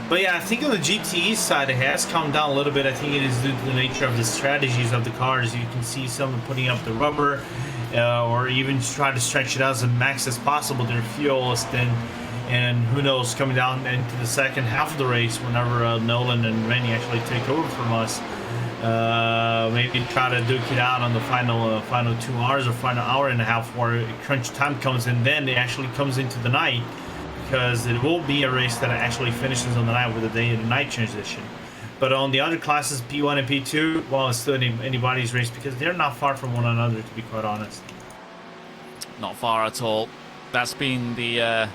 But yeah, I think on the GTE side, it has calmed down a little bit. I think it is due to the nature of the strategies of the cars. You can see some putting up the rubber, or even try to stretch it out as max as possible, their fuel stint. And who knows, coming down into the second half of the race, whenever Nolan and Rennie actually take over from us, maybe try to duke it out on the final 2 hours or final hour and a half, where crunch time comes, and then it actually comes into the night. Because it will be a race that actually finishes on the night with a day and night transition. But on the other classes, P1 and P2, well, it's still anybody's race, because they're not far from one another, to be quite honest. Not far at all. That's been the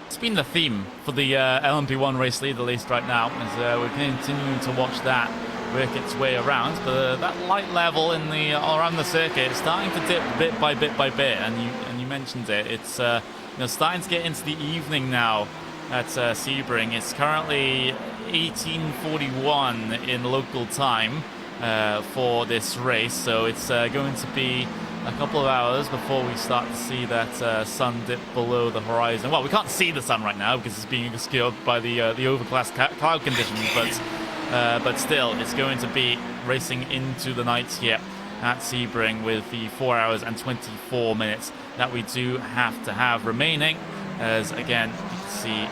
theme for the LMP1 race lead, at least right now, as we're continuing to watch that work its way around. But that light level in the around the circuit is starting to dip bit by bit by bit, and you mentioned it. It's starting to get into the evening now at Sebring. It's currently 18:41 in local time for this race, so it's going to be a couple of hours before we start to see that sun dip below the horizon. Well, we can't see the sun right now because it's being obscured by the overcast cloud conditions, but still, it's going to be racing into the night here at Sebring with the 4 hours and 24 minutes that we do have to have remaining. As again, you can see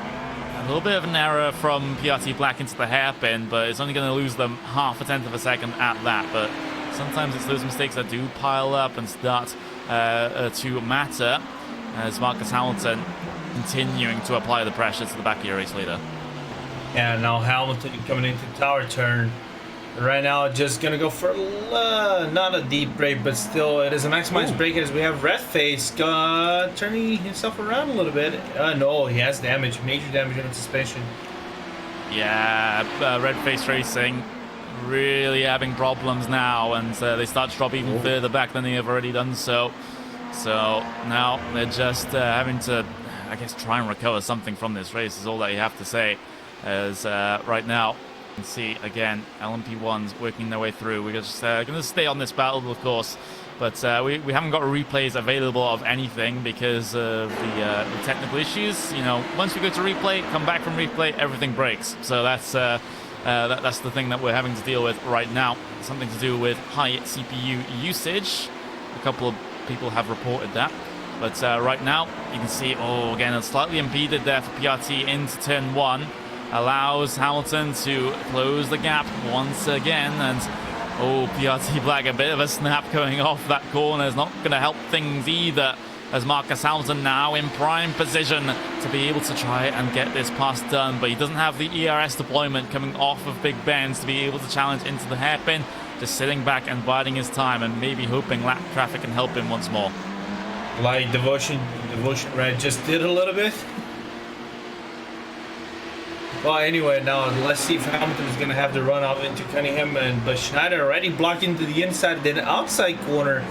A little bit of an error from PRT Black into the hairpin, but it's only going to lose them half a tenth of a second at that. But sometimes it's those mistakes that do pile up and start to matter, as Marcus Hamilton continuing to apply the pressure to the back of your race leader. Yeah, now Hamilton coming into tower turn. Right now, just gonna go for not a deep brake, but still, it is a maximized brake as we have Redface turning himself around a little bit. No, he has damage, major damage on the suspension. Yeah, Redface Racing really having problems now, and they start to drop even further back than they have already done so. So now they're just having to, I guess, try and recover something from this race is all that you have to say. As right now, you can see again LMP1s working their way through. We're just going to stay on this battle, of course, but we haven't got replays available of anything because of the technical issues. You know, once we go to replay, come back from replay, everything breaks. So that's the thing that we're having to deal with right now. Something to do with high CPU usage. A couple of people have reported that. But right now, you can see, again, it's slightly impeded there for PRT into turn 1. Allows Hamilton to close the gap once again. And, PRT Black, a bit of a snap going off that corner is not going to help things either. As Marcus Hamilton now in prime position to be able to try and get this pass done. But he doesn't have the ERS deployment coming off of Big Ben's to be able to challenge into the hairpin. Just sitting back and biding his time and maybe hoping lap traffic can help him once more. Like Devotion Red just did a little bit. Well, anyway, now let's see if Hamilton is going to have the run out into Cunningham, but Schneider already blocking to the inside, then outside corner,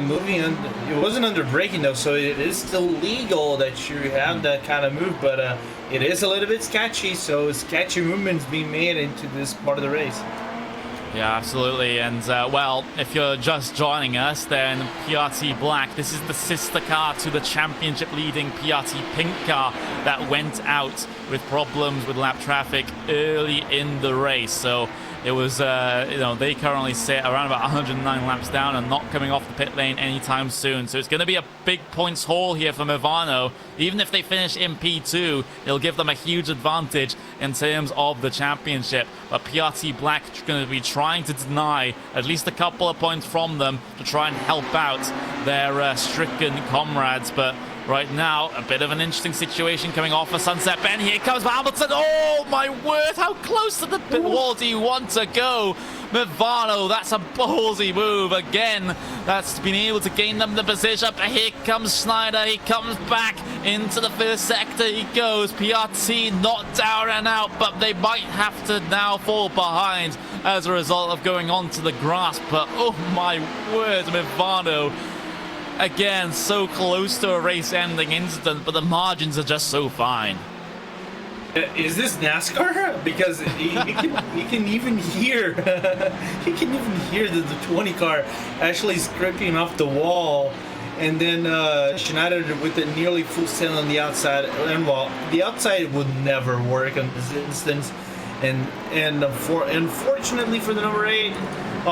moving. It wasn't under braking though, so it is still legal that you have that kind of move, but it is a little bit sketchy. So sketchy movements being made into this part of the race. Yeah, absolutely. And, well, if you're just joining us, then PRT Black, this is the sister car to the championship-leading PRT Pink car that went out with problems with lap traffic early in the race. So it was, they currently sit around about 109 laps down and not coming off the pit lane anytime soon. So it's going to be a big points haul here for Movano. Even if they finish in P2, it'll give them a huge advantage in terms of the championship. But PRT Black is going to be trying to deny at least a couple of points from them to try and help out their stricken comrades. But right now, a bit of an interesting situation coming off of Sunset Bend. Here comes Hamilton. Oh, my word. How close to the pit wall do you want to go? Movano, that's a ballsy move. Again, that's been able to gain them the position. But here comes Schneider. He comes back into the first sector. He goes. PRT not down and out, but they might have to now fall behind as a result of going onto the grass. But, oh, my word, Movano. Again, so close to a race-ending incident, but the margins are just so fine. Is this NASCAR? Because he can even hear the 20 car actually scraping off the wall, and then Schneider with a nearly full send on the outside. And well, the outside would never work in this instance, and unfortunately for the number 8,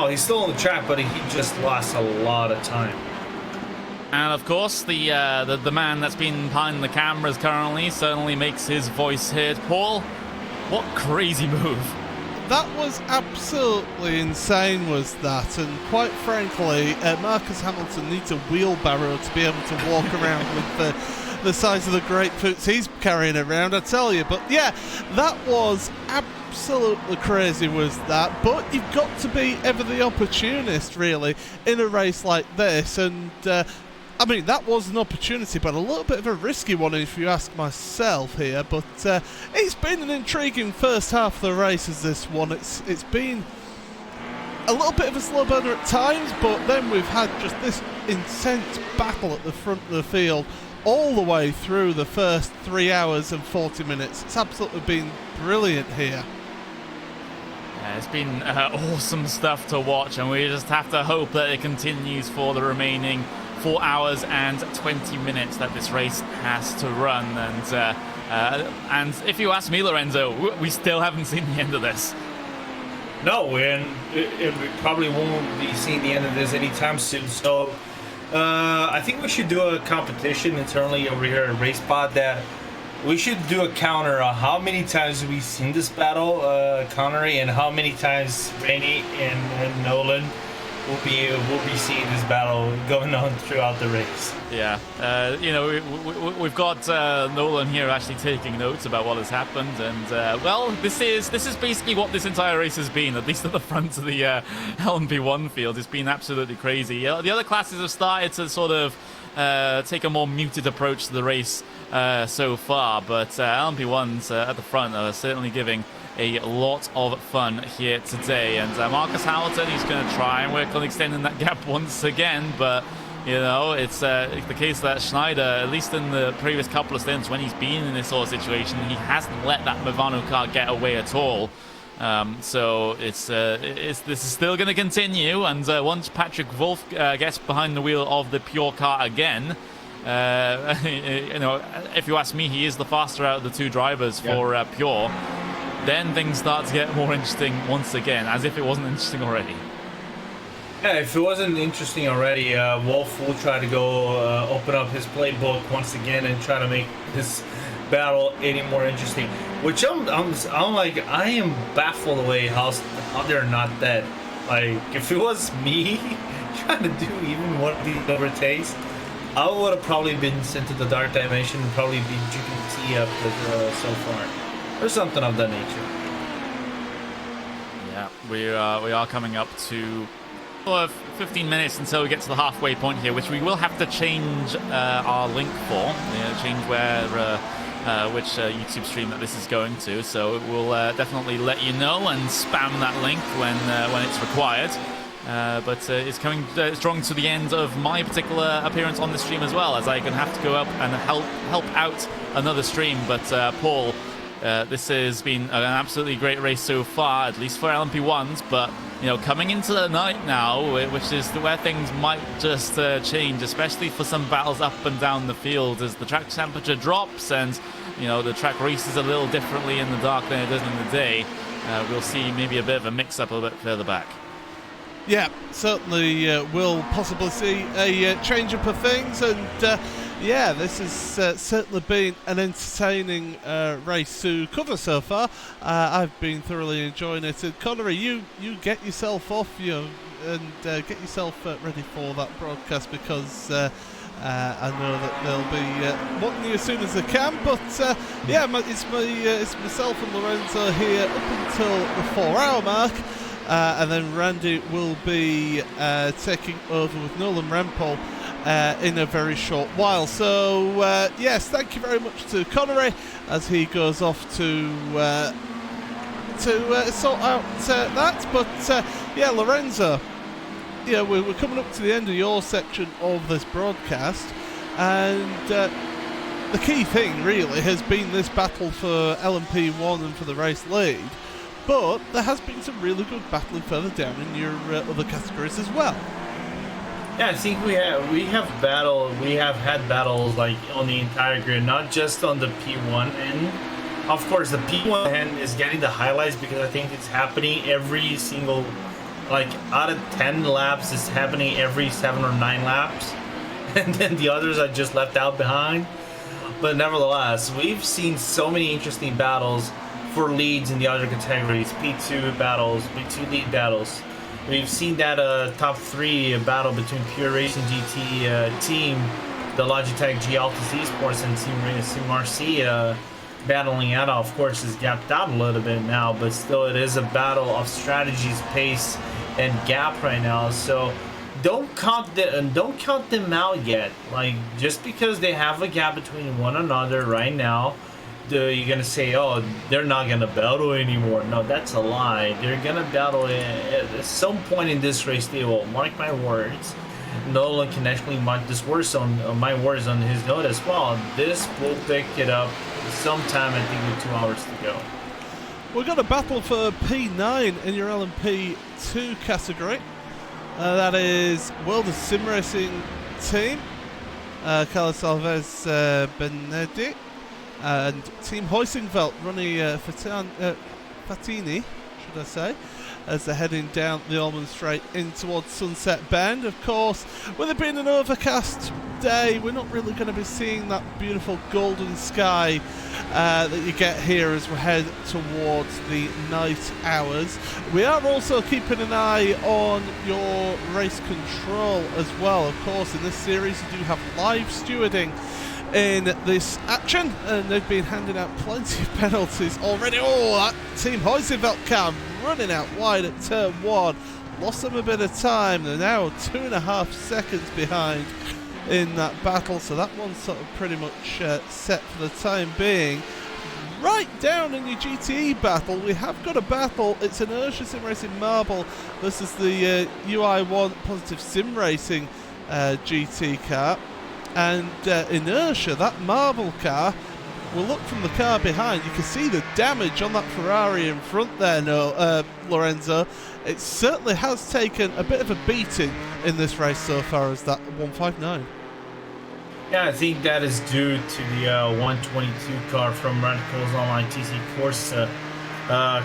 he's still on the track, but he just lost a lot of time. And of course, the man that's been behind the cameras currently certainly makes his voice heard. Paul, what crazy move! That was absolutely insane, was that? And quite frankly, Marcus Hamilton needs a wheelbarrow to be able to walk around with the size of the grapefruits he's carrying around, I tell you. But yeah, that was absolutely crazy, was that? But you've got to be ever the opportunist, really, in a race like this. And I mean, that was an opportunity, but a little bit of a risky one if you ask myself here. But it's been an intriguing first half of the race as this one. It's been a little bit of a slow burner at times, but then we've had just this intense battle at the front of the field all the way through the first 3 hours and 40 minutes. It's absolutely been brilliant here. Yeah, it's been awesome stuff to watch, and we just have to hope that it continues for the remaining 4 hours and 20 minutes that this race has to run. And if you ask me, Lorenzo, we still haven't seen the end of this. No, and we probably won't be seeing the end of this anytime soon. So I think we should do a competition internally over here at RacePod that We should do a counter on how many times we've seen this battle, Connery, and how many times Rainey and Nolan will be seeing this battle going on throughout the race. Yeah, we've got Nolan here actually taking notes about what has happened, and well, this is basically what this entire race has been. At least at the front of the LMP1 field, it's been absolutely crazy. The other classes have started to sort of take a more muted approach to the race so far, but LMP1s at the front are certainly giving a lot of fun here today. And Marcus Hamilton, he's going to try and work on extending that gap once again, but it's the case that Schneider, at least in the previous couple of stints when he's been in this sort of situation, he hasn't let that Movano car get away at all. So this is still going to continue, and once Patrick Wolf gets behind the wheel of the Pure car again, if you ask me, he is the faster out of the two drivers for Pure. Then things start to get more interesting once again, as if it wasn't interesting already. Yeah, if it wasn't interesting already, Wolf will try to go open up his playbook once again and try to make this battle any more interesting. Which I'm like, I am baffled away how they're not dead. Like, if it was me trying to do even one of these overtakes, I would have probably been sent to the dark dimension and probably be drinking tea up so far. Or something of that nature. Yeah, we are coming up to 15 minutes until we get to the halfway point here, which we will have to change our link for. Change which YouTube stream that this is going to. So we'll definitely let you know and spam that link when it's required. But it's coming strong to the end of my particular appearance on the stream as well, as I can have to go up and help out another stream. But Paul, this has been an absolutely great race so far, at least for LMP1s. But coming into the night now, which is where things might just change, especially for some battles up and down the field, as the track temperature drops and the track races a little differently in the dark than it does in the day. We'll see maybe a bit of a mix-up a bit further back. Yeah, certainly we'll possibly see a change-up of things, and this has certainly been an entertaining race to cover so far. I've been thoroughly enjoying it. And Connery, you get yourself off and get yourself ready for that broadcast, because I know that they'll be wanting you as soon as they can. But it's myself and Lorenzo here up until the 4-hour mark. And then Randy will be taking over with Nolan Rempel in a very short while. So, yes, thank you very much to Connery as he goes off to sort out that. But, Lorenzo, we're coming up to the end of your section of this broadcast. And the key thing, really, has been this battle for LMP1 and for the race lead. But there has been some really good battling further down in your other categories as well. Yeah, I think we have had battles like on the entire grid, not just on the P1 end. Of course, the P1 end is getting the highlights because I think it's happening every single, like out of 10 laps, it's happening every 7 or 9 laps, and then the others are just left out behind. But nevertheless, we've seen so many interesting battles for leads in the other categories, P2 battles, P2 lead battles. We've seen that top 3 battle between Pure Racing GT team, the Logitech G Altus Esports, and Team RC battling out. Of course, is gapped out a little bit now, but still it is a battle of strategies, pace, and gap right now. So don't count them out yet. Like, just because they have a gap between one another right now, you're gonna say, oh, they're not gonna battle anymore. No, that's a lie. They're gonna battle at some point in this race. They will. Mark my words. Nolan can actually mark this my words on his note as well. This will pick it up sometime, I think, with 2 hours to go. We've got a battle for P9 in your LMP2 category. That is World of Sim Racing team, Carlos Alves Benedict, and Team Hoisingveld, Ronnie Fatini, should I say, as they're heading down the Almond Strait in towards Sunset Bend. Of course, with it being an overcast day. We're not really going to be seeing that beautiful golden sky that you get here as we head towards the night hours. We are also keeping an eye on your race control as well. Of course, in this series you do have live stewarding in this action, and they've been handing out plenty of penalties already. Oh, that Team Heusenfeld car running out wide at turn 1. Lost them a bit of time. They're now 2.5 seconds behind in that battle, so that one's sort of pretty much set for the time being. Right down in your GTE battle, we have got a battle. It's Inertia Sim Racing Marble versus the UI1 Positive Sim Racing GT car. And Inertia, that Marble car, will look from the car behind. You can see the damage on that Ferrari in front there, Lorenzo. It certainly has taken a bit of a beating in this race so far as that 159. Yeah, I think that is due to the 122 car from Radical's Online TC Corsa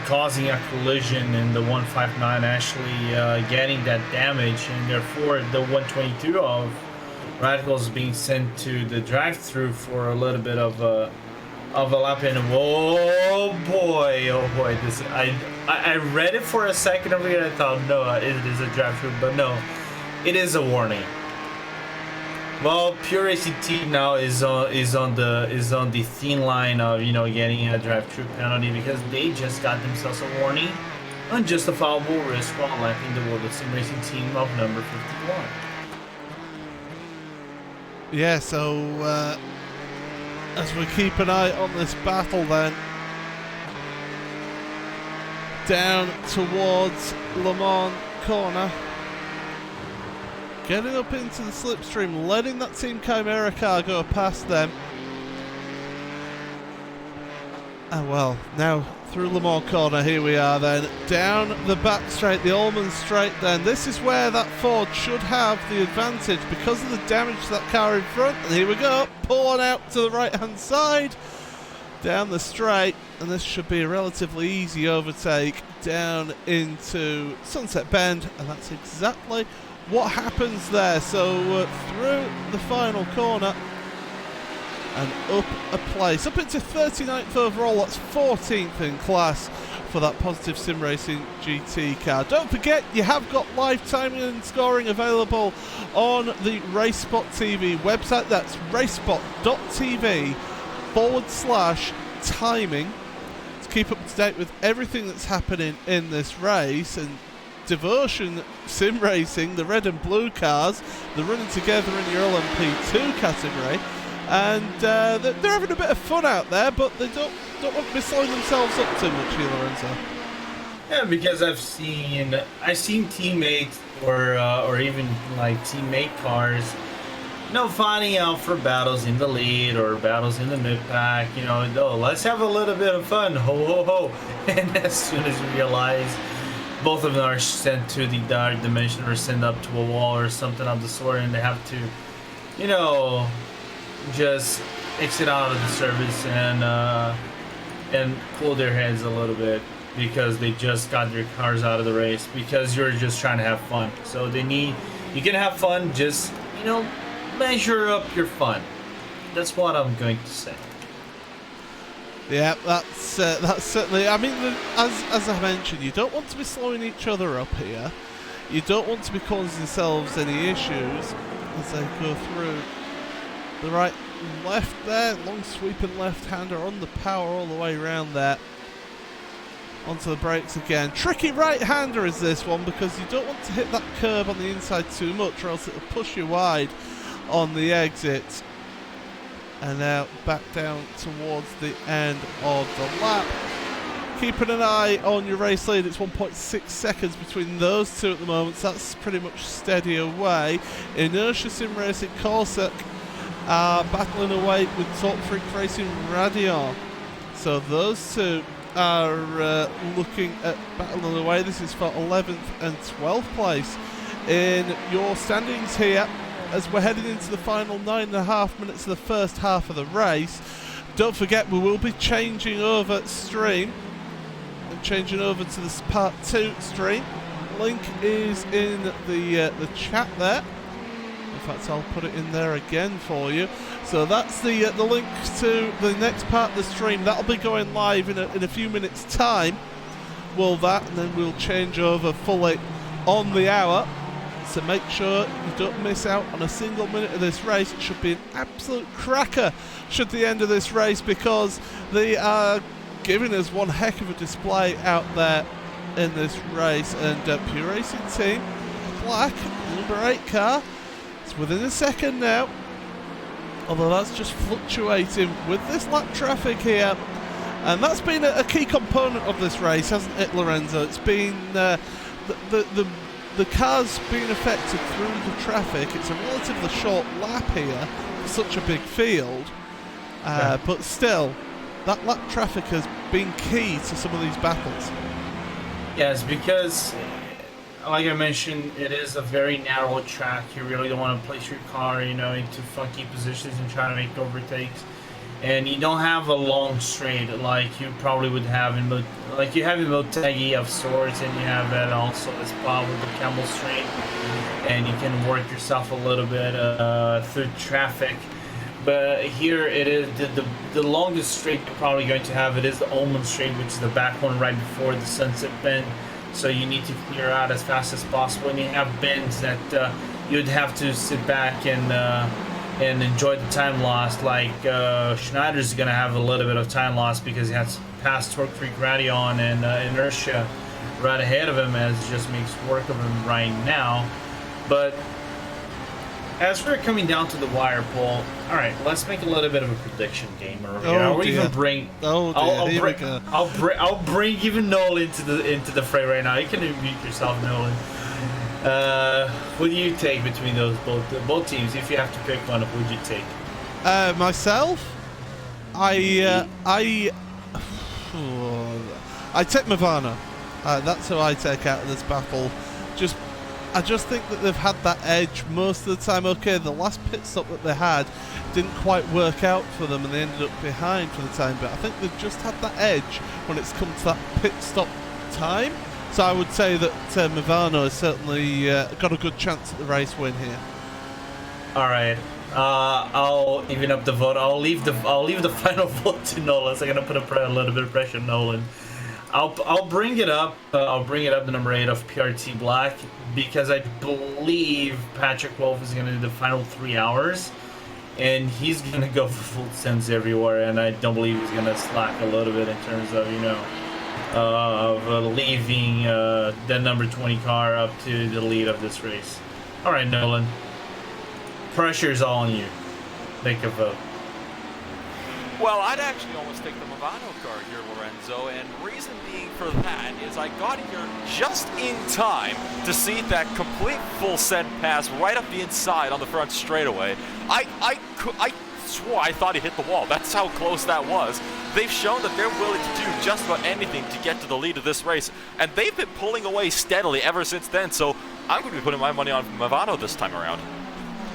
causing a collision, and the 159 actually getting that damage, and therefore the 122 of Radicals being sent to the drive-through for a little bit of a lap. And oh boy, this I read it for a second over here. I thought no, it is a drive-through, but no, it is a warning. Well, Pure Racing Team now is on the thin line of getting a drive-through penalty because they just got themselves a warning, unjustifiable risk while lapping the World of Sim Racing Team of number 51. Yeah, so as we keep an eye on this battle then, down towards Le Mans corner, getting up into the slipstream, letting that Team Chimera car go past them. And well, now through Le Mans corner, here we are then, down the back straight, the Allman straight then. This is where that Ford should have the advantage because of the damage to that car in front. And here we go, pulling out to the right hand side, down the straight, and this should be a relatively easy overtake down into Sunset Bend, and that's exactly what happens there. So through the final corner and up a place, up into 39th overall. That's 14th in class for that Positive Sim Racing GT car. Don't forget, you have got live timing and scoring available on the RaceSpot TV website. That's racespot.tv/timing to keep up to date with everything that's happening in this race. And Devotion Sim Racing, the red and blue cars, they're running together in your LMP2 category. And they're having a bit of fun out there, but they don't want to be slowing themselves up too much here, Lorenzo. Yeah, because I've seen teammates or even like teammate cars, fighting out for battles in the lead or battles in the mid pack. Let's have a little bit of fun, ho ho ho. And as soon as you realize both of them are sent to the dark dimension or sent up to a wall or something of the sort, and they have to, just exit out of the service and cool their heads a little bit because they just got their cars out of the race because you're just trying to have fun. So you can have fun, just measure up your fun. That's what I'm going to say. Yeah, that's certainly. I mean, as I mentioned, you don't want to be slowing each other up here. You don't want to be causing yourselves any issues as they go through the right and left there. Long sweeping left-hander on the power all the way around there. Onto the brakes again. Tricky right-hander is this one because you don't want to hit that curb on the inside too much or else it'll push you wide on the exit. And now back down towards the end of the lap. Keeping an eye on your race lead. It's 1.6 seconds between those two at the moment, so that's pretty much steady away. Inertia Sim Racing Corsic are battling away with Top Freak Racing Radion. So those two are looking at battling away. This is for 11th and 12th place in your standings here as we're heading into the final 9.5 minutes of the first half of the race. Don't forget, we will be changing over stream and changing over to this part 2 stream. Link is in the chat there. fact, I'll put it in there again for you. So that's the link to the next part of the stream. That'll be going live in a few minutes' time. Will that, and then we'll change over fully on the hour. So make sure you don't miss out on a single minute of this race. It should be an absolute cracker should the end of this race, because they are giving us one heck of a display out there in this race. And Pure Racing Team, black, number 8 car, it's within a second now. Although that's just fluctuating with this lap traffic here. And that's been a key component of this race, hasn't it, Lorenzo? It's been the cars being affected through the traffic. It's a relatively short lap here for such a big field. But still, that lap traffic has been key to some of these battles. Yes, because, like I mentioned, it is a very narrow track. You really don't want to place your car, into funky positions and try to make overtakes. And you don't have a long straight like you probably would have in Motegi of sorts, and you have that also as well with the Camel Straight, and you can work yourself a little bit through traffic. But here it is the longest straight you're probably going to have. It is the Almond Straight, which is the back one right before the Sunset Bend. So you need to clear out as fast as possible, and you have bends that you'd have to sit back and enjoy the time loss. Like Schneider's gonna have a little bit of time loss because he has passed Torque Freak Radion and Inertia right ahead of him, as it just makes work of him right now. But as we're coming down to the wire, Paul, all right, let's make a little bit of a prediction game. I'll bring even Nolan into the fray right now. You can mute yourself, Nolan. What do you take between those both teams? If you have to pick one, what would you take? Myself, I take Movano. That's who I take out of this battle. I just think that they've had that edge most of the time. Okay, the last pit stop that they had didn't quite work out for them, and they ended up behind for the time. But I think they've just had that edge when it's come to that pit stop time. So I would say that Movano has certainly got a good chance at the race win here. All right, I'll even up the vote. I'll leave the final vote to Nolan. So I'm gonna put a little bit of pressure on Nolan. I'll bring it up. I'll bring it up to number 8 of PRT Black, because I believe Patrick Wolf is gonna do the final 3 hours, and he's gonna go for full sends everywhere. And I don't believe he's gonna slack a little bit in terms of leaving the number 20 car up to the lead of this race. All right, Nolan, pressure's all on you. Make a vote. Well, I'd actually almost take the Movano car here, Lorenzo, and reason being for that is I got here just in time to see that complete full send pass right up the inside on the front straightaway. I swore I thought he hit the wall. That's how close that was. They've shown that they're willing to do just about anything to get to the lead of this race, and they've been pulling away steadily ever since then, so I'm going to be putting my money on Movano this time around.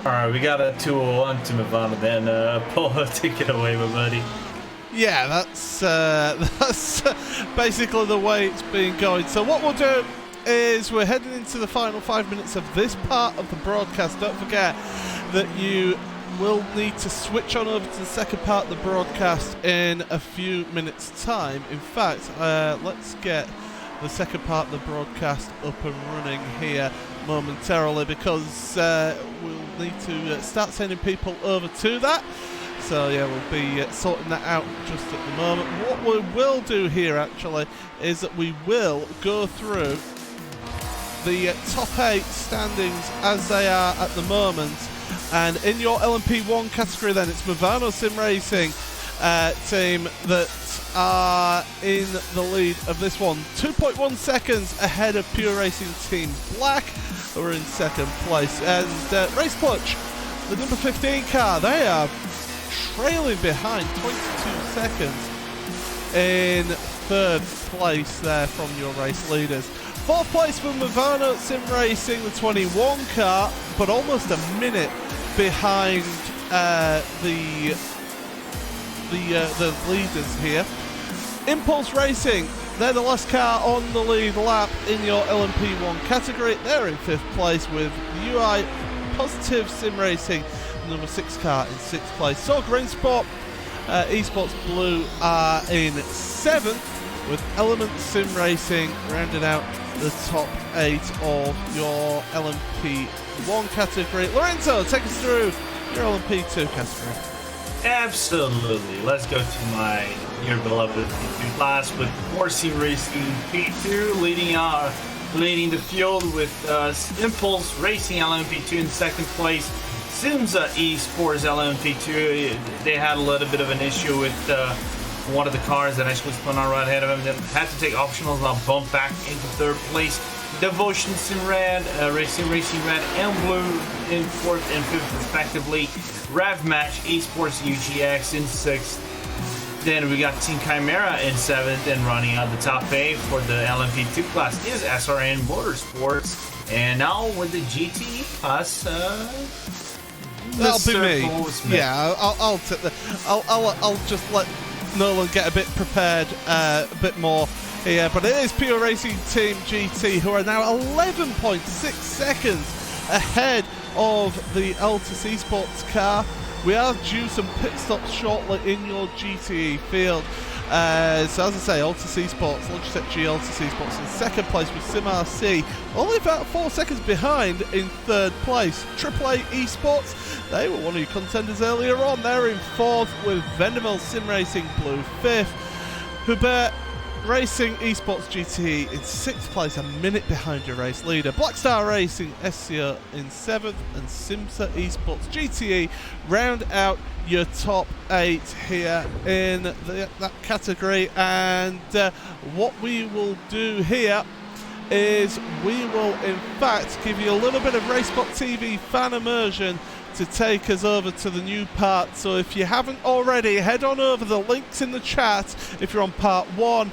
All right, we got a 2-1 to Movano then. Paul, take it away, my buddy. Yeah, that's basically the way it's been going. So what we'll do is we're heading into the final 5 minutes of this part of the broadcast. Don't forget that you will need to switch on over to the second part of the broadcast in a few minutes' time. In fact, let's get the second part of the broadcast up and running here momentarily, because we'll need to start sending people over to that. So yeah, we'll be sorting that out just at the moment. What we will do here actually is that we will go through the top 8 standings as they are at the moment. And in your LMP1 category then, it's Movano Sim Racing team that are in the lead of this one. 2.1 seconds ahead of Pure Racing Team Black, who are in second place. And Race Clutch, the number 15 car, they are trailing behind 22 seconds in third place there from your race leaders. Fourth place for Movano Sim Racing, the 21 car, but almost a minute behind the leaders here. Impulse Racing, they're the last car on the lead lap in your LMP1 category. They're in fifth place with UI Positive Sim Racing, number 6 car in 6th place. So Green Sport Esports Blue are in 7th, with Element Sim Racing rounding out the top 8 of your LMP1 category. Lorenzo, take us through your LMP2 category. Absolutely. Let's go to my dear beloved P2 class with Horsey Racing P2 leading the field with Impulse Racing LMP2 in 2nd place. Simza Esports LMP2, they had a little bit of an issue with one of the cars that actually spun on right ahead of them. They had to take optionals and bump back into 3rd place. Devotion Sim Red, Racing Red and Blue in 4th and 5th respectively. Rev Match Esports UGX in 6th. Then we got Team Chimera in 7th, and running out the top 8 for the LMP2 class is SRN Motorsports. And now with the GT class, that'll be me. Yeah, I'll take the. I'll just let Nolan get a bit prepared, a bit more here. But it is Pure Racing Team GT, who are now 11.6 seconds ahead of the Altus Esports car. We are due some pit stops shortly in your GTE field. So as I say, Altus Esports, Logitech G Altus Esports in 2nd place with SimRC, only about 4 seconds behind in 3rd place. AAA Esports, they were one of your contenders earlier on. They're in 4th with Vendemel Sim Racing Blue 5th. Hubert Racing Esports GTE in 6th place, a minute behind your race leader. Blackstar Racing SCO in 7th, and Simsa Esports GTE round out your top 8 here in that category. And what we will do here is we will in fact give you a little bit of RaceBot TV fan immersion to take us over to the new part. So if you haven't already, head on over, the links in the chat if you're on part 1,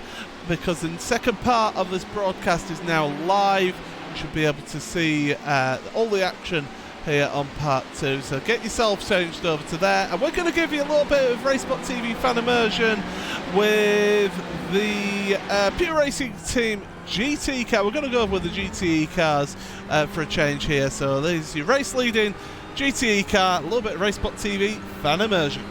because the 2nd part of this broadcast is now live. You should be able to see all the action here on part 2, so get yourself changed over to there, and we're going to give you a little bit of RaceBot TV fan immersion with the Pure Racing Team GT car. We're going to go with the GTE cars for a change here. So there's your race leading GTE car, a little bit of RaceBot TV fan immersion.